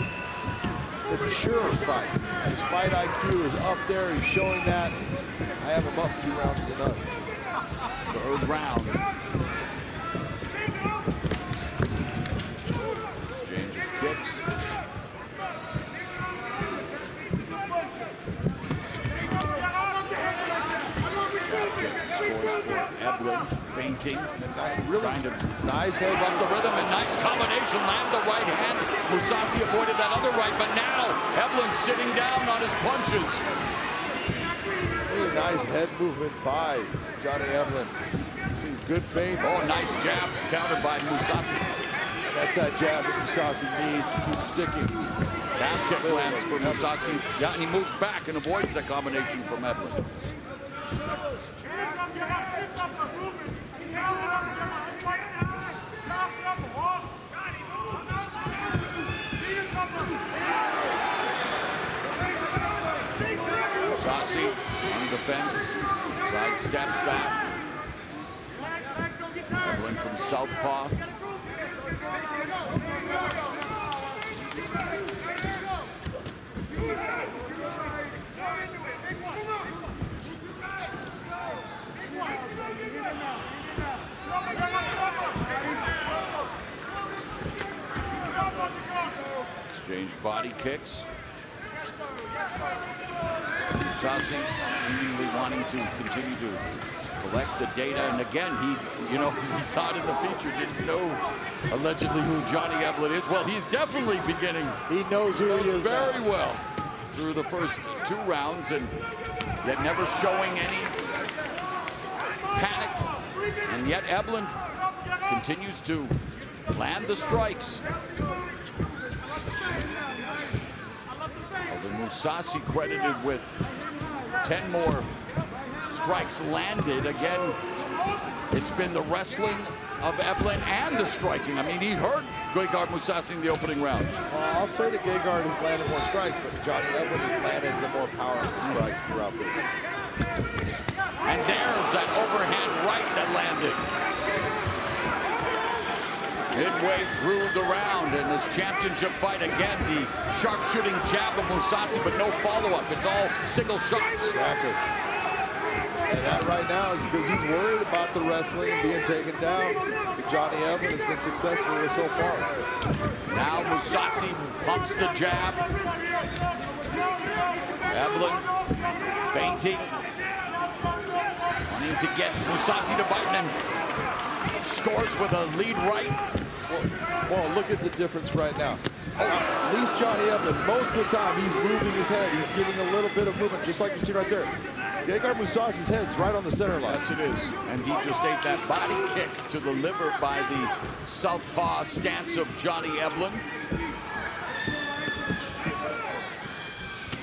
mature fight. His fight IQ is up there. He's showing that. I have him up 2 rounds to none. 3rd round. Exchange of kicks. Scores for Eblen, fainting. Really trying to nice head up the rhythm, and nice combination. Land the right hand. Mousasi avoided that other right, but now Eblen sitting down on his punches. Really nice head movement by Johnny Eblen. See good feints. Oh, nice jab countered by Mousasi. That's that jab that Mousasi needs to keep sticking. Calf kick lands for Mousasi. Yeah, and he moves back and avoids that combination from Eblen. Mousasi on the fence, sidesteps that. Eblen from southpaw. Changed body kicks. Mousasi seemingly wanting to continue to collect the data. And again, he saw it in the feature, didn't know allegedly who Johnny Eblen is. Well, he's definitely beginning. He knows who he is very now. well through the first 2 rounds, and yet never showing any panic. And yet Eblen continues to land the strikes. Mousasi credited with 10 more strikes landed. Again, it's been the wrestling of Eblen and the striking. I mean, he hurt Gegard Mousasi in the opening round. I'll say that Gegard has landed more strikes, but Johnny Eblen has landed the more powerful strikes throughout this. And there's that overhand right that landed. Midway through the round in this championship fight, again, the sharpshooting jab of Mousasi, but no follow-up. It's all single shots. Exactly. And that right now is because he's worried about the wrestling and being taken down. But Johnny Eblen has been successful with it so far. Now Mousasi pumps the jab. Eblen feinting, wanting to get Mousasi to bite, and then scores with a lead right. Well, look at the difference right now. At least Johnny Eblen, most of the time, he's moving his head. He's giving a little bit of movement, just like you see right there. Gegard Mousasi's head's right on the center line. Yes, it is. And he just ate that body kick to the liver by the southpaw stance of Johnny Eblen.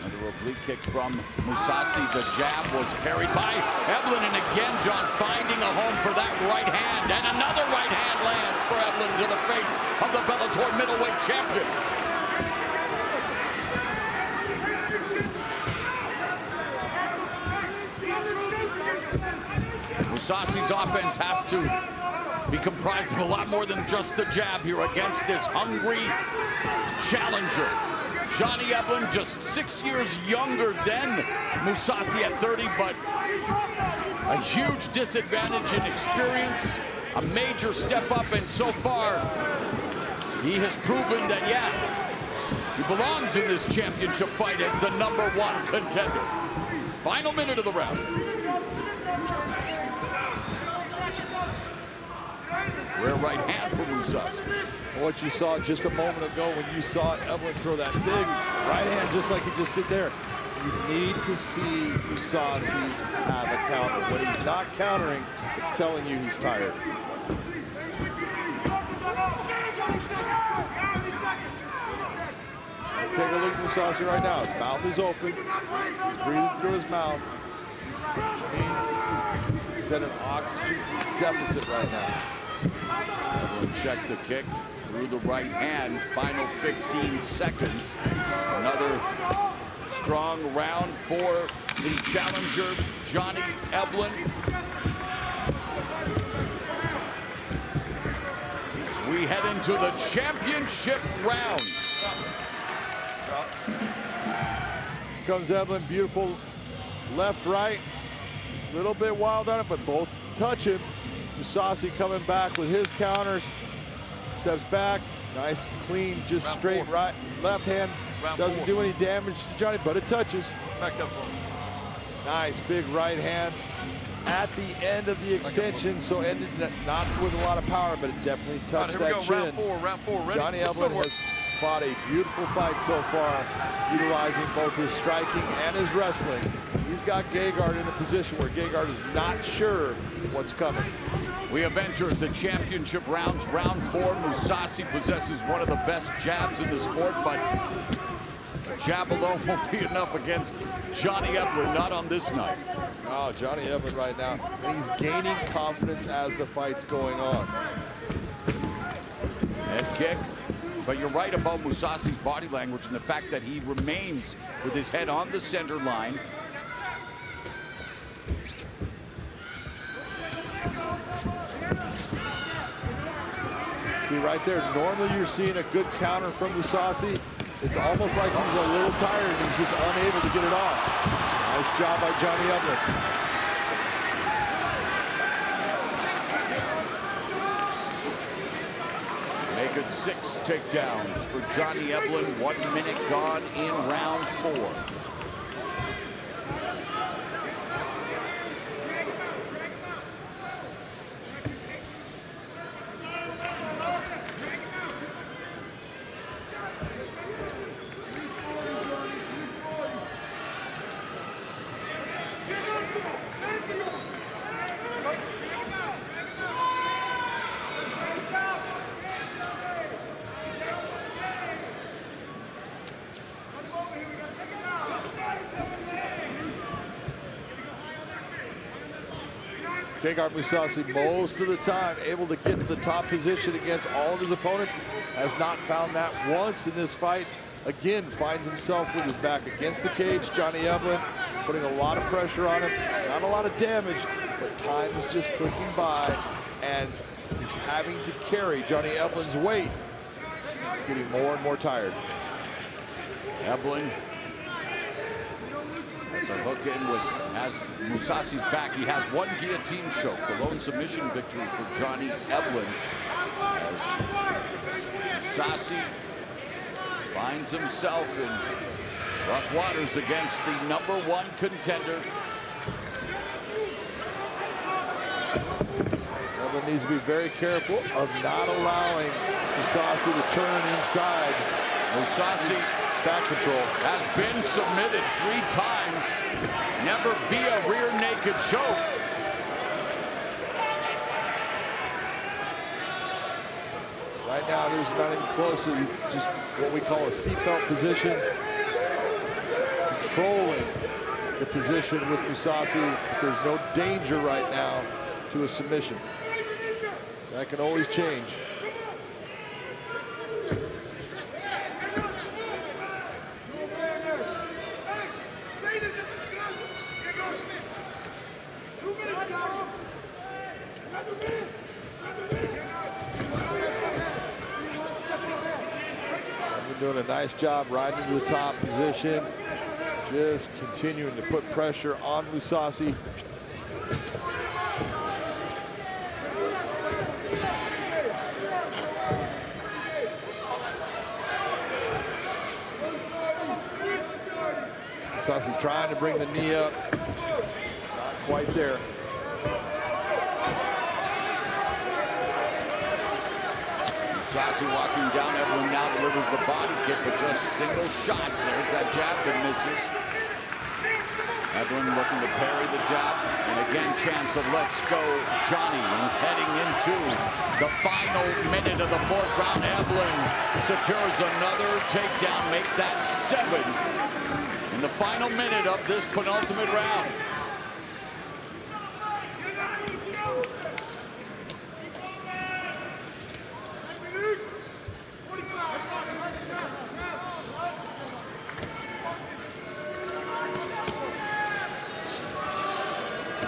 Another oblique kick from Mousasi. The jab was parried by Eblen, and again, John finding a home for that right hand. And another right hand lands for Eblen to the face of the Bellator middleweight champion. Mousasi's offense has to be comprised of a lot more than just the jab here against this hungry challenger. Johnny Eblen, just 6 years younger than Mousasi at 30, but a huge disadvantage in experience, a major step up, and so far, he has proven that, yeah, he belongs in this championship fight as the #1 contender. Final minute of the round. Rare right hand for Mousasi. What you saw just a moment ago when you saw Eblen throw that big right hand just like he just did there. You need to see Mousasi have a counter. When he's not countering, it's telling you he's tired. Take a look at Mousasi right now. His mouth is open. He's breathing through his mouth. Which means he's at an oxygen deficit right now. Eblen checked the kick through the right hand. Final 15 seconds. Another strong round for the challenger, Johnny Eblen. As we head into the championship round. Comes Eblen, beautiful left, right. A little bit wild on it, but both touch him. Mousasi coming back with his counters. Steps back, nice, clean, just straight right, left hand. Doesn't do any damage to Johnny, but it touches. Back up. Nice, big right hand at the end of the extension, so ended not with a lot of power, but it definitely touched that chin. Round four, ready? Johnny Eblen has fought a beautiful fight so far, utilizing both his striking and his wrestling. He's got Gegard in a position where Gegard is not sure what's coming. We have entered the championship rounds. Round 4, Mousasi possesses one of the best jabs in the sport, but jab alone won't be enough against Johnny Eblen, not on this night. Oh, Johnny Eblen right now, he's gaining confidence as the fight's going on. Head kick. But you're right about Mousasi's body language and the fact that he remains with his head on the center line. See right there, normally you're seeing a good counter from Mousasi. It's almost like he's a little tired and he's just unable to get it off. Nice job by Johnny Eblen. Make it 6 takedowns for Johnny Eblen. 1 minute gone in round 4. Gegard Mousasi, most of the time, able to get to the top position against all of his opponents. Has not found that once in this fight. Again, finds himself with his back against the cage. Johnny Eblen putting a lot of pressure on him. Not a lot of damage, but time is just clicking by, and he's having to carry Johnny Eblen's weight, getting more and more tired. Eblen has a hook in with, has Mousasi's back. He has 1 guillotine choke, the lone submission victory for Johnny Eblen. As Mousasi finds himself in rough waters against the #1 contender. Eblen needs to be very careful of not allowing Mousasi to turn inside. Mousasi back control has been submitted 3 times, never via rear naked choke. Right now, there's not even close to just what we call a seatbelt position. Controlling the position with Mousasi. There's no danger right now to a submission. That can always change. Doing a nice job riding to the top position, just continuing to put pressure on Mousasi. Mousasi trying to bring the knee up, not quite there. Mousasi walking down, Eblen now delivers the body kick, but just single shots. There's that jab that misses. Eblen looking to parry the jab, and again, chance of let's go Johnny. And heading into the final minute of the 4th round, Eblen secures another takedown, make that 7 in the final minute of this penultimate round.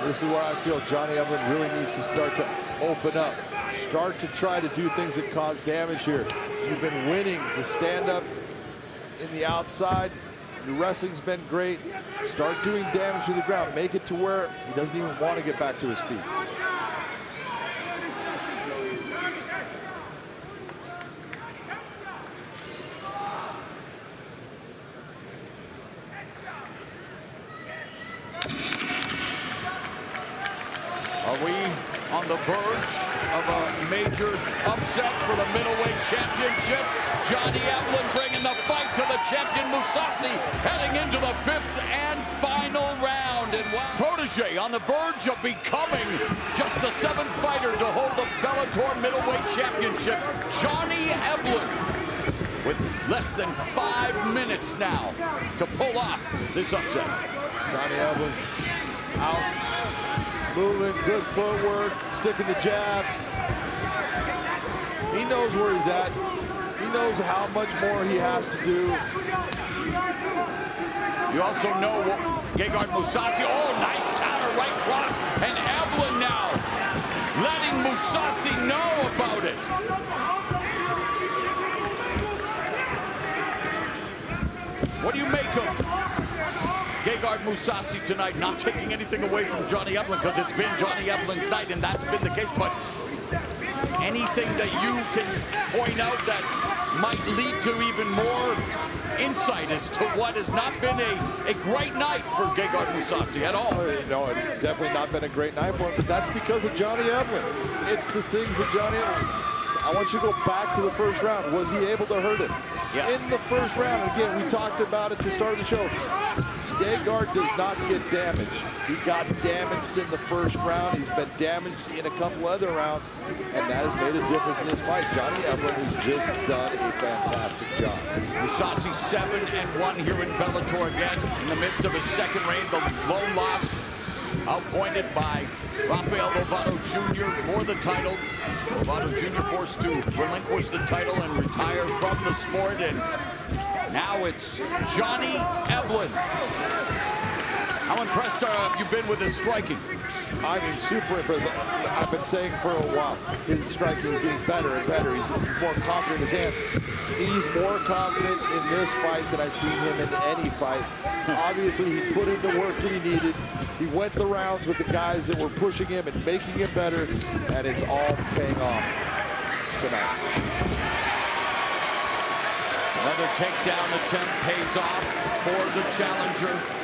This is where I feel Johnny Eblen really needs to start to open up. Start to try to do things that cause damage here. You've been winning the stand-up in the outside. Your wrestling's been great. Start doing damage to the ground. Make it to where he doesn't even want to get back to his feet. Are we on the verge of a major upset for the middleweight championship? Johnny Eblen bringing the fight to the champion Mousasi, heading into the 5th and final round. And protege on the verge of becoming just the 7th fighter to hold the Bellator middleweight championship, Johnny Eblen, with less than 5 minutes now to pull off this upset. Johnny Eblen's out, moving, good footwork, sticking the jab. He knows where he's at. He knows how much more he has to do. You also know Gegard Mousasi, oh, nice counter, right cross, and Eblen now letting Mousasi know about it. What do you make of Gegard Mousasi tonight? Not taking anything away from Johnny Eblen, because it's been Johnny Eblen's night, and that's been the case, but Anything that you can point out that might lead to even more insight as to what has not been a great night for Gegard Mousasi at all? No, it's definitely not been a great night for him, but that's because of Johnny Eblen. It's the things that Johnny Eblen... I want you to go back to the first round. Was he able to hurt him? Yeah. In the first round, again, we talked about at the start of the show, Gegard does not get damaged. He got damaged in the first round. He's been damaged in a couple other rounds, and that has made a difference in this fight. Johnny Eblen has just done a fantastic job. Mousasi 7-1 here in Bellator again. In the midst of his second reign, the lone loss outpointed by Rafael Lovato Jr. for the title. Lovato Jr. forced to relinquish the title and retire from the sport, and now it's Johnny Eblen. How impressed have you been with his striking? I mean, super impressed. I've been saying for a while, his striking is getting better and better. He's more confident in his hands. He's more confident in this fight than I've seen him in any fight. Obviously, he put in the work that he needed. He went the rounds with the guys that were pushing him and making him better, and it's all paying off tonight. Another takedown attempt pays off for the challenger.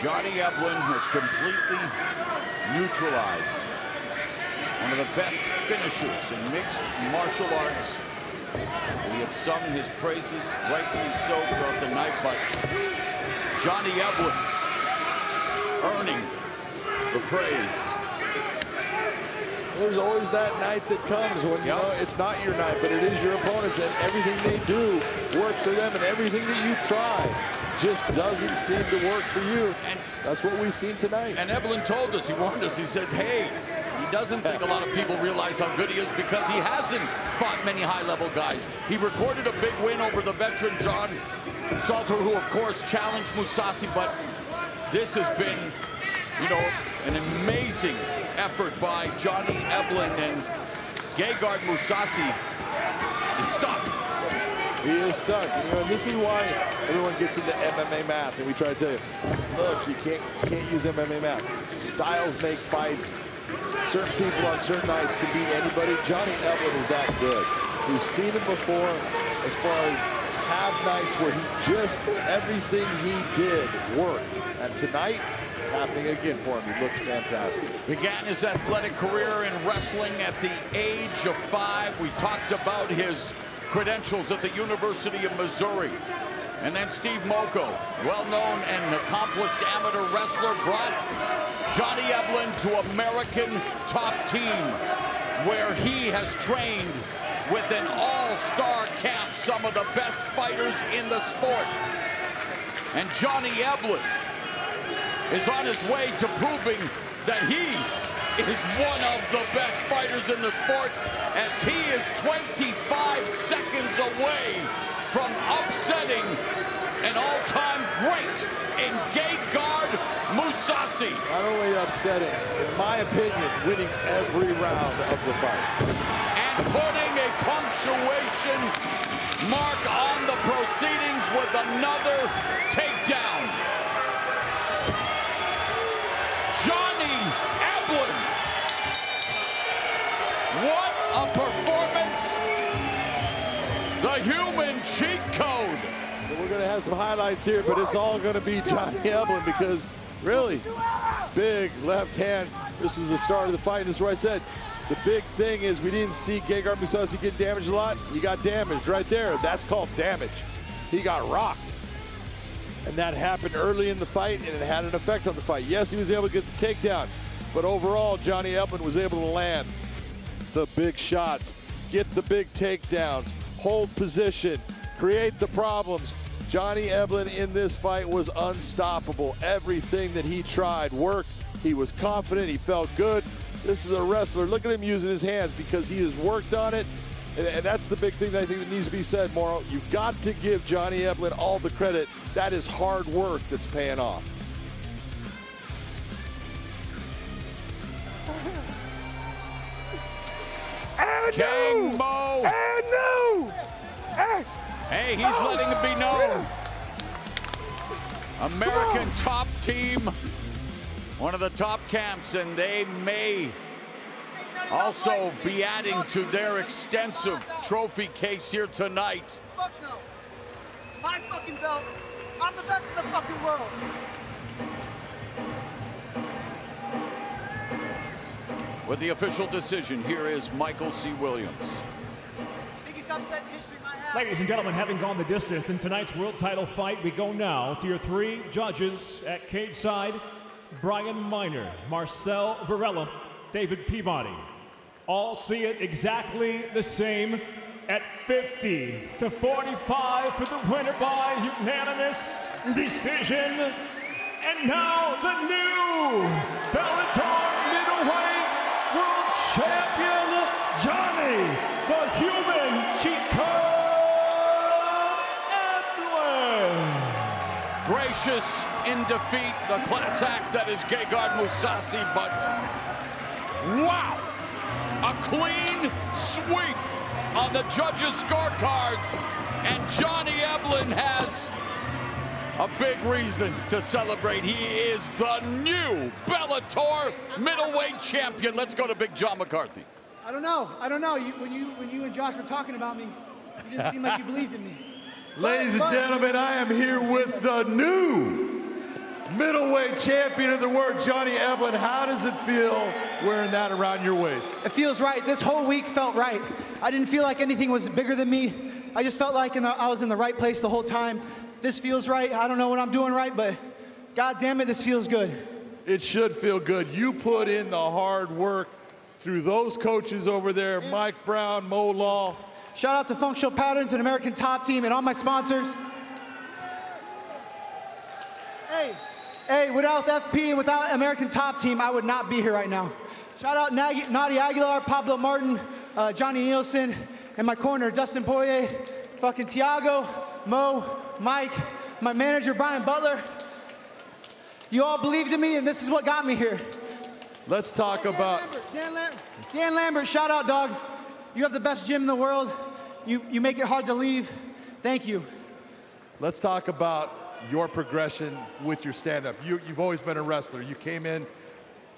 Johnny Eblen has completely neutralized one of the best finishers in mixed martial arts. We have sung his praises, rightfully so, throughout the night, but Johnny Eblen earning the praise. There's always that night that comes when, you know, it's not your night, but it is your opponent's, and everything they do works for them, and everything that you try just doesn't seem to work for you. And that's what we've seen tonight. And Eblen told us, he warned us, he says, hey, he doesn't think a lot of people realize how good he is because he hasn't fought many high-level guys. He recorded a big win over the veteran John Salter, who, of course, challenged Mousasi, but this has been, you know, an amazing effort by Johnny Eblen, and Gegard Mousasi is stuck. He is stuck. You know, and this is why everyone gets into MMA math, and we try to tell you, look, you can't use MMA math. Styles make fights. Certain people on certain nights can beat anybody. Johnny Eblen is that good. We've seen him before as far as have nights where he just, everything he did worked. And tonight, it's happening again for him. He looks fantastic. Began his athletic career in wrestling at the age of 5. We talked about his credentials at the University of Missouri. And then Steve Moko, well-known and accomplished amateur wrestler, brought Johnny Eblen to American Top Team, where he has trained with an all-star camp, some of the best fighters in the sport. And Johnny Eblen is on his way to proving that he is one of the best fighters in the sport, as he is 25 seconds away from upsetting an all-time great in Gegard Mousasi. Not only upsetting, in my opinion, winning every round of the fight. And putting a punctuation mark on the proceedings with another takedown. Johnny Eblen. What a performance. The human cheat code. We're going to have some highlights here, but it's all going to be Johnny Eblen because, really, big left hand. This is the start of the fight, and this is what I said. The big thing is we didn't see Gegard Mousasi get damaged a lot. He got damaged right there. That's called damage. He got rocked. And that happened early in the fight, and it had an effect on the fight. Yes, he was able to get the takedown, but overall, Johnny Eblen was able to land the big shots, get the big takedowns, hold position, create the problems. Johnny Eblen in this fight was unstoppable. Everything that he tried worked. He was confident. He felt good. This is a wrestler. Look at him using his hands because he has worked on it. And that's the big thing that I think that needs to be said, Mauro. You've got to give Johnny Eblen all the credit. That is hard work that's paying off. King Mo. Hey, he's letting it be known. American top team, one of the top camps, and they may also be adding to their extensive trophy case here tonight. Fuck no. It's my fucking belt. I'm the best in the fucking world. With the official decision, here is Michael C. Williams. Biggest upset in history, my house. Ladies and gentlemen, having gone the distance in tonight's world title fight, we go now to your 3 judges at cage side: Brian Miner, Marcel Varela, David Peabody. All see it exactly the same at 50 to 45 for the winner by unanimous decision. And now the new Bellator middleweight world champion, Johnny the Human Cheat Code Eblen. Gracious in defeat, the class act that is Gegard Mousasi, but wow! A clean sweep on the judges' scorecards, and Johnny Eblen has a big reason to celebrate. He is the new Bellator middleweight champion. Let's go to Big John McCarthy. I don't know. When you and Josh were talking about me, you didn't seem like you believed in me. Ladies and gentlemen, I am here with the new middleweight champion of the world, Johnny Eblen. How does it feel wearing that around your waist? It feels right. This whole week felt right. I didn't feel like anything was bigger than me. I just felt like I was in the right place the whole time. This feels right. I don't know what I'm doing right, but God damn it, this feels good. It should feel good. You put in the hard work through those coaches over there, Mike Brown, Mo Law. Shout out to Functional Patterns and American Top Team and all my sponsors. Hey, without FP and without American Top Team, I would not be here right now. Shout out Nadia Aguilar, Pablo Martin, Johnny Nielsen, and my corner, Dustin Poirier, fucking Tiago, Mo, Mike, my manager, Brian Butler. You all believed in me, and this is what got me here. Let's talk about... Dan Lambert, shout out, dog. You have the best gym in the world. You make it hard to leave. Thank you. Let's talk about your progression with your stand-up. You've always been a wrestler. You came in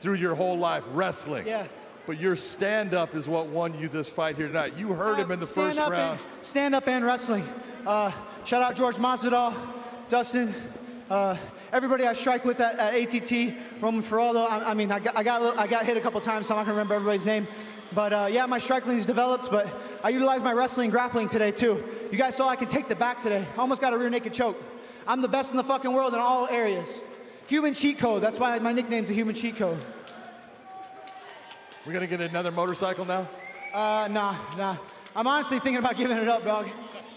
through your whole life wrestling. Yeah. But your stand-up is what won you this fight here tonight. You heard him in the first round. Stand-up and wrestling. Shout out George Masvidal, Dustin, everybody I strike with at ATT, Roman Feraldo. I got hit a couple times, so I'm not gonna remember everybody's name. But yeah, my strikling's developed, but I utilized my wrestling and grappling today too. You guys saw I could take the back today. I almost got a rear naked choke. I'm the best in the fucking world in all areas. Human cheat code, that's why my nickname's the Human Cheat Code. We're gonna get another motorcycle now? Nah. I'm honestly thinking about giving it up, dog.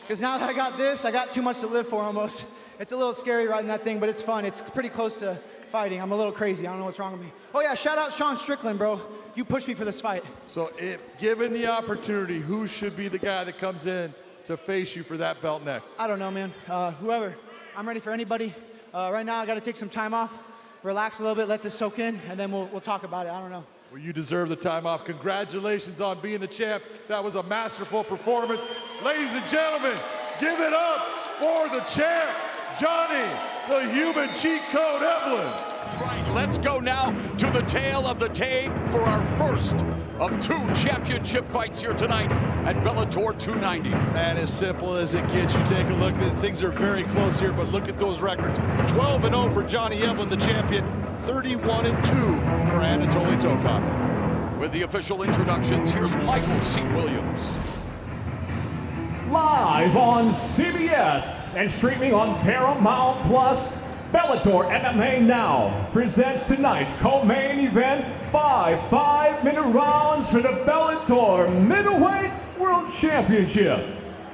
Because now that I got this, I got too much to live for almost. It's a little scary riding that thing, but it's fun. It's pretty close to fighting. I'm a little crazy. I don't know what's wrong with me. Oh yeah, shout out Sean Strickland, bro. You pushed me for this fight. So if given the opportunity, who should be the guy that comes in to face you for that belt next? I don't know, man. Whoever. I'm ready for anybody. Right now, I got to take some time off, relax a little bit, let this soak in, and then we'll talk about it. I don't know. Well, you deserve the time off. Congratulations on being the champ. That was a masterful performance. Ladies and gentlemen, give it up for the champ, Johnny, the Human Cheat Code Eblen. Right, let's go now to the tail of the tape for our first of 2 championship fights here tonight at Bellator 290. And as simple as it gets, you take a look, things are very close here, but look at those records. 12-0 for Johnny Eblen, the champion. 31-2 for Anatoly Tokov. With the official introductions, here's Michael C. Williams. Live on CBS and streaming on Paramount Plus, Bellator MMA Now presents tonight's co-main event, 5 5-minute rounds for the Bellator Middleweight World Championship.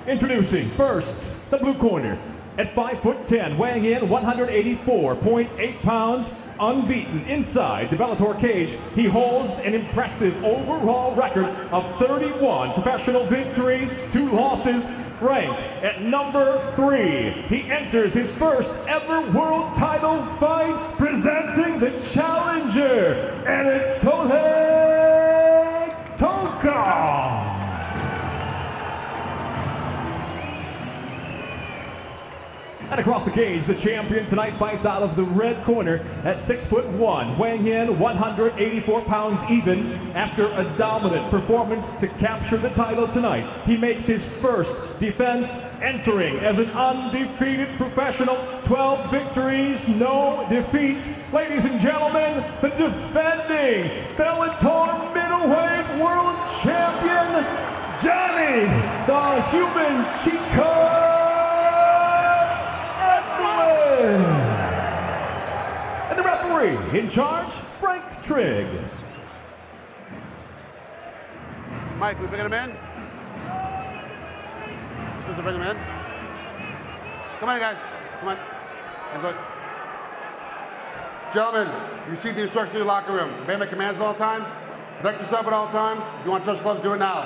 Introducing first, the blue corner, At 5'10", weighing in 184.8 pounds, unbeaten inside the Bellator cage, he holds an impressive overall record of 31 professional victories, 2 losses, ranked at number 3. He enters his first ever world title fight, presenting the challenger, Anatoly Tokov. And across the cage, the champion tonight fights out of the red corner at 6'1", weighing in 184 pounds even. After a dominant performance to capture the title tonight, he makes his first defense, entering as an undefeated professional. 12 victories, no defeats. Ladies and gentlemen, the defending Bellator middleweight world champion, Johnny the Human Cheat Code. And the referee in charge, Frank Trigg. Mike, we bringing him in? Just to bring him in. Come on, guys. Come on. And look. Gentlemen, you see the instructions in your locker room. Obey my commands at all times. Protect yourself at all times. If you want to touch gloves, do it now.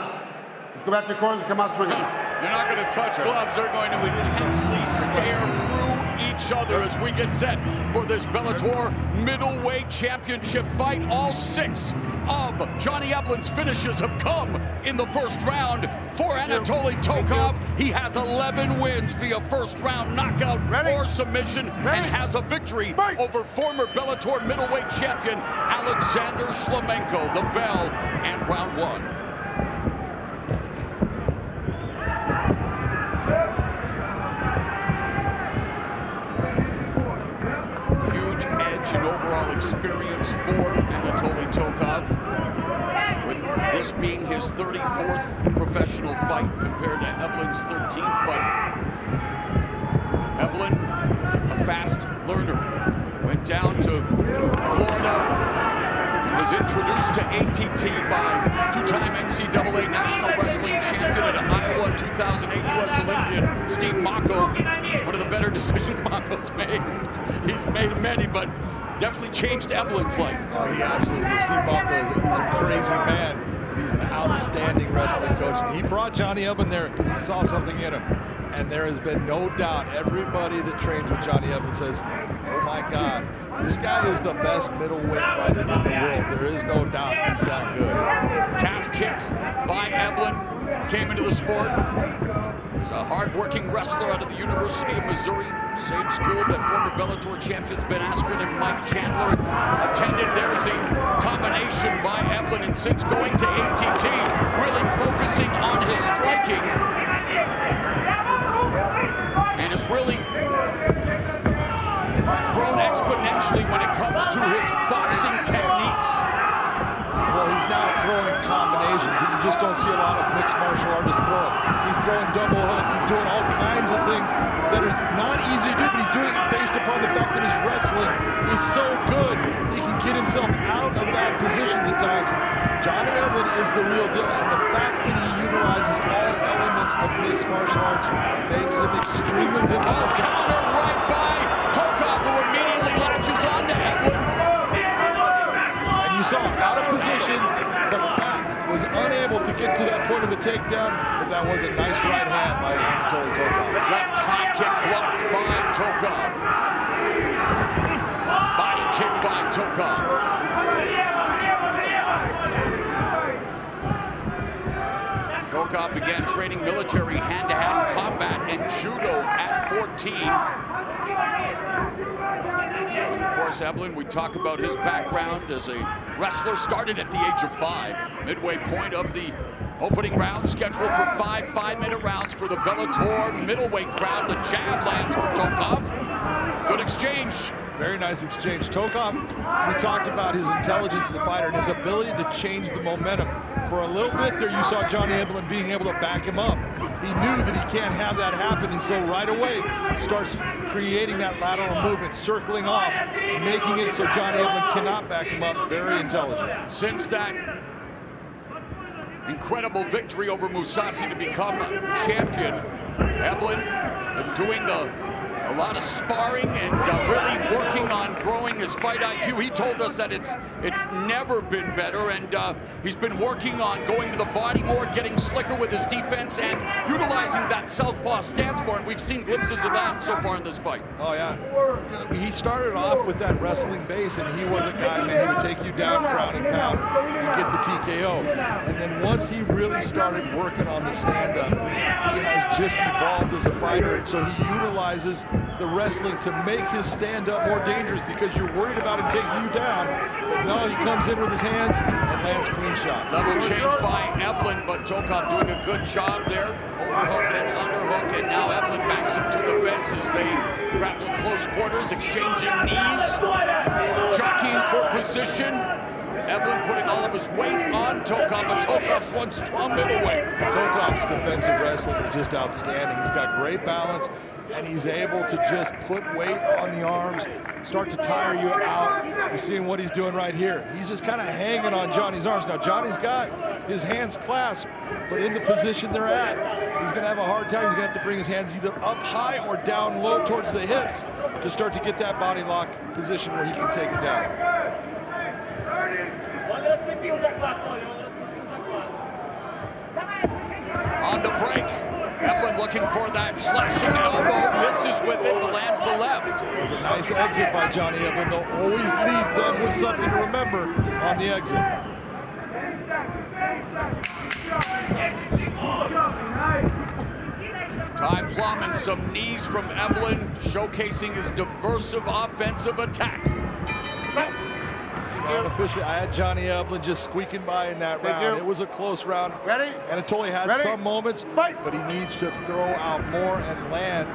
Let's go back to the corners and come out swinging. They're not going to touch gloves. They're going to intensely stare through each other as we get set for this Bellator middleweight championship fight. All 6 of Johnny Eblen's finishes have come in the first round for Anatoly Tokov. He has 11 wins via first round knockout or submission and has a victory over former Bellator middleweight champion Alexander Shlemenko. The bell and round 1. Experience for Anatoly Tokov, with this being his 34th professional fight compared to Eblen's 13th, but Eblen, a fast learner, went down to Florida and was introduced to ATT by 2-time NCAA National Wrestling Champion and Iowa 2008 U.S. Olympian Steve Mocco. One of the better decisions Mocco's made. He's made many, but definitely changed Eblen's life. Oh, he absolutely did. Steve Mocco he's a crazy man. He's an outstanding wrestling coach. And he brought Johnny Eblen there because he saw something in him. And there has been no doubt. Everybody that trains with Johnny Eblen says, oh my God, this guy is the best middleweight fighter in the world. There is no doubt he's that good. Calf kick by Eblen. Came into the sport. He's a hard-working wrestler out of the University of Missouri. Same school that former Bellator champions Ben Askren and Mike Chandler attended. There's a combination by Eblen, and since going to ATT, really focusing on his striking, and has really grown exponentially when it comes to his boxing techniques. Well, he's now throwing combinations that you just don't see a lot of mixed martial artists throwing. He's throwing double hooks. He's doing all kinds of things that are not easy to do, but he's doing it based upon the fact that his wrestling is so good. He can get himself out of bad positions at times. Johnny Eblen is the real deal, and the fact that he utilizes all elements of mixed martial arts makes him extremely difficult. Counter right by Tokov, who immediately latches on to Eblen. And you saw him out of position. The back was unable to get to that point of a takedown, but that was a nice right hand by Anatoly Tokov. Left high kick blocked by Tokov. Body kick by Tokov. Tokov began training military hand-to-hand combat and judo at 14. Of course, Eblen, we talk about his background as a wrestler, started at the age of 5. Midway point of the opening round, scheduled for 5 5-minute rounds for the Bellator middleweight crowd. The jab lands for Tokov. Good exchange. Very nice exchange. Tokov, we talked about his intelligence as a fighter and his ability to change the momentum. For a little bit there, you saw Johnny Eblen being able to back him up. He knew that he can't have that happen, and so right away starts creating that lateral movement, circling off, making it so Johnny Eblen cannot back him up. Very intelligent. Since that incredible victory over Mousasi to become champion, Eblen doing the a lot of sparring and really working on growing his fight IQ. He told us that it's never been better, and he's been working on going to the body more, getting slicker with his defense, and utilizing that southpaw stance more, and we've seen glimpses of that so far in this fight. Oh, yeah. He started off with that wrestling base, and he was a guy, man, who would take you down ground and pound and get the TKO. And then once he really started working on the stand-up, he has just evolved as a fighter, and so he utilizes the wrestling to make his stand-up more dangerous because you're worried about him taking you down. But no, he comes in with his hands and lands clean shots. Level change by Eblen, but Tokov doing a good job there. Overhook and underhook, and now Eblen backs him to the fence as they grapple in close quarters, exchanging knees, jockeying for position. Eblen putting all of his weight on Tokov, but Tokov's one strong middleweight. Tokov's defensive wrestling is just outstanding. He's got great balance, and he's able to just put weight on the arms, start to tire you out. You're seeing what he's doing right here. He's just kind of hanging on Johnny's arms. Now, Johnny's got his hands clasped, but in the position they're at, he's going to have a hard time. He's going to have to bring his hands either up high or down low towards the hips to start to get that body lock position where he can take it down. On the break, Eblen looking for that slashing elbow, misses with it, but lands the left. It was a nice exit by Johnny Eblen. They'll always leave them with something to remember on the exit. Ty Plum and some knees from Eblen, showcasing his diversive offensive attack. Unofficially, I had Johnny Eblen just squeaking by in that round. It was a close round. Ready? Anatoly had some moments, but he needs to throw out more and land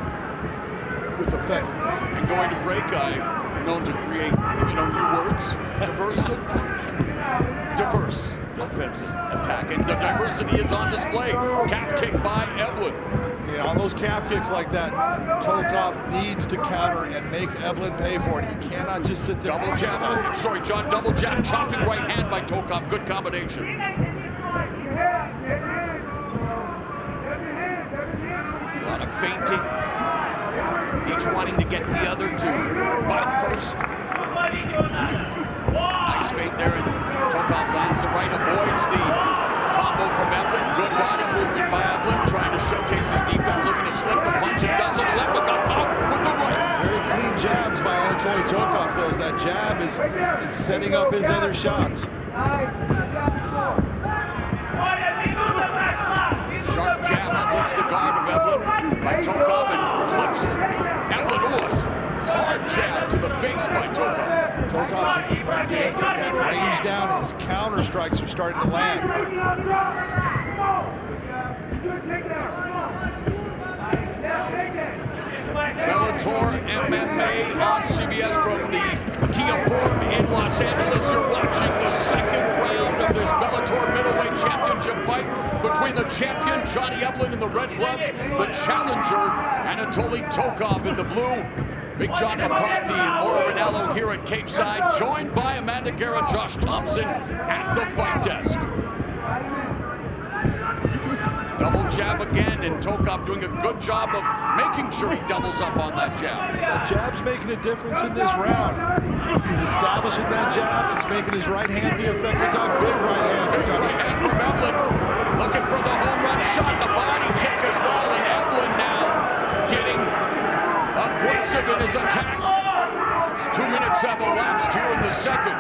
with effectiveness. And going to break, I'm known to create, new words. Diverse offensive attack. And the diversity is on display. Calf kick by Eblen. Yeah, on those calf kicks like that, Tokov needs to counter and make Eblen pay for it. He cannot just sit there. Double jab. Sorry, John, double jab. Chopping right hand by Tokov. Good combination. A lot of feinting. Each wanting to get the other to bite first. Nice feint there, and Tokov lands the right, avoids the combo from Eblen. Good body movement by Eblen, trying to showcase his defense, looking to slip the punch. It does on the left, but got caught with the right. Very clean jabs by Anatoly Tokov, though. That jab is setting up his other shots. Sharp jab splits the guard of Eblen by Tokov and clips Eblen. Hard jab to the face by Tokov. Tokov getting that range down. His counter strikes are starting to land. Bellator MMA on CBS from the Kia Forum in Los Angeles. You're watching the second round of this Bellator middleweight championship fight between the champion Johnny Eblen in the red gloves, the challenger Anatoly Tokov in the blue. Big John McCarthy and Mauro Ranallo here at cage side, joined by Amanda Guerra, Josh Thompson at the fight desk. Double jab again, and Tokov doing a good job of making sure he doubles up on that jab. That jab's making a difference in this round. He's establishing that jab. It's making his right hand be effective. Time, big right hand. Right hand from Eblen. Looking for the home run shot, the body kick as well, and Eblen now getting aggressive in his attack. 2 minutes have elapsed here in the second.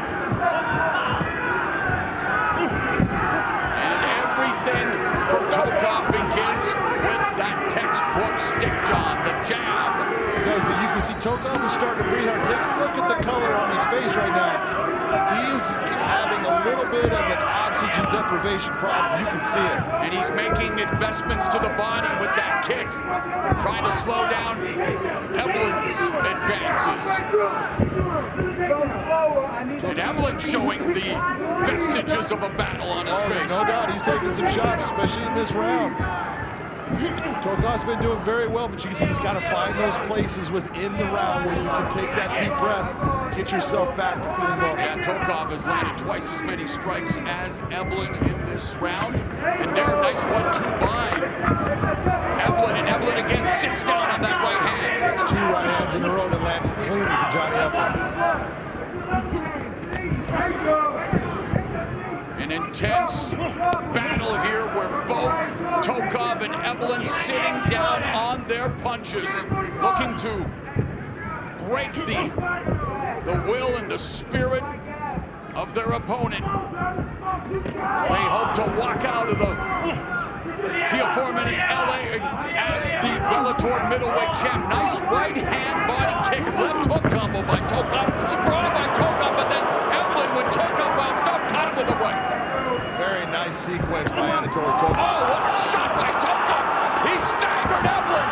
And everything for Tokov begins with that textbook stick, John, the jab. It does, but you can see Tokov is starting to breathe hard. Take a look at the color on his face right now. He's having a little bit of an oxygen deprivation problem. You can see it. And he's making investments to the body with that kick, trying to slow down Eblen's advances. And Eblen showing the vestiges of a battle on his face. No doubt, he's taking some shots, especially in this round. Tokov's been doing very well, but you can see he's got to find those places within the round where you can take that deep breath, get yourself back to feeling well. Yeah, Tokov has landed twice as many strikes as Eblen in this round. And there, nice 1-2 by Eblen, and Eblen again sits down on that right hand. That's 2 right An intense battle here where both Tokov and Eblen sitting down on their punches, looking to break the will and the spirit of their opponent. They hope to walk out of the aforementioned LA as the Bellator middleweight champ. Nice right hand body kick, left hook combo by Tokov, sprawled by Tokov, but then Eblen, when Tokov bounced up, caught him with a right. Very nice sequence by Anatoly Tokov. Oh, what a shot by Tokov! He staggered Eblen!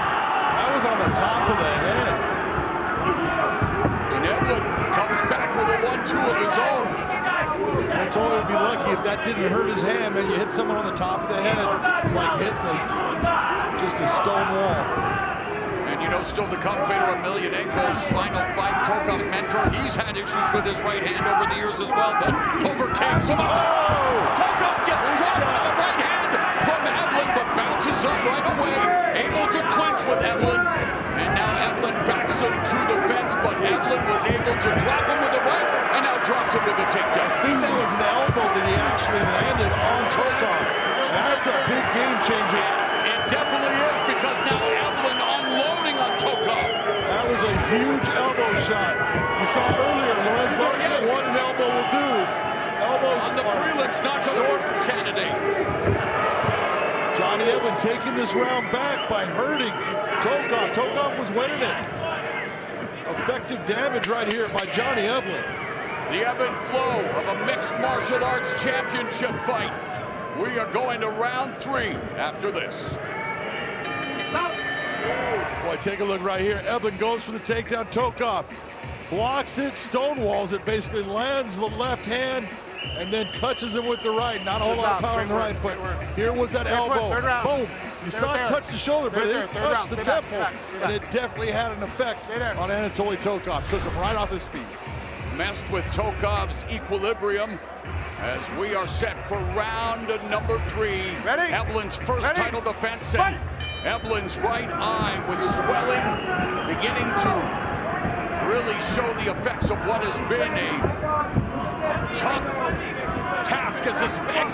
That was on the top of the head. And Eblen comes back with a 1-2 of his own. Anatoly would be lucky if that didn't hurt his hand, man. You hit someone on the top of the head. It's like hitting just a stone wall. And you know, still to come, Fedor Emelianenko's final fight. Tokov's mentor, he's had issues with his right hand over the years as well, but overcame some. Tokov gets dropped on the right hand from Eblen, but bounces up right away, able to clinch with Eblen. And now Eblen backs him to the fence, but Eblen was able to drop him with a right, and now drops him with a takedown. I think that was an elbow that he actually landed on Tokov. That's a big game changer. It definitely is, because now Eblen unloading on Tokov. That was a huge elbow shot. We saw earlier, Lorenz thought what an elbow will do. Elbows on the prelims, not the order candidate. Johnny Eblen taking this round back by hurting Tokov. Tokov was winning it. Effective damage right here by Johnny Eblen. The ebb and flow of a mixed martial arts championship fight. We are going to round 3 after this. Boy, take a look right here. Eblen goes for the takedown. Tokov blocks it, stonewalls it, basically lands the left hand, and then touches him with the right. Not a whole lot of power on the right, but here was that elbow. Boom. You saw it touch the shoulder, but it didn't touch the temple, and it definitely had an effect on Anatoly Tokov. Took him right off his feet. Messed with Tokov's equilibrium as we are set for round number 3. Ready? Eblen's first Ready? title defense. And Eblen's right eye with swelling, beginning to really show the effects of what has been a tough task as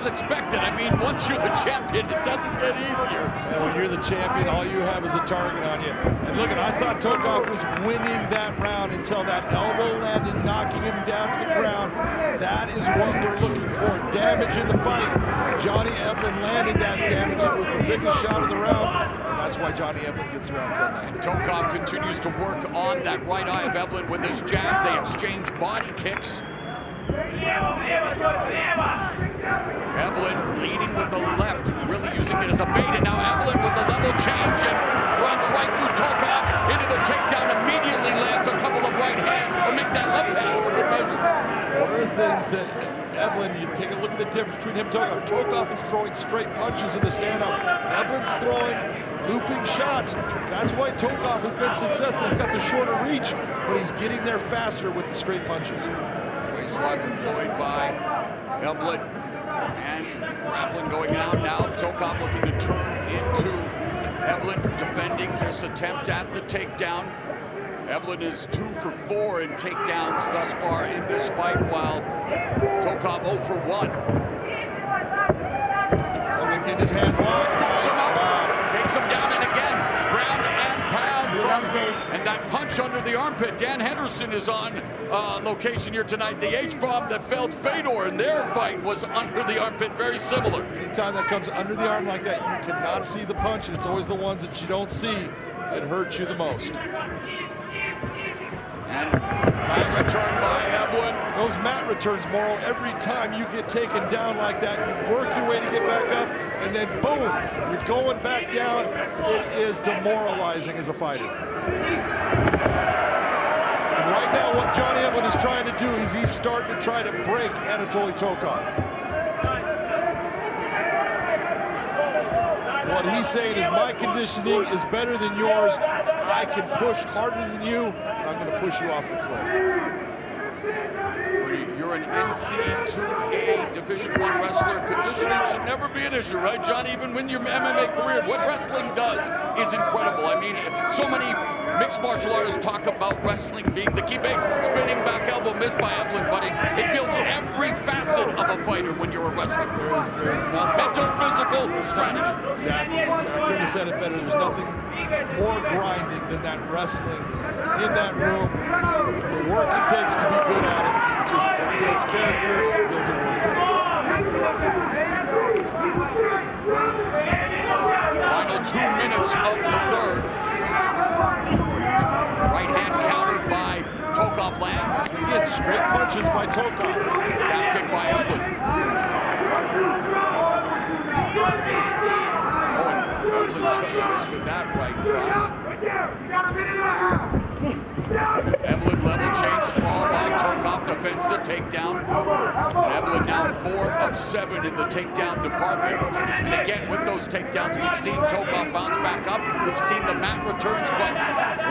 expected. I mean, once you're the champion, it doesn't get easier. And when you're the champion, all you have is a target on you. And look, I thought Tokov was winning that round until that elbow landed, knocking him down to the ground. That is what we're looking for. Damage in the fight. Johnny Eblen landed that damage. It was the biggest shot of the round. And that's why Johnny Eblen gets around 10-9. And Tokov continues to work on that right eye of Eblen with his jab. They exchange body kicks. Eblen leading with the left, really using it as a bait, and now Eblen with the level change and runs right through Tokov into the takedown, immediately lands a couple of right hands to make that left hand for good measure. One of the things that Eblen, you take a look at the difference between him and Tokov. Tokov is throwing straight punches in the stand-up. Eblen's throwing looping shots. That's why Tokov has been successful. He's got the shorter reach, but he's getting there faster with the straight punches. Waistlock employed by Eblen, and grappling going out now. Tokov looking to turn into Eblen, defending this attempt at the takedown. Eblen is 2 for 4 in takedowns thus far in this fight, while Tokov 0 for 1. Eblen getting his hands locked. Takes him down, and again, ground and pound from, and that punch under the armpit. Dan Henderson is on location here tonight. The H-bomb that felled Fedor in their fight was under the armpit, very similar. Anytime that comes under the arm like that, you cannot see the punch, and it's always the ones that you don't see that hurt you the most. And nice return by Eblen. Those mat returns, Morrow, every time you get taken down like that, you work your way to get back up, and then boom, you're going back down. It is demoralizing as a fighter. And right now, what Johnny Eblen is trying to do is he's starting to try to break Anatoly Tokov. What he's saying is, my conditioning is better than yours. I can push harder than you, and I'm going to push you off the cliff. You're an NC2A Division I wrestler. Conditioning should never be an issue, right, John? Even when your MMA career, what wrestling does is incredible. I mean, so many mixed martial artists talk about wrestling being the key base. Spinning back elbow missed by Eblen, but it builds every facet of a fighter when you're a wrestler. There is nothing. Mental, physical, strategy. Exactly. I couldn't have said it better. There's nothing more grinding than that wrestling in that room. The work it takes to be good at it. It just builds character, it builds a work. Final 2 minutes of the third. Right hand countered by Tokov lands. Again, straight punches by Tokov. Calf kick by Eblen. Oh, Eblen just missed with that right cross. Eblen level change, sprawl by Tokov, defends the takedown. And Eblen now 4 of 7 in the takedown department. And again, with those takedowns, we've seen Tokov bounce back up. We've seen the mat returns, but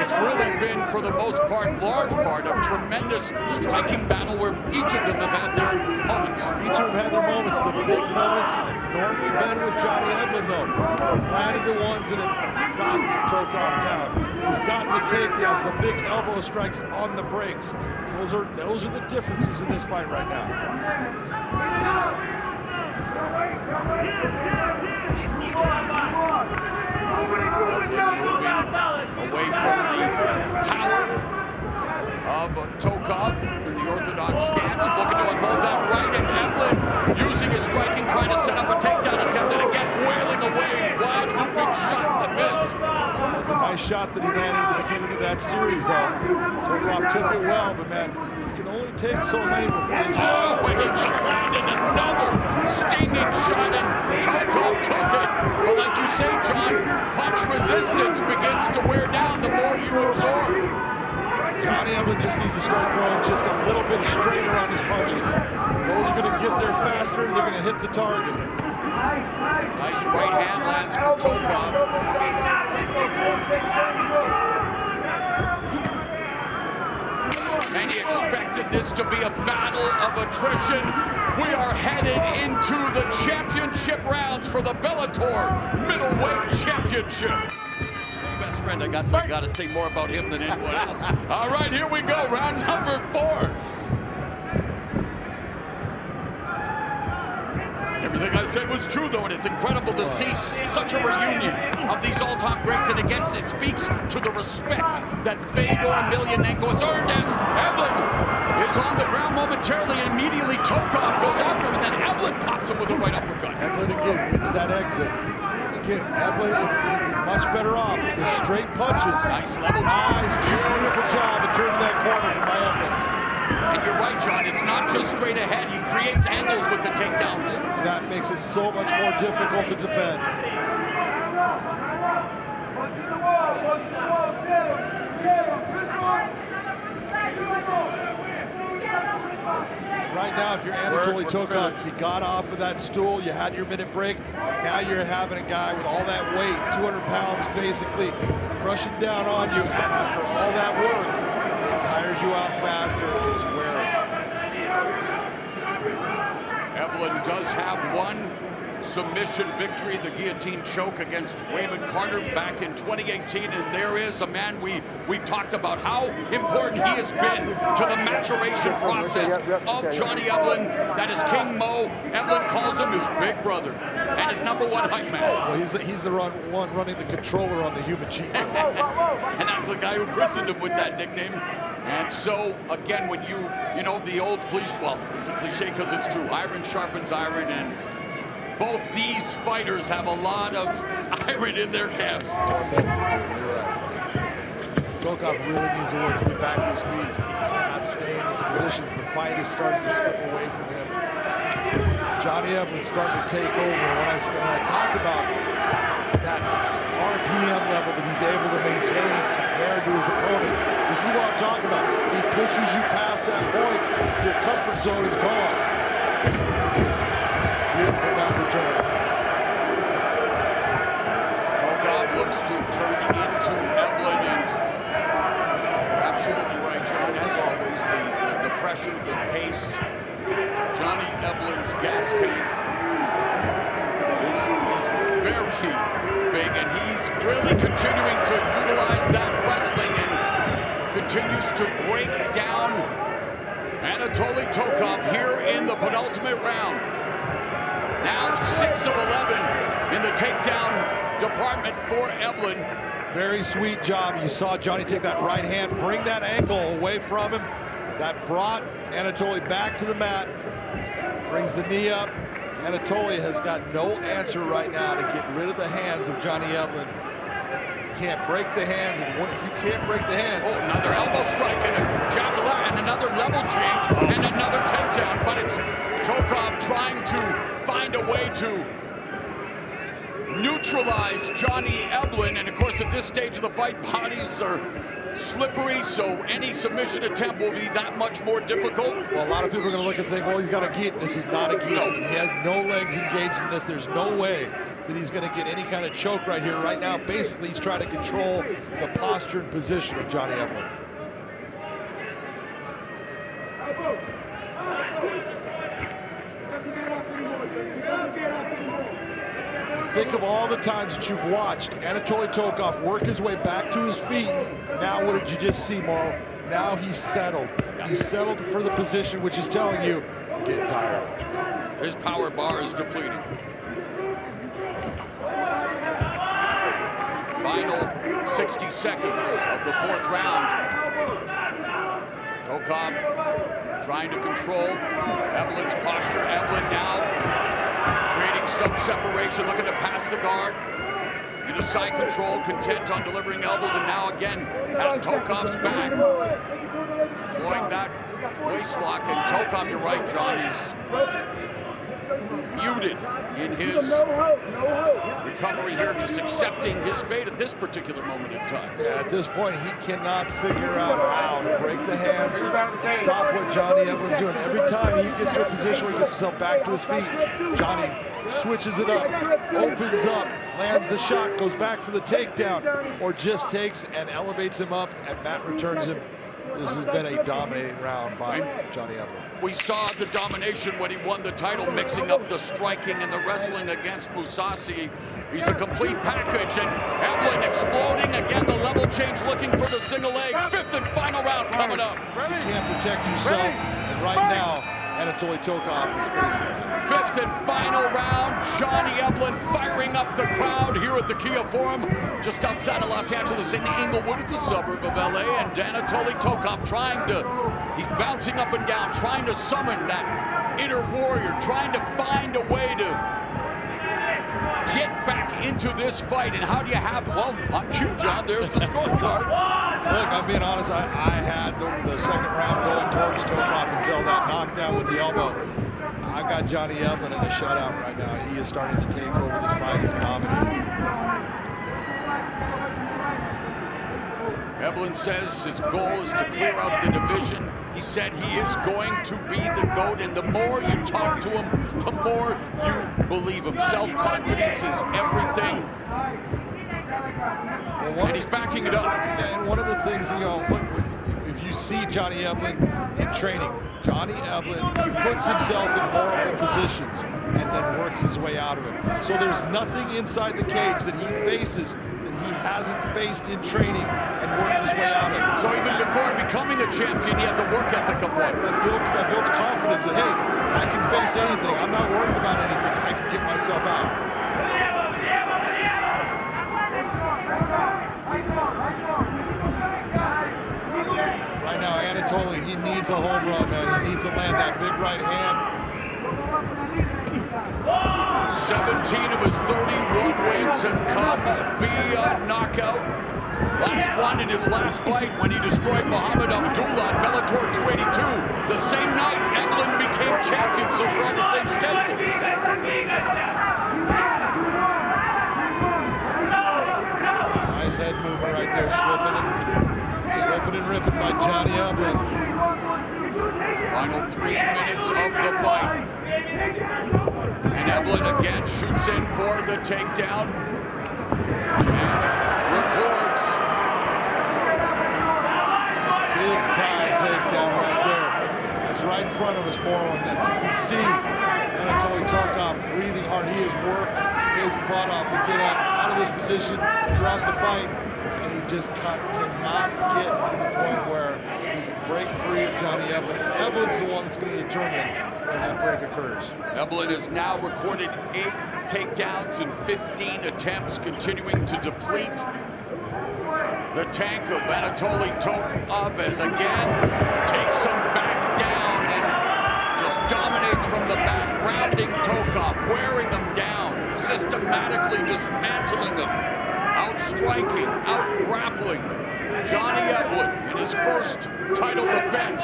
it's really been, for the most part, large part, a tremendous striking battle where each of them have had their moments. Each of them had their moments. The big moments have normally been with Johnny Eblen, though. He's landed the ones that have knocked Tokov down. He's gotten the takedowns, the big elbow strikes on the breaks. Those are the differences in this fight right now. Away from the power of Tokov in the orthodox stance, looking to unload that right, and Eblen using his striking, trying to set up a takedown attempt, and again wailing away wide looping shots that miss. It was a nice shot that he landed at the beginning of that series, though. Tokov took it well, but man, you can only take so many before you when he landed another stinging shot, and Tokov took it. But like you say, John, punch resistance begins to wear down the more you absorb. Johnny Eblen just needs to start throwing just a little bit straighter on his punches. Those are going to get there faster, and they're going to hit the target. Nice right hand lands for Tokov. Many expected this to be a battle of attrition. We are headed into the championship rounds for the Bellator Middleweight Championship. Best friend, I got to say more about him than anyone else. All right, here we go, round number 4. Everything I said was true, though, and it's incredible to see such a reunion of these all-time greats, and again, it speaks to the respect that Fedor Emelianenko has earned as Eblen is on the ground momentarily, and immediately Tokov goes after him, and then Eblen pops him with a right uppercut. Eblen again wins that exit. Again, Eblen would be much better off with the straight punches. Nice level. Nice, beautiful job of turning that corner from Eblen. And you're right, John, it's not just straight ahead. He creates angles with the takedowns. That makes it so much more difficult to defend. Right now, if you're Anatoly Tokov, you got off of that stool, you had your minute break. Now you're having a guy with all that weight, 200 pounds basically, crushing down on you. And after all that work, it tires you out faster, it's wearing. Eblen does have one submission victory, the guillotine choke against Raymond Carter back in 2018, and there is a man we talked about how important he has been to the maturation process of Johnny Eblen. That is King Mo. Eblen calls him his big brother and his #1 hype man. Well, he's the one running the controller on the human cheek. And that's the guy who christened him with that nickname. And so, again, when you know, the old cliche, well, it's a cliche because it's true, iron sharpens iron, and both these fighters have a lot of iron in their calves. Tokov really needs to work to get back to his feet. He cannot stay in his positions. The fight is starting to slip away from him. Johnny Eblen's starting to take over. When I talk about that RPM level that he's able to maintain compared to his opponents, this is what I'm talking about. He pushes you past that point, your comfort zone is gone. Beautiful back return. Tokov looks to turn into Eblen, and absolutely right, John. As always, the pressure, the pace. Johnny Eblen's gas tank is very big, and he's really continuing to utilize that wrestling continues to break down Anatoly Tokov here in the penultimate round. Now 6 of 11 in the takedown department for Eblen. Very sweet job. You saw Johnny take that right hand, bring that ankle away from him. That brought Anatoly back to the mat. Brings the knee up. Anatoly has got no answer right now to get rid of the hands of Johnny Eblen. Can't break the hands, and if you can't break the hands... Oh, another elbow strike and a jab to left, and another level change, and another takedown. But it's Tokov trying to find a way to neutralize Johnny Eblen. And of course, at this stage of the fight, bodies are slippery, so any submission attempt will be that much more difficult. Well, a lot of people are going to look and think, well, he's got a guillotine. This is not a guillotine. He has no legs engaged in this. There's no way that he's going to get any kind of choke right here. Right now, basically, he's trying to control the posture and position of Johnny Eblen. Think of all the times that you've watched Anatoly Tokov work his way back to his feet. Now what did you just see, Mauro? Now he's settled. He's settled for the position, which is telling you, I'm getting tired. His power bar is depleting. Final 60 seconds of the 4th round. Tokov trying to control Eblen's posture. Eblen now creating some separation, looking to pass the guard. Into side control, content on delivering elbows, and now again has Tokov's back. Deploying that waist lock, and Tokov, you're right, John, he's muted in his recovery here, just accepting his fate at this particular moment in time. Yeah, at this point, he cannot figure out how to break the hands, stop what Johnny Eblen's doing. Every time he gets to a position where he gets himself back to his feet, Johnny switches it up, opens up, lands the shot, goes back for the takedown, or just takes and elevates him up, and Matt returns him. This has been a dominating round by Johnny Eblen. We saw the domination when he won the title, mixing up the striking and the wrestling against Mousasi. He's a complete package, and Eblen exploding. Again, the level change, looking for the single leg. 5th and final round coming up. You can't protect yourself, and right now, Anatoly Tokov is facing it. 5th and final round. Johnny Eblen firing up the crowd here at the Kia Forum, just outside of Los Angeles in Inglewood. It's a suburb of LA, and Anatoly Tokov he's bouncing up and down, trying to summon that inner warrior, trying to find a way to get back into this fight. And how do you have it? Well, on cue, John, there's the scorecard. Look, I'm being honest, I had the second round going towards Tokov until that knockdown with the elbow. I've got Johnny Eblen in a shutout right now. He is starting to take over this fight. He's dominating. Eblen says his goal is to clear out the division. He said he is going to be the GOAT, and the more you talk to him, the more you believe him. Self-confidence is everything. And he's backing it up. And one of the things, you know, if you see Johnny Eblen in training, Johnny Eblen puts himself in horrible positions and then works his way out of it. So there's nothing inside the cage that he faces that he hasn't faced in training and worked his way out of it. So even before becoming a champion, he had the work ethic of one. That builds confidence that, hey, I can face anything. I'm not worried about anything. I can get myself out. Right now, Anatoly, he needs a home run, man. He needs to land that big right hand. 17 of his 31 wins have come via knockout. Last one in his last fight when he destroyed Muhammad Abdullah at Bellator 282. The same night, Eblen became champion, so they're on the same schedule. Nice head movement right there, slipping and ripping by Johnny Eblen. Final 3 minutes of the fight. And Eblen again shoots in for the takedown. And records. Big time takedown right there. That's right in front of us, Mauro. And you can see Anatoly Tokov breathing hard. He has worked his butt off to get out of this position throughout the fight. And he just cannot get to the point where he can break free of Johnny Eblen. Eblen's the one that's going to determine when that break occurs. Eblen has now recorded 8 takedowns in 15 attempts, continuing to deplete the tank of Anatoly Tokov as again takes him back down and just dominates from the back, rounding Tokov, wearing him down, systematically dismantling him, outstriking, out-grappling Johnny Eblen in his first title defense,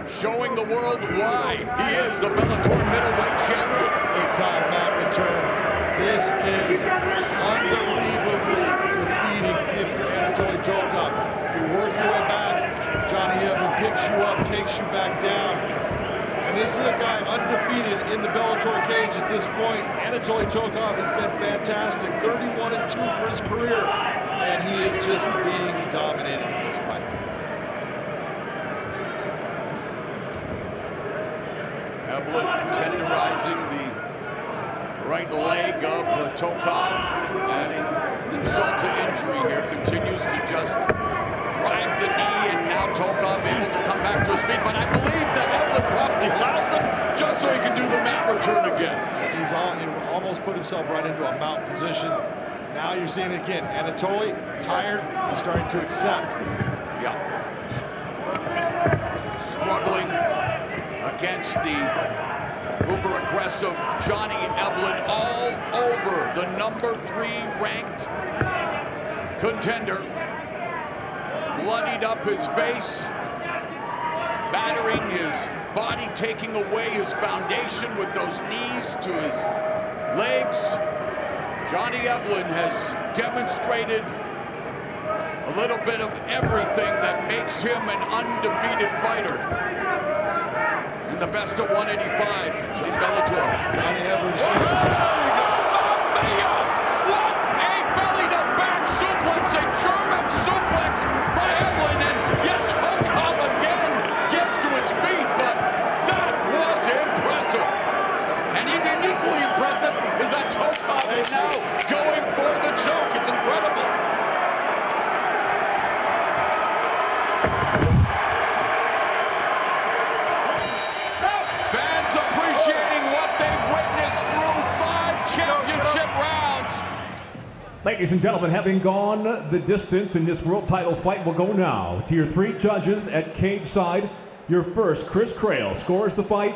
showing the world why he is the Bellator middleweight champion. Big-time mat return. This is unbelievably defeating if you're Anatoly Tokov. You work your way back, Johnny Eblen picks you up, takes you back down. And this is a guy undefeated in the Bellator cage at this point. Anatoly Tokov has been fantastic, 31-2 for his career, and he is just being dominated in this fight. Eblen tenderizing the right leg of Tokov, adding insult to injury here, continues to just drive the knee, and now Tokov able to come back to his feet, but I believe that Eblen probably allows him just so he can do the mat return again. He almost put himself right into a mount position. Now you're seeing it again. Anatoly, tired, he's starting to accept. Yeah. Struggling against the uber-aggressive Johnny Eblen, all over the #3 ranked contender. Bloodied up his face, battering his body, taking away his foundation with those knees to his legs. Johnny Eblen has demonstrated a little bit of everything that makes him an undefeated fighter in the best of 185 in Bellator. Johnny Eblen. What a belly-to-back suplex, a German suplex by Eblen, and yet Tokov again gets to his feet, but that was impressive. And even equally impressive is that Tokov is now going for the choke. It's incredible. Fans appreciating what they've witnessed through 5 championship rounds. Ladies and gentlemen, having gone the distance in this world title fight, will go now to your 3 judges at cage side. Your first, Chris Crail, scores the fight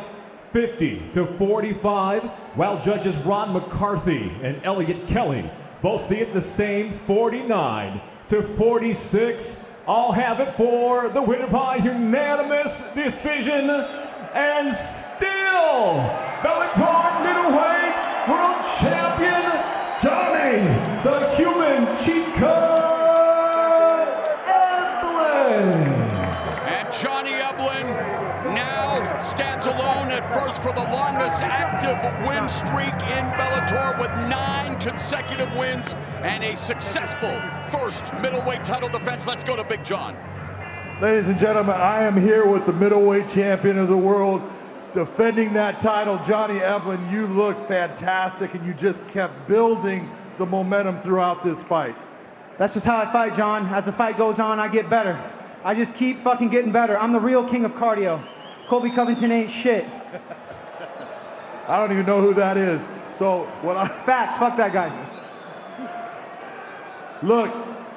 50-45, while judges Ron McCarthy and Elliot Kelly both see it the same, 49-46. I'll have it for the winner by unanimous decision, and still Bellator middleweight world champion Johnny the Human Cheat Code Eblen. And Johnny Eblen now stands alone at first for the longest active win streak in Bellator, with 9 consecutive wins and a successful first middleweight title defense. Let's go to Big John. Ladies and gentlemen, I am here with the middleweight champion of the world, defending that title, Johnny Eblen. You look fantastic, and you just kept building the momentum throughout this fight. That's just how I fight, John. As the fight goes on, I get better. I just keep fucking getting better. I'm the real king of cardio. Colby Covington ain't shit. I don't even know who that is. So what I... Facts, fuck that guy. Look,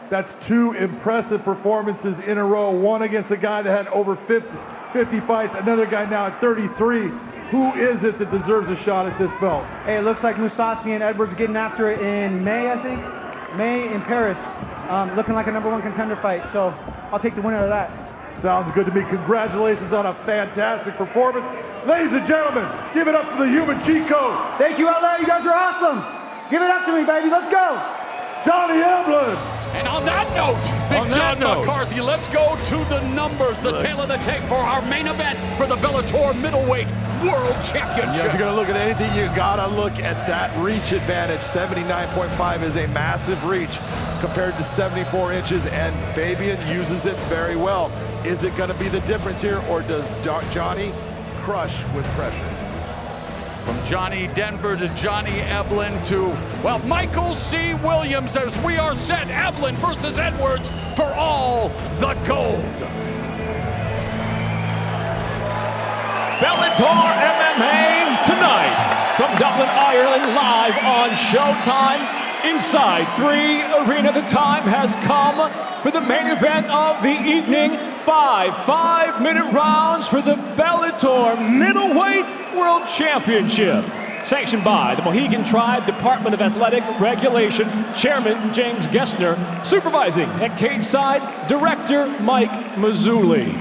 that's 2 impressive performances in a row. One against a guy that had over 50 fights, another guy now at 33. Who is it that deserves a shot at this belt? Hey, it looks like Mousasi and Edwards getting after it in May, I think. May in Paris. Looking like a #1 contender fight, so I'll take the winner of that. Sounds good to me. Congratulations on a fantastic performance. Ladies and gentlemen, give it up for the Human Cheat Code. Thank you, LA. You guys are awesome. Give it up to me, baby. Let's go. Johnny Eblen. And on that note, Big John McCarthy, let's go to the numbers, the tail of the tape for our main event for the Bellator Middleweight World Championship. Yeah, if you're going to look at anything, you got to look at that reach advantage. 79.5 is a massive reach compared to 74 inches, and Fabian uses it very well. Is it going to be the difference here, or does Johnny crush with pressure? From Johnny Denver to Johnny Eblen to, well, Michael C. Williams, as we are set. Eblen versus Edwards for all the gold. Bellator MMA tonight from Dublin, Ireland, live on Showtime. Inside 3 Arena, the time has come for the main event of the evening. 5 5-minute rounds for the Bellator Middleweight World Championship. Sanctioned by the Mohegan Tribe Department of Athletic Regulation, Chairman James Gessner, supervising at cage side, Director Mike Mazzulli.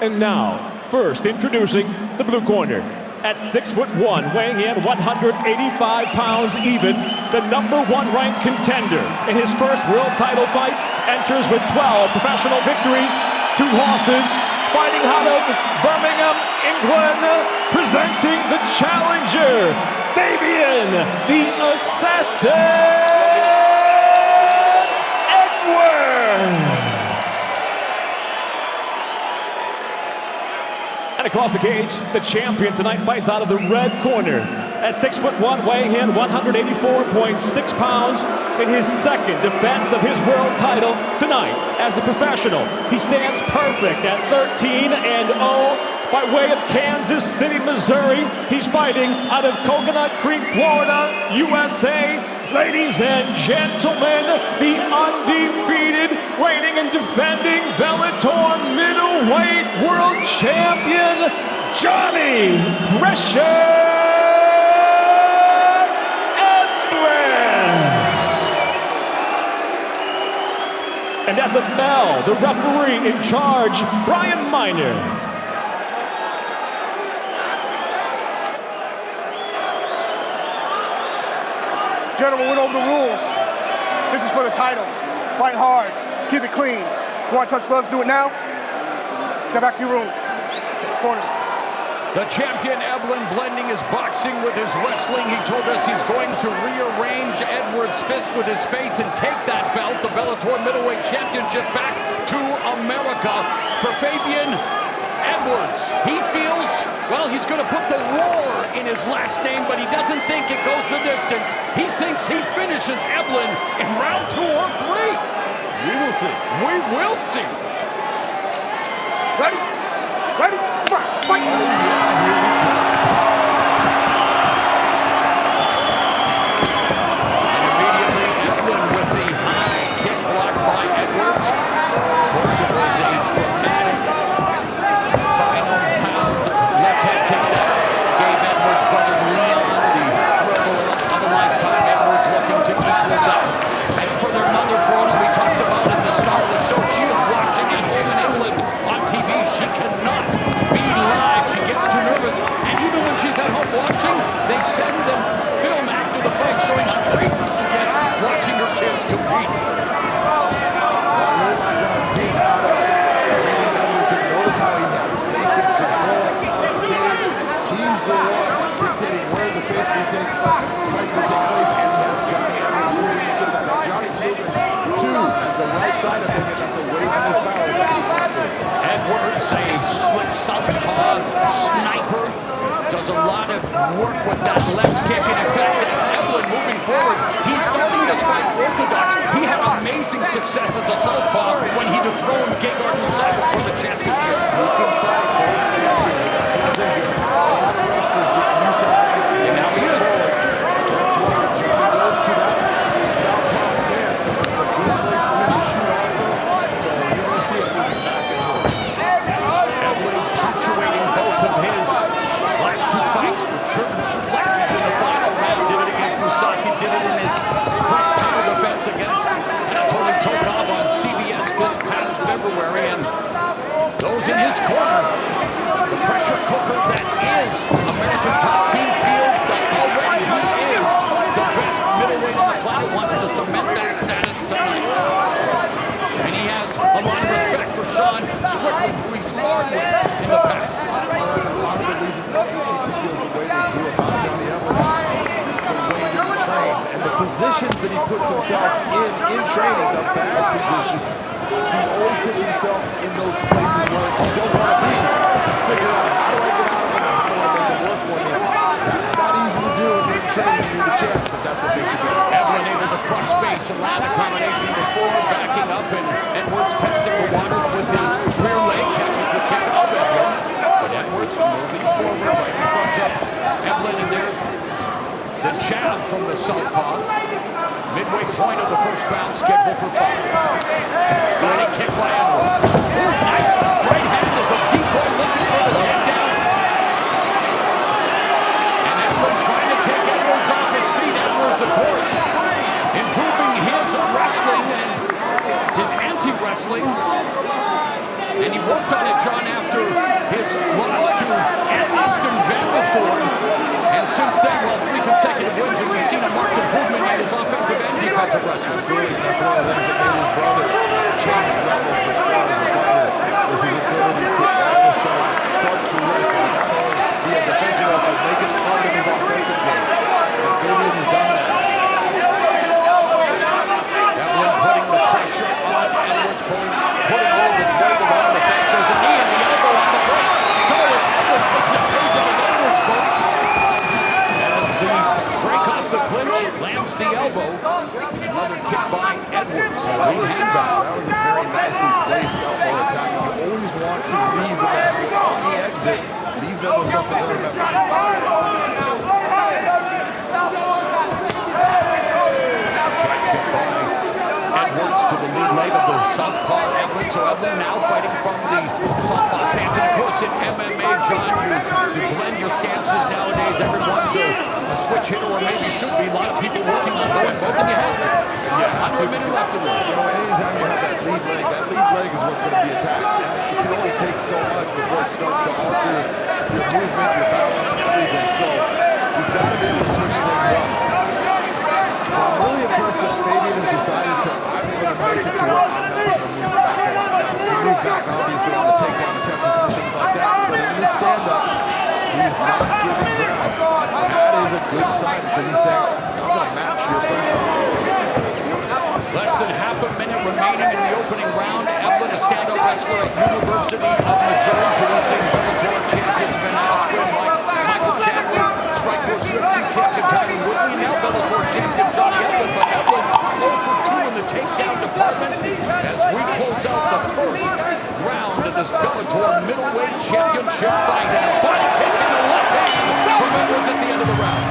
And now, first introducing the blue corner. At 6'1", weighing in 185 pounds even, the #1 ranked contender in his first world title fight, enters with 12 professional victories, 2 losses, fighting out of Birmingham, England, presenting the challenger, Fabian, the Assassin Edwards. And across the cage, the champion tonight fights out of the red corner. At 6'1", weighing in 184.6 pounds, in his second defense of his world title tonight as a professional. He stands perfect at 13-0 by way of Kansas City, Missouri. He's fighting out of Coconut Creek, Florida, USA. Ladies and gentlemen, the undefeated, reigning and defending Bellator middleweight world champion, Johnny Pressure Eblen. And at the bell, the referee in charge, Brian Miner. Gentlemen, went over the rules. This is for the title. Fight hard. Keep it clean. If you want to touch gloves, do it now. Get back to your room. Corners. The champion Eblen blending his boxing with his wrestling. He told us he's going to rearrange Edwards' fist with his face and take that belt, the Bellator Middleweight Championship, back to America. For Fabian Edwards, he feels, well, he's going to put the roar in his last name, but he doesn't think it goes the distance. He thinks he finishes Eblen in round 2 or 3. We will see. We will see. Ready? Ready? Fight! And immediately Eblen with the high kick blocked by Edwards. Of course, it was a dramatic final pound left hand kick that gave Edwards' brother Leon the thrill of a lifetime. Edwards looking to equal that. And for their mother, Frona, we talked about at the start of the show, she is watching at home in England on TV. She cannot be live. She gets too nervous. And even when she's at home watching, they send them film after the fight showing how grateful she gets watching her kids compete. Notice how he has taken control of the cage. He's the one that's dictating where the fight's going to take place, and he has Johnny Eblen moving. So that Johnny's moving to the right side of him, and that's away from his power. That's a spot there. Edwards, a slick southpaw sniper, does a lot of work with that left kick, and in fact, Eblen moving forward, he's starting this fight orthodox. He had amazing success as a southpaw when he dethroned Gegard for the championship. He can fight both stances. That's what I'm saying. Wrestlers get used to having. And now he is. That's why Johnny goes to that southpaw stance. It's a good place for him to shoot also. So you're going to see it moving back and forth. Eblen punctuating both of his last 2 fights with German suplexes in the final round. Did it against Mousasi, did it in his first title defense against Anatoly Tokov on CBS this past February. And those in his corner, the pressure cooker that is American top team field, that already he is the best middleweight on the planet, wants to cement that status tonight. And he has a lot of respect for Sean Strickland, who he's sparred with in the past. A lot of the reason that GT feels the way they do about Johnny Eblen is the way that he trains and the positions that he puts himself in training, the bad positions. He always puts himself in those places where you don't want to be. Figure out, how do I get out of it? How do I make it work for me? That's not easy. The jab from the southpaw. Midway point of the first round scheduled for 5. Starting kick by Edwards. Nice right hand as a decoy looking for the takedown. And Eblen trying to take Edwards off his feet. Edwards, of course, improving his wrestling and his anti-wrestling. And he worked on it, John, after his loss to Austin Vanderford. And since then, well, 3 consecutive wins, and we've seen a marked improvement in his offensive and defensive wrestling. Absolutely, that's one of the things that made his brother change levels as far as a fighter, was his ability to all of a sudden start to wrestle, not only be a defensive wrestler, make it part of his offensive game. And Fabian has done that. Eblen putting the pressure on Edwards, putting all of his weight around the fence. There's a knee and the elbow on the break. So is Eblen taking a page out of Edwards' book. As the break off the clinch, lands the elbow. Another kick by Edwards. Lead hand back. That was a very nicely placed elbow attack. You always want to leave that on the exit, leave them with something to remember. Edwards to the lead leg of the southpaw Eblen. So Eblen now fighting from the southpaw stance. And of course in MMA, John, you blend your stances nowadays. Everyone's a switch hitter, or maybe should be. A lot of people working on going both, and you have to. Yeah, under a minute left to go. You know, anytime you have that lead leg is what's going to be attacked. And it can only take so much before it starts to alter your movement, your balance, and everything. So you've got to be able to switch things up. I'm really impressed that Fabian has decided to, I'm going to make it to where I'm not going to move back a lot. Now, he moved back, obviously, on the takedown attempts and things like that, but in this stand-up, he's not giving ground. That is a good sign, because he's saying, I'm going to match your pressure. Less than half a minute remaining in the opening round. Eblen, a stand-up wrestler at University of Missouri, producing Bellator champions Ben Askren, Michael Chandler, Strikeforce UFC champion Tyron Woodley, now Bellator champion Johnny Eblen. But Eblen 0 for 2 in the takedown department as we close out the first round of this Bellator middleweight championship fight. And a body kick in the left hand from Edwards at the end of the round.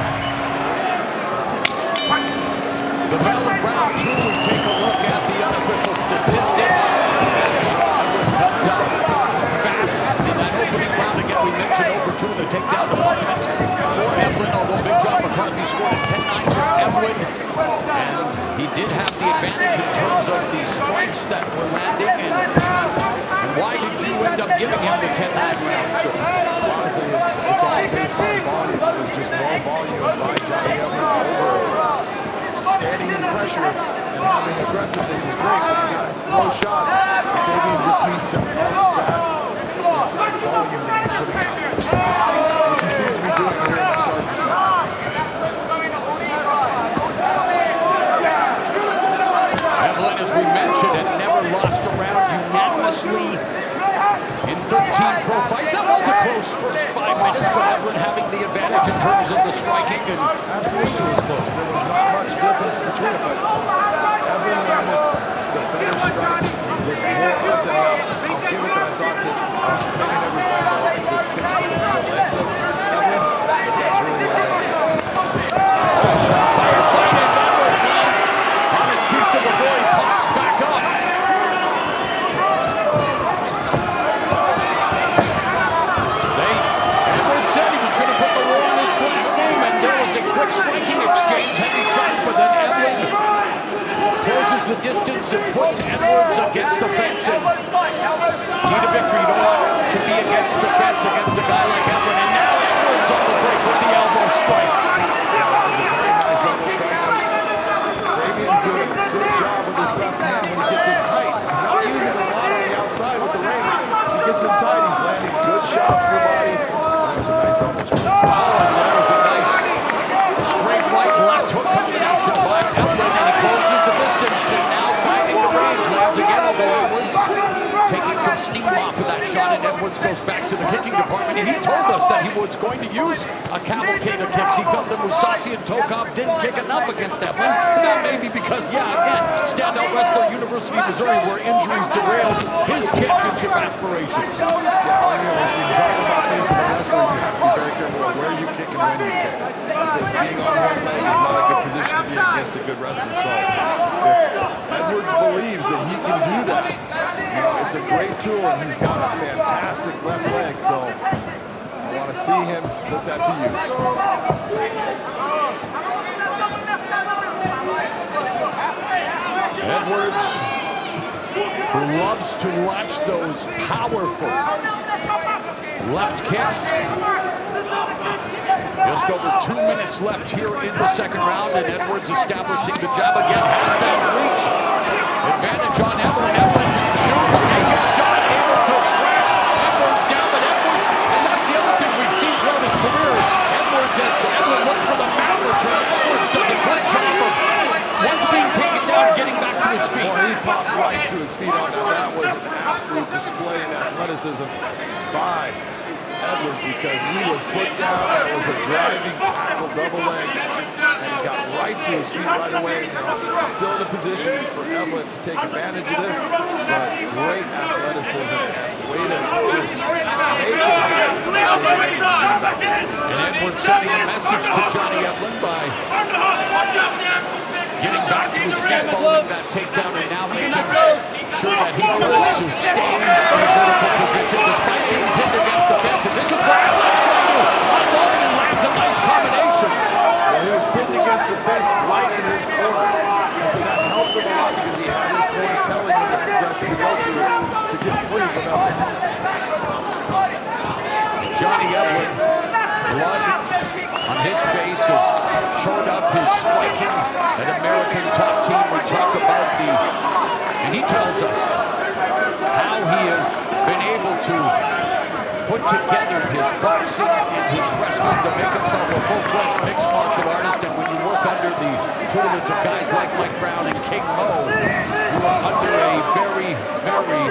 The bell of round 2, we take a look at the unofficial statistics. Edwards comes out fast in that opening round. Again, we mentioned over 2 in the takedown department for Eblen, although Big John McCarthy scored a 10-9 for Eblen. And he did have the advantage in terms of the strikes that were landing. And why did you end up giving him the 10-9 round? So, honestly, it's all based on volume. It was just more volume by Johnny Eblen over. Standing in pressure and having aggressiveness is great, but you gotta throw shots. Fabian just needs to up that volume that he's putting out, which he seems to be doing here at the start of the second. Eblen, as we mentioned, had never lost a round unanimously in 13 pro fights. That was a close first 5 minutes, but Eblen having the advantage in terms of the striking. And absolutely was close. There was not much difference between it, but Eblen landed the better strikes with more up than out. I'll give it that I thought that I was thinking that was like a lot of good kicks to the legs of Eblen. That's really well done. Oh, shot fire side and Edwards lands on his Houston before he pops back up. Edwards said he was going to put the war on his last name, and there was a quick striking exchange, heavy shots, but then Eblen closes the distance and puts Edwards against the fence. And key to victory, you don't want to be against the fence against a guy like Eblen. And now Edwards on the break with the elbow strike. Fabian's doing a good job with his left hand when he gets him tight. He's not using a lot on the outside with the range. He gets him tight, he's landing good shots to the body. That was a nice elbow strike. Oh, and that was a nice straight right left hook combination by Eblen, and he closes the distance and now finding the range. Lands again, although Edwards taking some steam off of that shot, and Edwards goes back to the kicking department. And he told us that he was going to use a cavalcade of kicks. He felt that Mousasi and Tokov didn't kick enough against Eblen. That may be because, yeah, again, standout wrestler, University of Missouri, where injuries derailed his championship aspirations. Yeah, when you're talking about facing a wrestler, you have to be very careful where you kick and when you kick. Because being on one wrestler. So if Edwards believes that he can do that, you know, it's a great tool, and he's got a fantastic left leg. So I want to see him put that to use. Edwards, who loves to launch those powerful left kicks. Just over 2 minutes left here in the second round, and Edwards establishing the jab again. Has that reach. Advantage on Eblen. Eblen shoots, naked shot, able to trap. Edwards down, but Edwards, and that's the other thing we've seen throughout his career. Edwards, as Eblen looks for the mount return, Edwards does a good job of once being taken down, getting back to his feet. Well, he popped right to his feet on that. That was an absolute display of athleticism by Edwards, because he was put down, and it was a driving tackle, double leg, and he got right to his feet right away. Still in a position for Eblen to take advantage of this, but great athleticism and way to just make it happen. And Edwards sending a message to Johnny Eblen by getting back to his feet following that takedown, and now making sure that he goes to stay in a vertical position despite being pinned against the fence. And this is where Eblen's going to unload and lands a nice combination. Well, he was pinned against the fence right in his corner, and so that helped him a lot because he had his corner telling him that he has to go through to get free from Eblen. Johnny Eblen, blood on his face, has showed up his striking at American Top Team. We talk about and he tells us how he has been able to put together his boxing and his wrestling to make himself a full-fledged mixed martial artist. And when you work under the tutelage of guys like Mike Brown and King Mo, you are under a very, very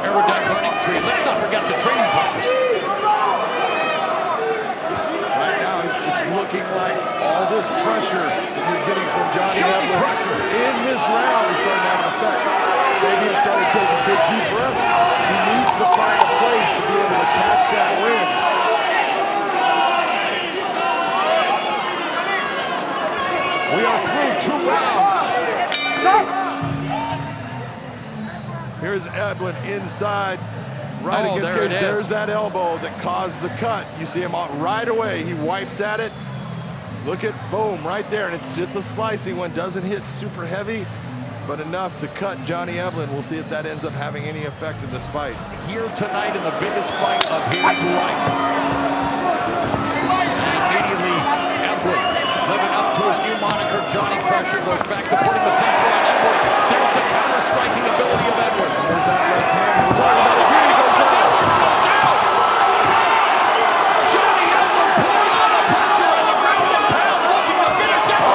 erudite learning tree. Let's not forget the training partners. Right now, it's looking like all this pressure that you're getting from Johnny Eblen in this round is starting to have an effect. Fabian started taking a big deep breath. He needs to find a place to be able to catch that win. We are through 2 rounds. Here's Eblen inside, right against cage. There's that elbow that caused the cut. You see him out right away. He wipes at it. Look at, boom, right there. And it's just a slicing one. Doesn't hit super heavy, but enough to cut Johnny Eblen. We'll see if that ends up having any effect in this fight. Here tonight in the biggest fight of his life. And immediately, Eblen, living up to his new moniker, Johnny Pressure, goes back to putting the pressure on Edwards. There's the counter-striking ability of Edwards. There's that left hand. We're talking about it. Here he goes down. Edwards goes down. Johnny Eblen putting on the pressure on the ground and pound, looking to finish it.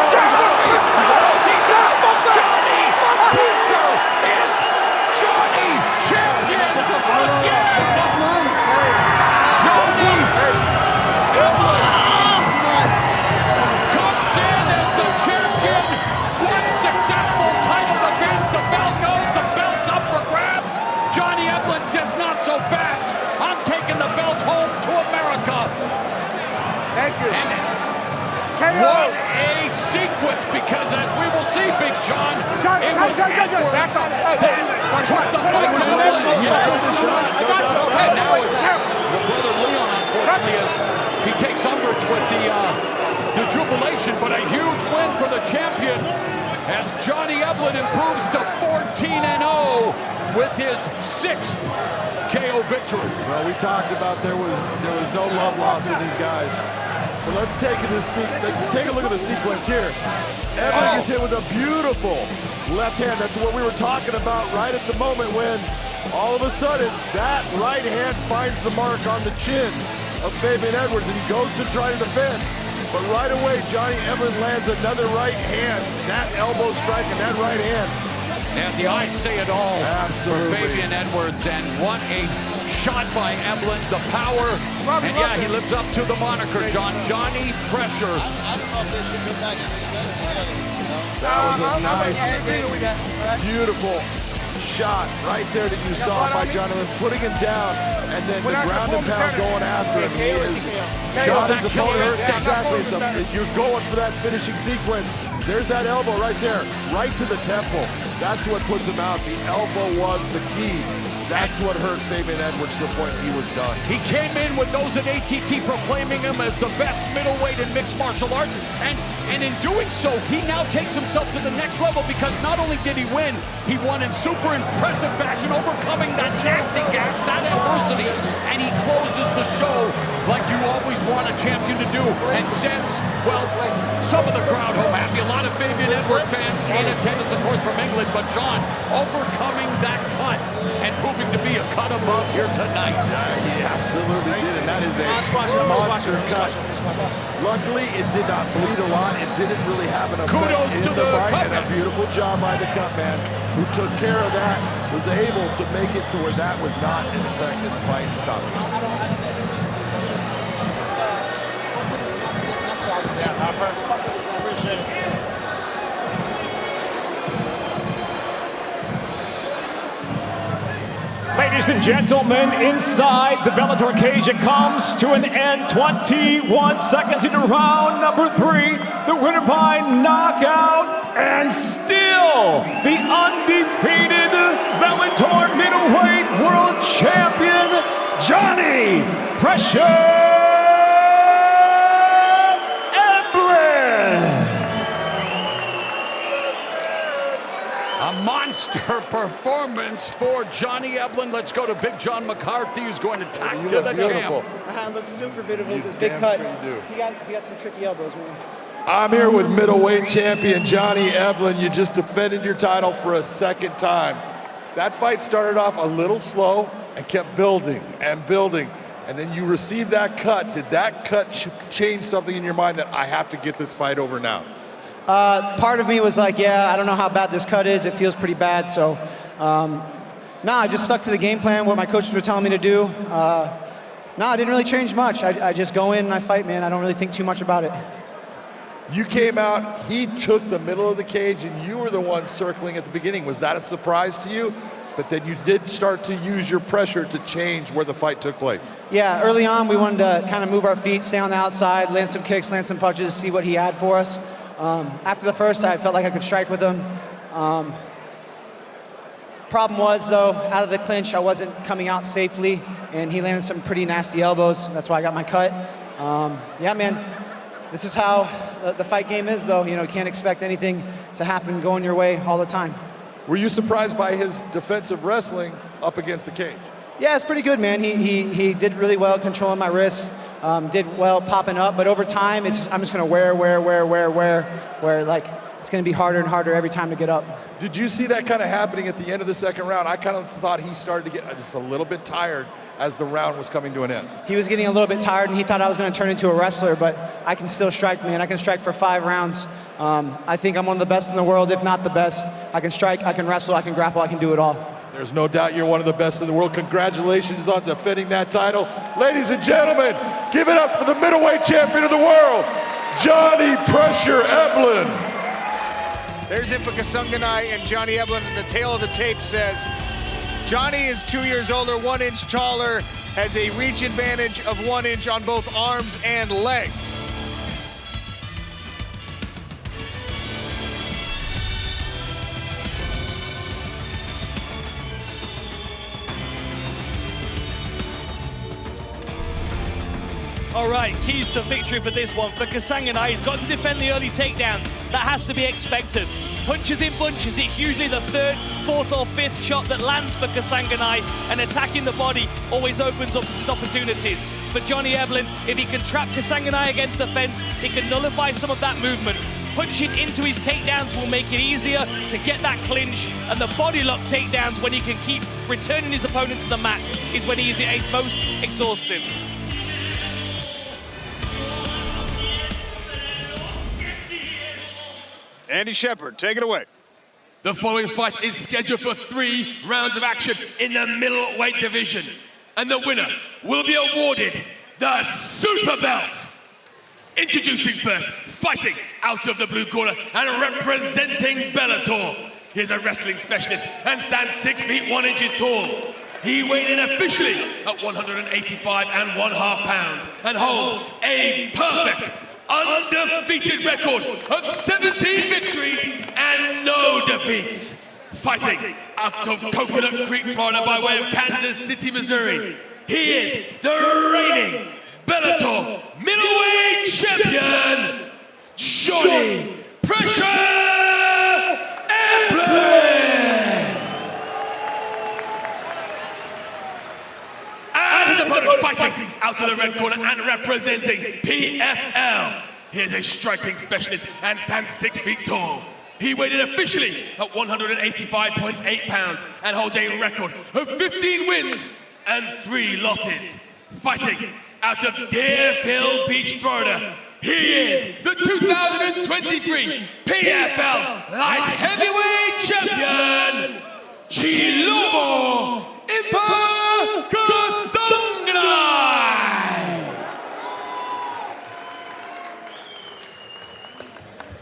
So fast, I'm taking the belt home to America. Thank you. And what a sequence, because as we will see, Big John, it was Edwards that took the fight to the end. And now it's the brother Leon, unfortunately, as he takes umbrage with the jubilation, but a huge win for the champion as Johnny Eblen improves to 14-0 with his 6th KO victory. Well, we talked about there was no love lost in these guys. But let's take a look at the sequence here. Eblen gets hit with a beautiful left hand. That's what we were talking about right at the moment when all of a sudden that right hand finds the mark on the chin of Fabian Edwards, and he goes to try to defend. But right away, Johnny Eblen lands another right hand. That elbow strike and that right hand. And the eyes say it all. Absolutely. For Fabian Edwards, and what a shot by Eblen, the power, and yeah, he lives up to the moniker, John. Johnny Pressure. I don't know if they should go back and reset it. That was a nice, beautiful shot right there that you saw by Jonathan, putting him down, and then the ground and pound going after him. He is shot his opponent. Exactly. You're going for that finishing sequence. There's that elbow right there, right to the temple. That's what puts him out. The elbow was the key. That's what hurt Fabian Edwards to the point he was done. He came in with those at ATT proclaiming him as the best middleweight in mixed martial arts, and in doing so, he now takes himself to the next level, because not only did he win, he won in super impressive fashion, overcoming that nasty gap, that adversity, and he closes the show like you always want a champion to do, and sends, well, some of the crowd home happy. A lot of Fabian Edwards fans in attendance, of course, from England, but John overcoming that cut and proving to be a cut above here tonight. He absolutely did, and that is a monster cut. Luckily, it did not bleed a lot. It didn't really have an effect in the fight, and a beautiful job by the cut man who took care of that, was able to make it to where that was not an effect in the fight and stop it. Appreciate it. Ladies and gentlemen, inside the Bellator cage, it comes to an end. 21 seconds into round number 3. The winner by knockout, and still the undefeated Bellator middleweight world champion, Johnny "Pressure" Eblen. A monster performance for Johnny Eblen. Let's go to Big John McCarthy, who's going to tack to the champ. Looks super beautiful with this big cut. He got some tricky elbows, man. I'm here with middleweight champion Johnny Eblen. You just defended your title for a second time. That fight started off a little slow and kept building and building. And then you received that cut. Did that cut change something in your mind that I have to get this fight over now? Part of me was like, yeah, I don't know how bad this cut is. It feels pretty bad. So, I just stuck to the game plan, what my coaches were telling me to do. I didn't really change much. I just go in and I fight, man. I don't really think too much about it. You came out, he took the middle of the cage, and you were the one circling at the beginning. Was that a surprise to you? But then you did start to use your pressure to change where the fight took place. Yeah, early on, we wanted to kind of move our feet, stay on the outside, land some kicks, land some punches, see what he had for us. After the first, I felt like I could strike with him. Problem was, though, out of the clinch, I wasn't coming out safely, and he landed some pretty nasty elbows. That's why I got my cut. Yeah, man, this is how the fight game is, though. You know, you can't expect anything to happen going your way all the time. Were you surprised by his defensive wrestling up against the cage? Yeah, it's pretty good, man. He did really well controlling my wrist. Did well popping up, but over time, I'm just gonna wear, like, it's gonna be harder and harder every time to get up. Did you see that kind of happening at the end of the second round? I kind of thought he started to get just a little bit tired as the round was coming to an end. He was getting a little bit tired, and he thought I was gonna turn into a wrestler, but I can still strike, man. I can strike for 5 rounds. I think I'm one of the best in the world, if not the best. I can strike, I can wrestle, I can grapple, I can do it all. There's no doubt you're one of the best in the world. Congratulations on defending that title. Ladies and gentlemen, give it up for the middleweight champion of the world, Johnny "Pressure" Eblen. There's Impa Kasanganay and Johnny Eblen, and the tail of the tape says, Johnny is 2 years older, 1 inch taller, has a reach advantage of 1 inch on both arms and legs. All right, keys to victory for this one. For Kasanganay, he's got to defend the early takedowns. That has to be expected. Punches in bunches, it's usually the 3rd, 4th or 5th shot that lands for Kasanganay, and attacking the body always opens up his opportunities. For Johnny Eblen, if he can trap Kasanganay against the fence, he can nullify some of that movement. Punching into his takedowns will make it easier to get that clinch, and the body lock takedowns, when he can keep returning his opponent to the mat, is when he is at his most exhaustive. Andy Shepard, take it away. The following fight is scheduled for 3 rounds of action in the middleweight division. And the winner will be awarded the Super Belt. Introducing first, fighting out of the blue corner and representing Bellator, He's a wrestling specialist and stands 6 feet 1 inches tall. He weighed in officially at 185.5 pounds and holds a perfect, undefeated record of 17 victories and no defeats. Fighting out of Coconut Creek, Florida by way of Kansas City, Missouri, he is the reigning Bellator middleweight champion, Johnny Pressure Eblen! And his opponent fighting out of the red corner and representing PFL. He is a striking specialist and stands 6 feet tall. He weighed in officially at 185.8 pounds and holds a record of 15 wins and 3 losses. Fighting out of Deerfield Beach, Florida, he is the 2023 PFL Light Heavyweight Champion, Chilobo Impa Kasanganay!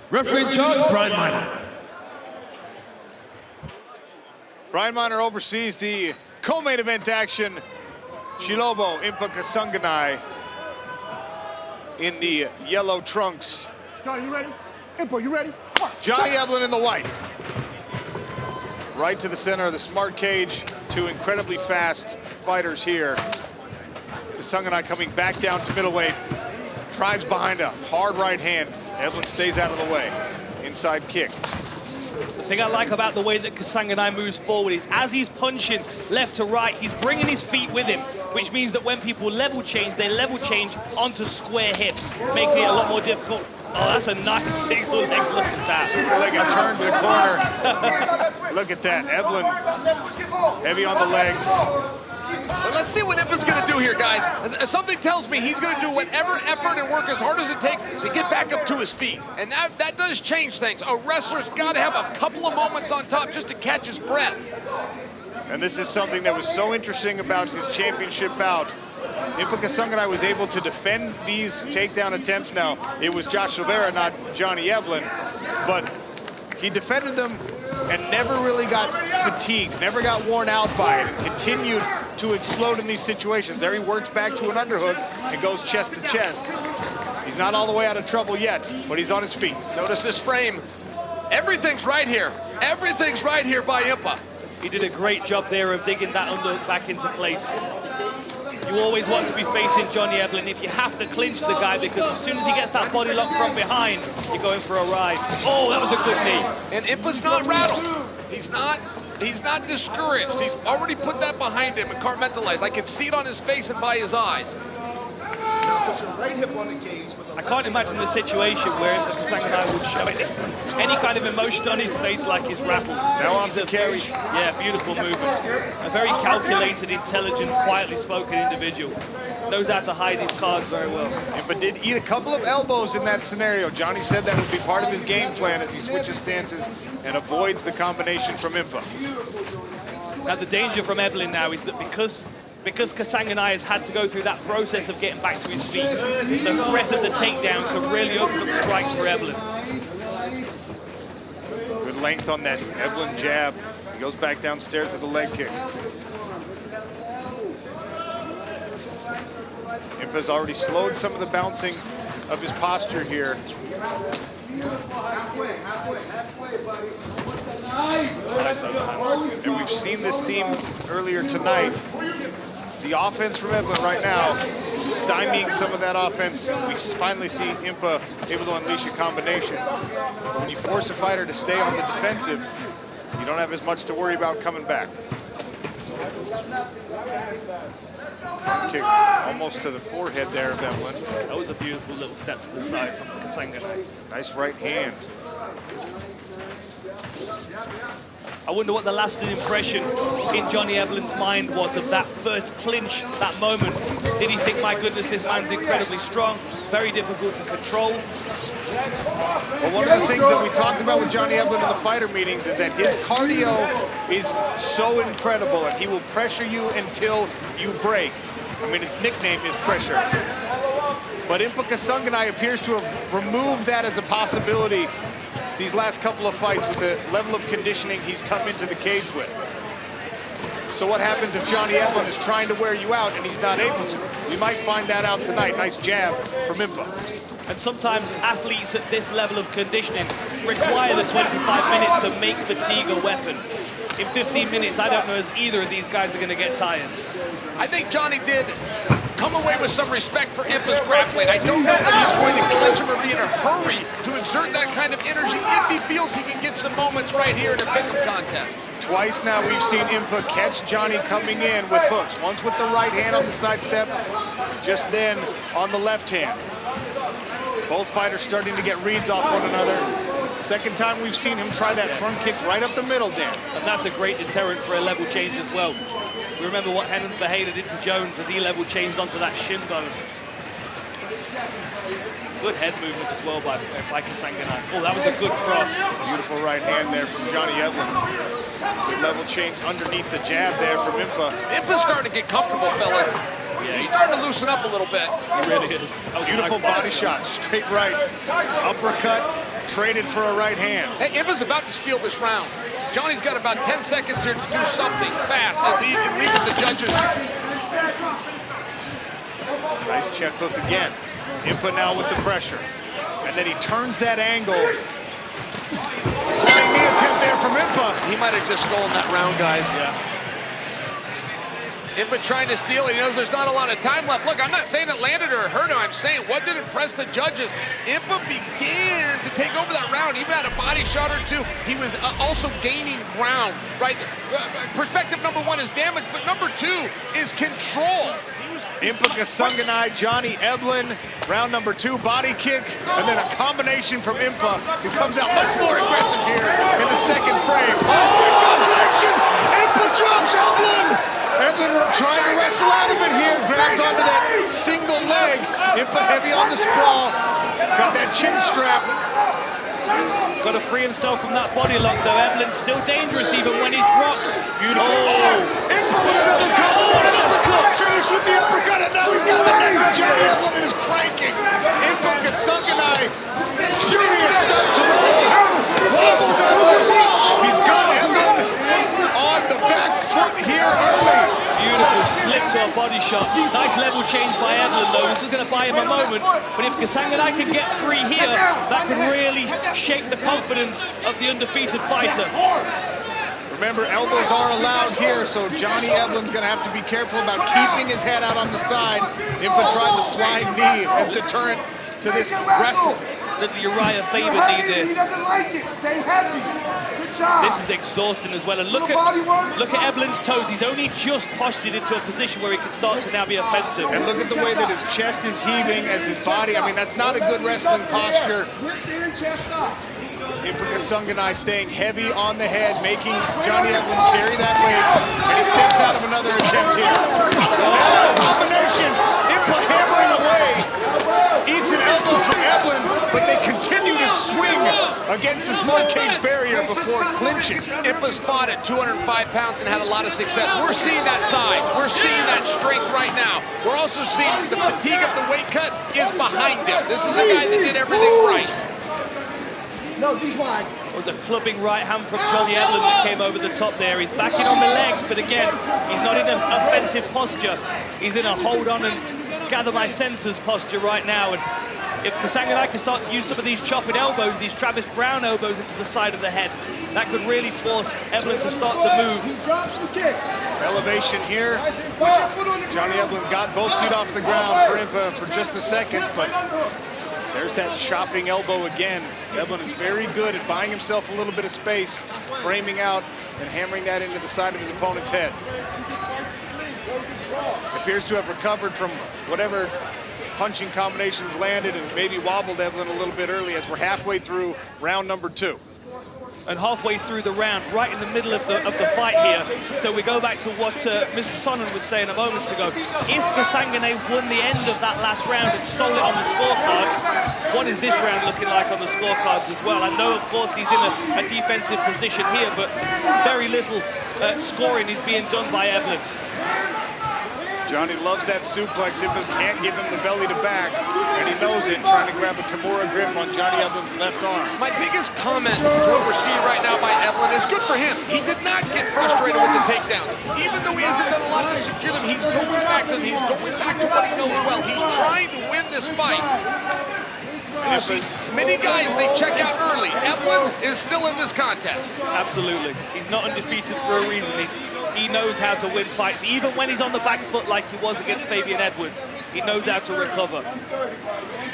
Referee in charge, Brian Miner. Brian Miner oversees the co-main event action. Chilobo Impa Kasanganay in the yellow trunks. Johnny, you ready? Impa, you ready? Johnny Eblen in the white. Right to the center of the smart cage. 2 incredibly fast fighters here. Kasanganay coming back down to middleweight. Drives behind a hard right hand. Eblen stays out of the way. Inside kick. The thing I like about the way that Kasanganay moves forward is as he's punching left to right, he's bringing his feet with him, which means that when people level change, they level change onto square hips, making it a lot more difficult. Oh, that's a nice single leg. Look at that. Single leg and turns the corner. Look at that. Eblen heavy on the legs. But let's see what Impa's going to do here, guys. Something tells me he's going to do whatever effort and work as hard as it takes to get back up to his feet. And that does change things. A wrestler's got to have a couple of moments on top just to catch his breath. And this is something that was so interesting about his championship bout. Impa Kasanganay was able to defend these takedown attempts. Now, it was Josh Silveira, not Johnny Eblen, but he defended them and never really got fatigued, never got worn out by it, and continued to explode in these situations. There he works back to an underhook and goes chest to chest. He's not all the way out of trouble yet, but he's on his feet. Notice this frame. Everything's right here. Everything's right here by Impa. He did a great job there of digging that underhook back into place. You always want to be facing Johnny Eblen if you have to clinch the guy, because as soon as he gets that body lock from behind, you're going for a ride. Oh, that was a good knee. And Impa's not rattled. He's not discouraged. He's already put that behind him and compartmentalized. I can see it on his face and by his eyes. Put your right hip on the cage. I can't imagine the situation where Kasanganay would show any kind of emotion on his face like he's rattled. Now he's a very, beautiful movement. A very calculated, intelligent, quietly spoken individual. Knows how to hide his cards very well. But did eat a couple of elbows in that scenario. Johnny said that would be part of his game plan as he switches stances and avoids the combination from Impa. Now the danger from Eblen now is that because Kasanganay has had to go through that process of getting back to his feet, the threat of the takedown could really open up strikes for Eblen. Good length on that Eblen jab. He goes back downstairs with a leg kick. Impa's already slowed some of the bouncing of his posture here. And we've seen this theme earlier tonight. The offense from Eblen right now, stymieing some of that offense. We finally see Impa able to unleash a combination. When you force a fighter to stay on the defensive, you don't have as much to worry about coming back. Front kick almost to the forehead there of Eblen. That was a beautiful little step to the side from Kasanganay. Nice right hand. I wonder what the lasting impression in Johnny Eblen's mind was of that first clinch, that moment. Did he think, my goodness, this man's incredibly strong, very difficult to control? Well, one of the things that we talked about with Johnny Eblen in the fighter meetings is that his cardio is so incredible, and he will pressure you until you break. I mean, his nickname is pressure. But Impa Kasanganay appears to have removed that as a possibility these last couple of fights with the level of conditioning he's come into the cage with. So what happens if Johnny Eblen is trying to wear you out and he's not able to? We might find that out tonight. Nice jab from Impa. And sometimes athletes at this level of conditioning require the 25 minutes to make fatigue a weapon. In 15 minutes, I don't know as either of these guys are going to get tired. I think Johnny did come away with some respect for Impa's grappling. I don't know that he's going to clinch him or be in a hurry to exert that kind of energy if he feels he can get some moments right here in a pick'em contest. Twice now we've seen Impa catch Johnny coming in with hooks. Once with the right hand on the sidestep, just then on the left hand. Both fighters starting to get reads off one another. Second time we've seen him try that front kick right up the middle, Dan. And that's a great deterrent for a level change as well. We remember what Henan Fajeda did to Jones as he level changed onto that shin bone. Good head movement as well by Kasanganay. Oh, that was a good cross. Beautiful right hand there from Johnny Eblen. Good level change underneath the jab there from Impa. Impa's starting to get comfortable, fellas. Yeah, he's starting to loosen up a little bit. He really is. Beautiful body shot, straight right. Uppercut, traded for a right hand. Hey, Impa's about to steal this round. Johnny's got about 10 seconds here to do something fast and lead the judges. Nice check hook again. Impa now with the pressure. And then he turns that angle. Flying knee attempt there from Impa. He might have just stolen that round, guys. Yeah. Impa trying to steal it. He knows there's not a lot of time left. Look, I'm not saying it landed or hurt him. I'm saying what did impress the judges. Impa began to take over that round. Even had a body shot or two. He was also gaining ground, right? Perspective number one is damage, but number two is control. Impa Kasanganay, Johnny Eblen, round number two, body kick, and then a combination from Impa, who comes out much more aggressive here in the second frame. Oh, combination! Impa drops Eblen! Eblen trying to wrestle out of it here, grabs onto that single leg. Impa heavy on the sprawl, got that chin strap. Got to free himself from that body lock though. Eblen's still dangerous even when he's rocked. Beautiful. Oh, Impa with another uppercut. Finished with the uppercut, and now he's got the neck of Johnny Eblen is cranking. Impa Kasanganay, furious start to round two. Wobbles Eblen. He's got Eblen on the back foot here early. Beautiful slip to a body shot. Nice level change by Eblen though. This is going to buy him a moment. But if Kasanganay can get free here, that can really shake the confidence of the undefeated fighter. Remember, elbows are allowed here, so Johnny Eblen's going to have to be careful about keeping his head out on the side. Impa tried the flying knee as deterrent to this wrestle. There's the Uriah Faber knee there. He doesn't like it. Stay heavy. Good job. This is exhausting as well. And look at Eblen's toes. He's only just postured into a position where he can start to now be offensive. And look at the way that his chest is heaving as his body. I mean, that's not a good wrestling posture. Impa Kasanganay staying heavy on the head, making Johnny Eblen carry that weight, and he steps out of another attempt here. Combination, Impa hammering away, eats an elbow from Eblen, but they continue to swing against the small cage barrier before clinching. Impa's fought at 205 pounds and had a lot of success. We're seeing that size. We're seeing that strength right now. We're also seeing the fatigue of the weight cut is behind him. This is a guy that did everything right. No, these wide. It was a clubbing right hand from Johnny Eblen that came over the top there. He's backing on the legs, but again, he's not in an offensive posture. He's in a hold on and gather my senses posture right now. And if Kasanganay can start to use some of these chopping elbows, these Travis Brown elbows into the side of the head, that could really force Eblen to start to move. He drops the kick. Elevation here. Johnny Eblen got both feet off the ground for Impa for just a second, but there's that chopping elbow again. Eblen is very good at buying himself a little bit of space, framing out and hammering that into the side of his opponent's head. Appears to have recovered from whatever punching combinations landed and maybe wobbled Eblen a little bit early as we're halfway through round number two. And halfway through the round, right in the middle of the fight here. So we go back to what Mr. Sonnen was saying a moment ago. If Kasanganay won the end of that last round and stole it on the scorecards, what is this round looking like on the scorecards as well? I know, of course, he's in a defensive position here, but very little scoring is being done by Eblen. Johnny loves that suplex. Impa can't give him the belly to back, and he knows it, trying to grab a Kimura grip on Johnny Eblen's left arm. My biggest comment to what we're seeing right now by Eblen is good for him. He did not get frustrated with the takedown. Even though he hasn't done a lot to secure them, he's going back to them. He's going back to what he knows well. He's trying to win this fight. And you see, many guys, they check out early. Eblen is still in this contest. Absolutely. He's not undefeated for a reason. He knows how to win fights, even when he's on the back foot like he was against Fabian Edwards. He knows how to recover.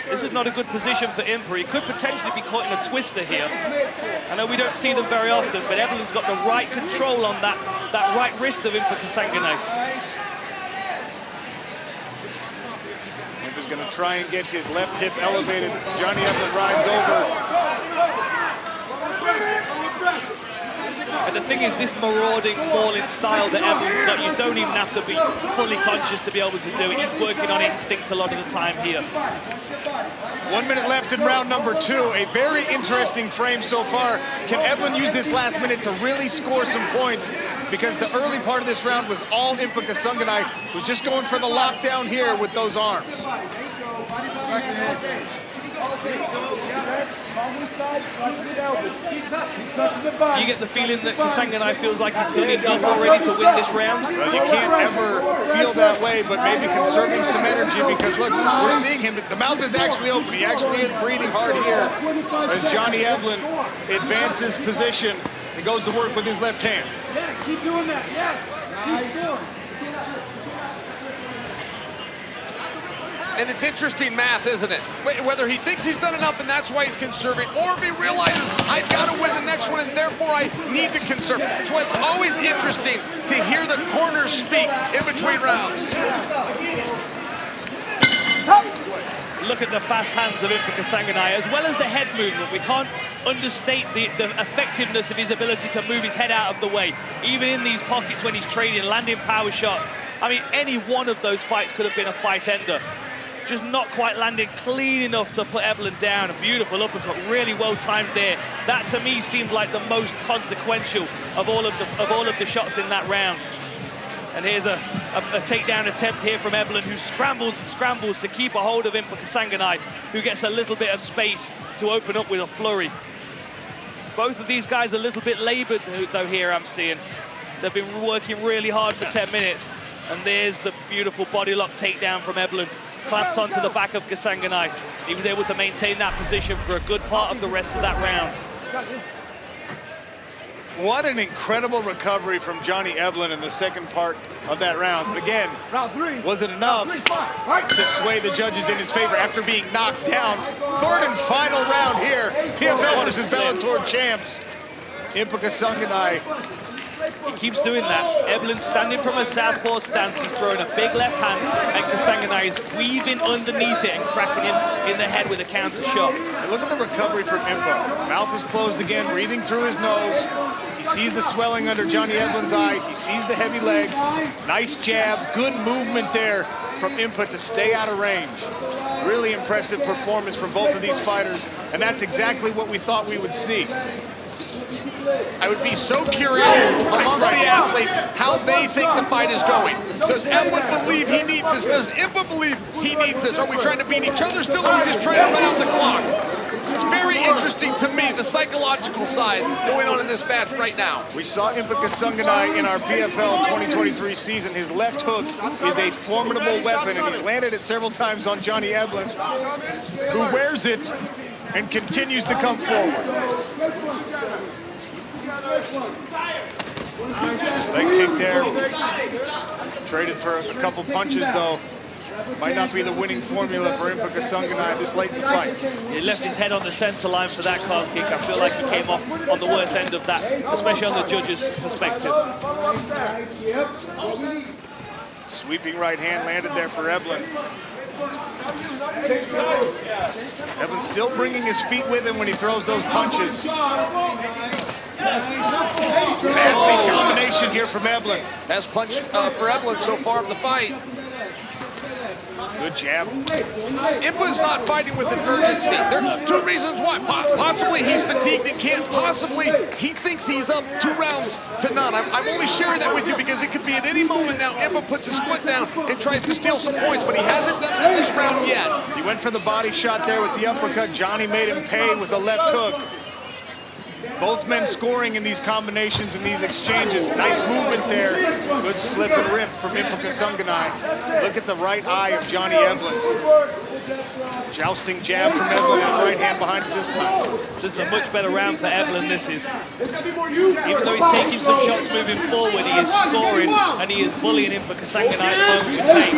This is not a good position for Impa. He could potentially be caught in a twister here. I know we don't see them very often, but Eblen's got the right control on that right wrist of Impa Kasanganay. Impa's going to try and get his left hip elevated. Johnny Eblen rides over. And the thing is, this marauding, balling style that Eblen's got, you don't even have to be fully conscious to be able to do it. He's working on instinct a lot of the time here. 1 minute left in round number 2. A very interesting frame so far. Can Eblen use this last minute to really score some points? Because the early part of this round was all Impa Kasanganay, was just going for the lockdown here with those arms. You get the feeling that Kasanganay feels like he's doing enough already to win this round? Well, you can't ever feel that way, but maybe conserving some energy, because look, we're seeing him, the mouth is actually open. He actually is breathing hard here as Johnny Eblen advances position and goes to work with his left hand. Yes, keep doing that, yes, keep doing. And it's interesting math, isn't it? Whether he thinks he's done enough and that's why he's conserving, or if he realizes, I've got to win the next one and therefore I need to conserve. So it's always interesting to hear the corners speak in between rounds. Look at the fast hands of Impa Kasanganay, as well as the head movement. We can't understate the effectiveness of his ability to move his head out of the way, even in these pockets when he's trading, landing power shots. I mean, any one of those fights could have been a fight ender. Just not quite landing clean enough to put Eblen down. A beautiful uppercut, really well timed there. That to me seemed like the most consequential of all of the shots in that round. And here's a takedown attempt here from Eblen, who scrambles and scrambles to keep a hold of Impa Kasanganay, who gets a little bit of space to open up with a flurry. Both of these guys a little bit labored though here, I'm seeing. They've been working really hard for 10 minutes. And there's the beautiful body lock takedown from Eblen. Clamps onto the back of Kasanganay. He was able to maintain that position for a good part of the rest of that round. What an incredible recovery from Johnny Eblen in the second part of that round. But again, was it enough to sway the judges in his favor after being knocked down? Third and final round here. PFL versus Bellator champs. Impa Kasanganay. He keeps doing that. Eblen standing from a southpaw stance. He's throwing a big left hand, and Kasanganay is weaving underneath it and cracking him in the head with a counter shot. And look at the recovery from Impa. Mouth is closed again, breathing through his nose. He sees the swelling under Johnny Eblen's eye. He sees the heavy legs. Nice jab, good movement there from Impa to stay out of range. Really impressive performance from both of these fighters, and that's exactly what we thought we would see. I would be so curious amongst the athletes how they think the fight is going. Does Eblen believe he needs this? Does Impa believe he needs this? Are we trying to beat each other still, or are we just trying to run out the clock? It's very interesting to me, the psychological side going on in this match right now. We saw Impa Kasanganay in our PFL 2023 season. His left hook is a formidable weapon, and he's landed it several times on Johnny Eblen, who wears it and continues to come forward. Leg kick there. Traded for a couple punches, though. Might not be the winning formula for Impa Kasanganay this late in the fight. He left his head on the center line for that calf kick. I feel like he came off on the worst end of that, especially on the judge's perspective. Sweeping right hand landed there for Eblen. Eblen still bringing his feet with him when he throws those punches. Nasty combination here from Eblen. Best punch for Eblen so far of the fight. Good jab. Impa's not fighting with an urgency. There's two reasons why. Possibly he's fatigued and can't. Possibly he thinks he's up 2 rounds to none. I'm only sharing that with you because it could be at any moment now. Impa puts his foot down and tries to steal some points, but he hasn't done it in this round yet. He went for the body shot there with the uppercut. Johnny made him pay with the left hook. Both men scoring in these combinations and these exchanges. Nice movement there. Good slip and rip from Impa Kasanganay. Look at the right eye of Johnny Eblen. Jousting jab from Eblen and right hand behind this time. This is a much better round for Eblen, this is. Even though he's taking some shots moving forward, he is scoring and he is bullying Impa Kasanganay's moment with pace.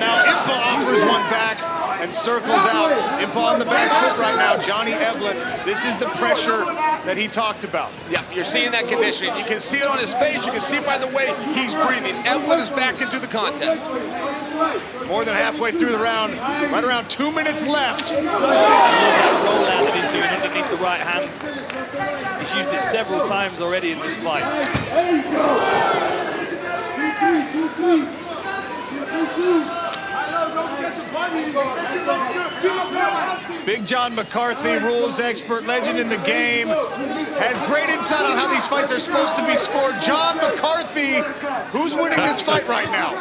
Now Impa offers one back and circles out. Impa on the back foot right now. Johnny Eblen, this is the pressure that he talked about. Yeah, you're seeing that conditioning. You can see it on his face. You can see it by the way he's breathing. Eblen is back into the contest. More than halfway through the round, right around 2 minutes left. I love that rollout that he's doing underneath the right hand. He's used it several times already in this fight. Big John McCarthy, rules expert, legend in the game, has great insight on how these fights are supposed to be scored. John McCarthy, who's winning this fight right now?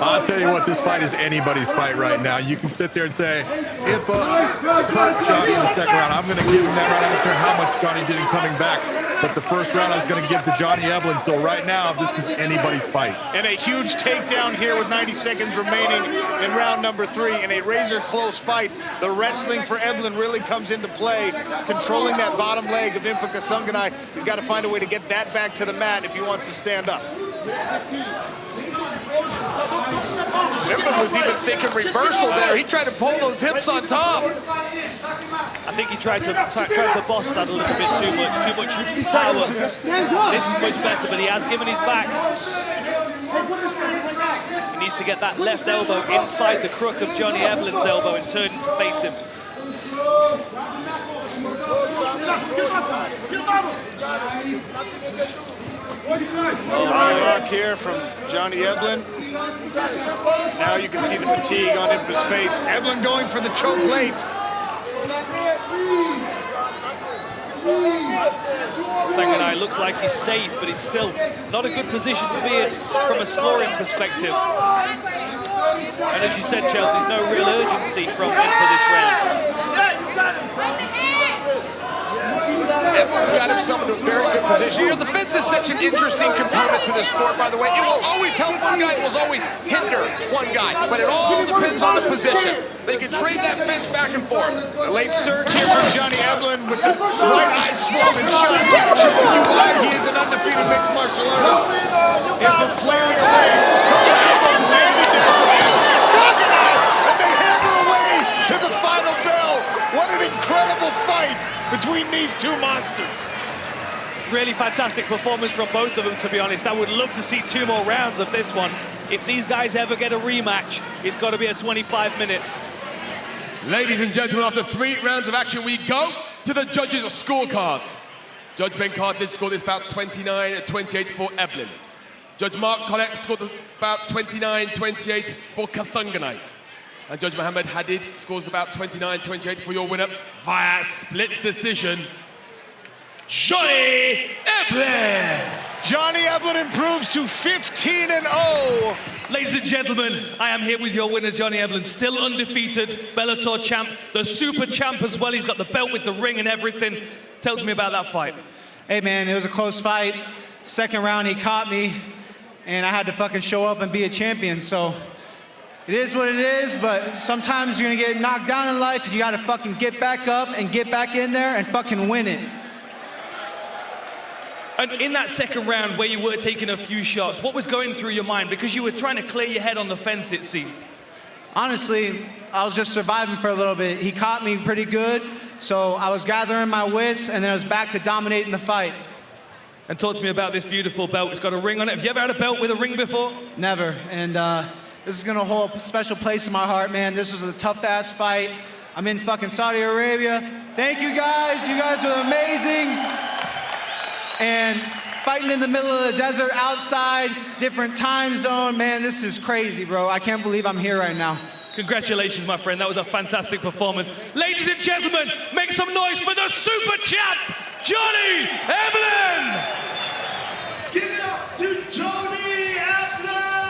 I'll tell you what, this fight is anybody's fight right now. You can sit there and say, Impa hurt Johnny in the second round. I'm going to give him that round. I don't care how much Johnny did in coming back. But the first round I was going to give to Johnny Eblen. So right now, this is anybody's fight. And a huge takedown here with 90 seconds remaining in round number 3. In a razor-close fight, the wrestling for Eblen really comes into play. Controlling that bottom leg of Impa Kasanganay. He's got to find a way to get that back to the mat if he wants to stand up. Impa was even thinking reversal there. He tried to pull those hips on top. I think he tried to boss that a little bit too much power. This is much better, but he has given his back. He needs to get that left elbow inside the crook of Johnny Eblen's elbow and turn to face him. High rock here from Johnny Eblen. Now you can see the fatigue on Impa's face. Eblen going for the choke late. Kasanganay looks like he's safe, but he's still not a good position to be in from a scoring perspective. And as you said, Chelsea, there's no real urgency from Impa this round. Eblen's got himself into a very good position. You know, the fence is such an interesting component to this sport, by the way. It will always help one guy, it will always hinder one guy, but it all depends on the position. They can trade that fence back and forth. A late surge here from Johnny Eblen with the right eye swollen shut, showing you why he is an undefeated mixed martial artist. Impa flailing away. Elbows landed there from Kasanganay, and they hammer away to the final bell. What an incredible fight between these two monsters. Really fantastic performance from both of them, to be honest. I would love to see 2 more rounds of this one. If these guys ever get a rematch, it's got to be at 25 minutes. Ladies and gentlemen, after 3 rounds of action, we go to the judges' scorecards. Judge Ben Cartlidge scored this bout 29-28 for Eblen. Judge Mark Collett scored about 29-28 for Kasanganay. And Judge Mohammed Hadid scores about 29-28 for your winner via split decision, Johnny Eblen. Johnny Eblen improves to 15-0. Ladies and gentlemen, I am here with your winner, Johnny Eblen, still undefeated, Bellator champ, the super champ as well. He's got the belt with the ring and everything. Tell me about that fight. Hey man, it was a close fight. Second round, he caught me, and I had to fucking show up and be a champion. So it is what it is, but sometimes you're gonna get knocked down in life. You gotta fucking get back up and get back in there and fucking win it. And in that second round where you were taking a few shots, what was going through your mind? Because you were trying to clear your head on the fence, it seemed. Honestly, I was just surviving for a little bit. He caught me pretty good, so I was gathering my wits, and then I was back to dominating the fight. And talk to me about this beautiful belt. It's got a ring on it. Have you ever had a belt with a ring before? Never, and this is gonna hold a special place in my heart, man. This was a tough-ass fight. I'm in fucking Saudi Arabia. Thank you guys are amazing. And fighting in the middle of the desert outside, different time zone. Man, this is crazy, bro. I can't believe I'm here right now. Congratulations, my friend. That was a fantastic performance. Ladies and gentlemen, make some noise for the super champ, Johnny Eblen! Give it up to Johnny Eblen!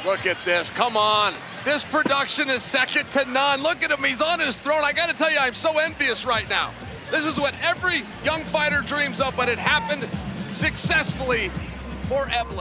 Look at this, come on. This production is second to none. Look at him, he's on his throne. I gotta tell you, I'm so envious right now. This is what every young fighter dreams of, but it happened successfully for Eblen.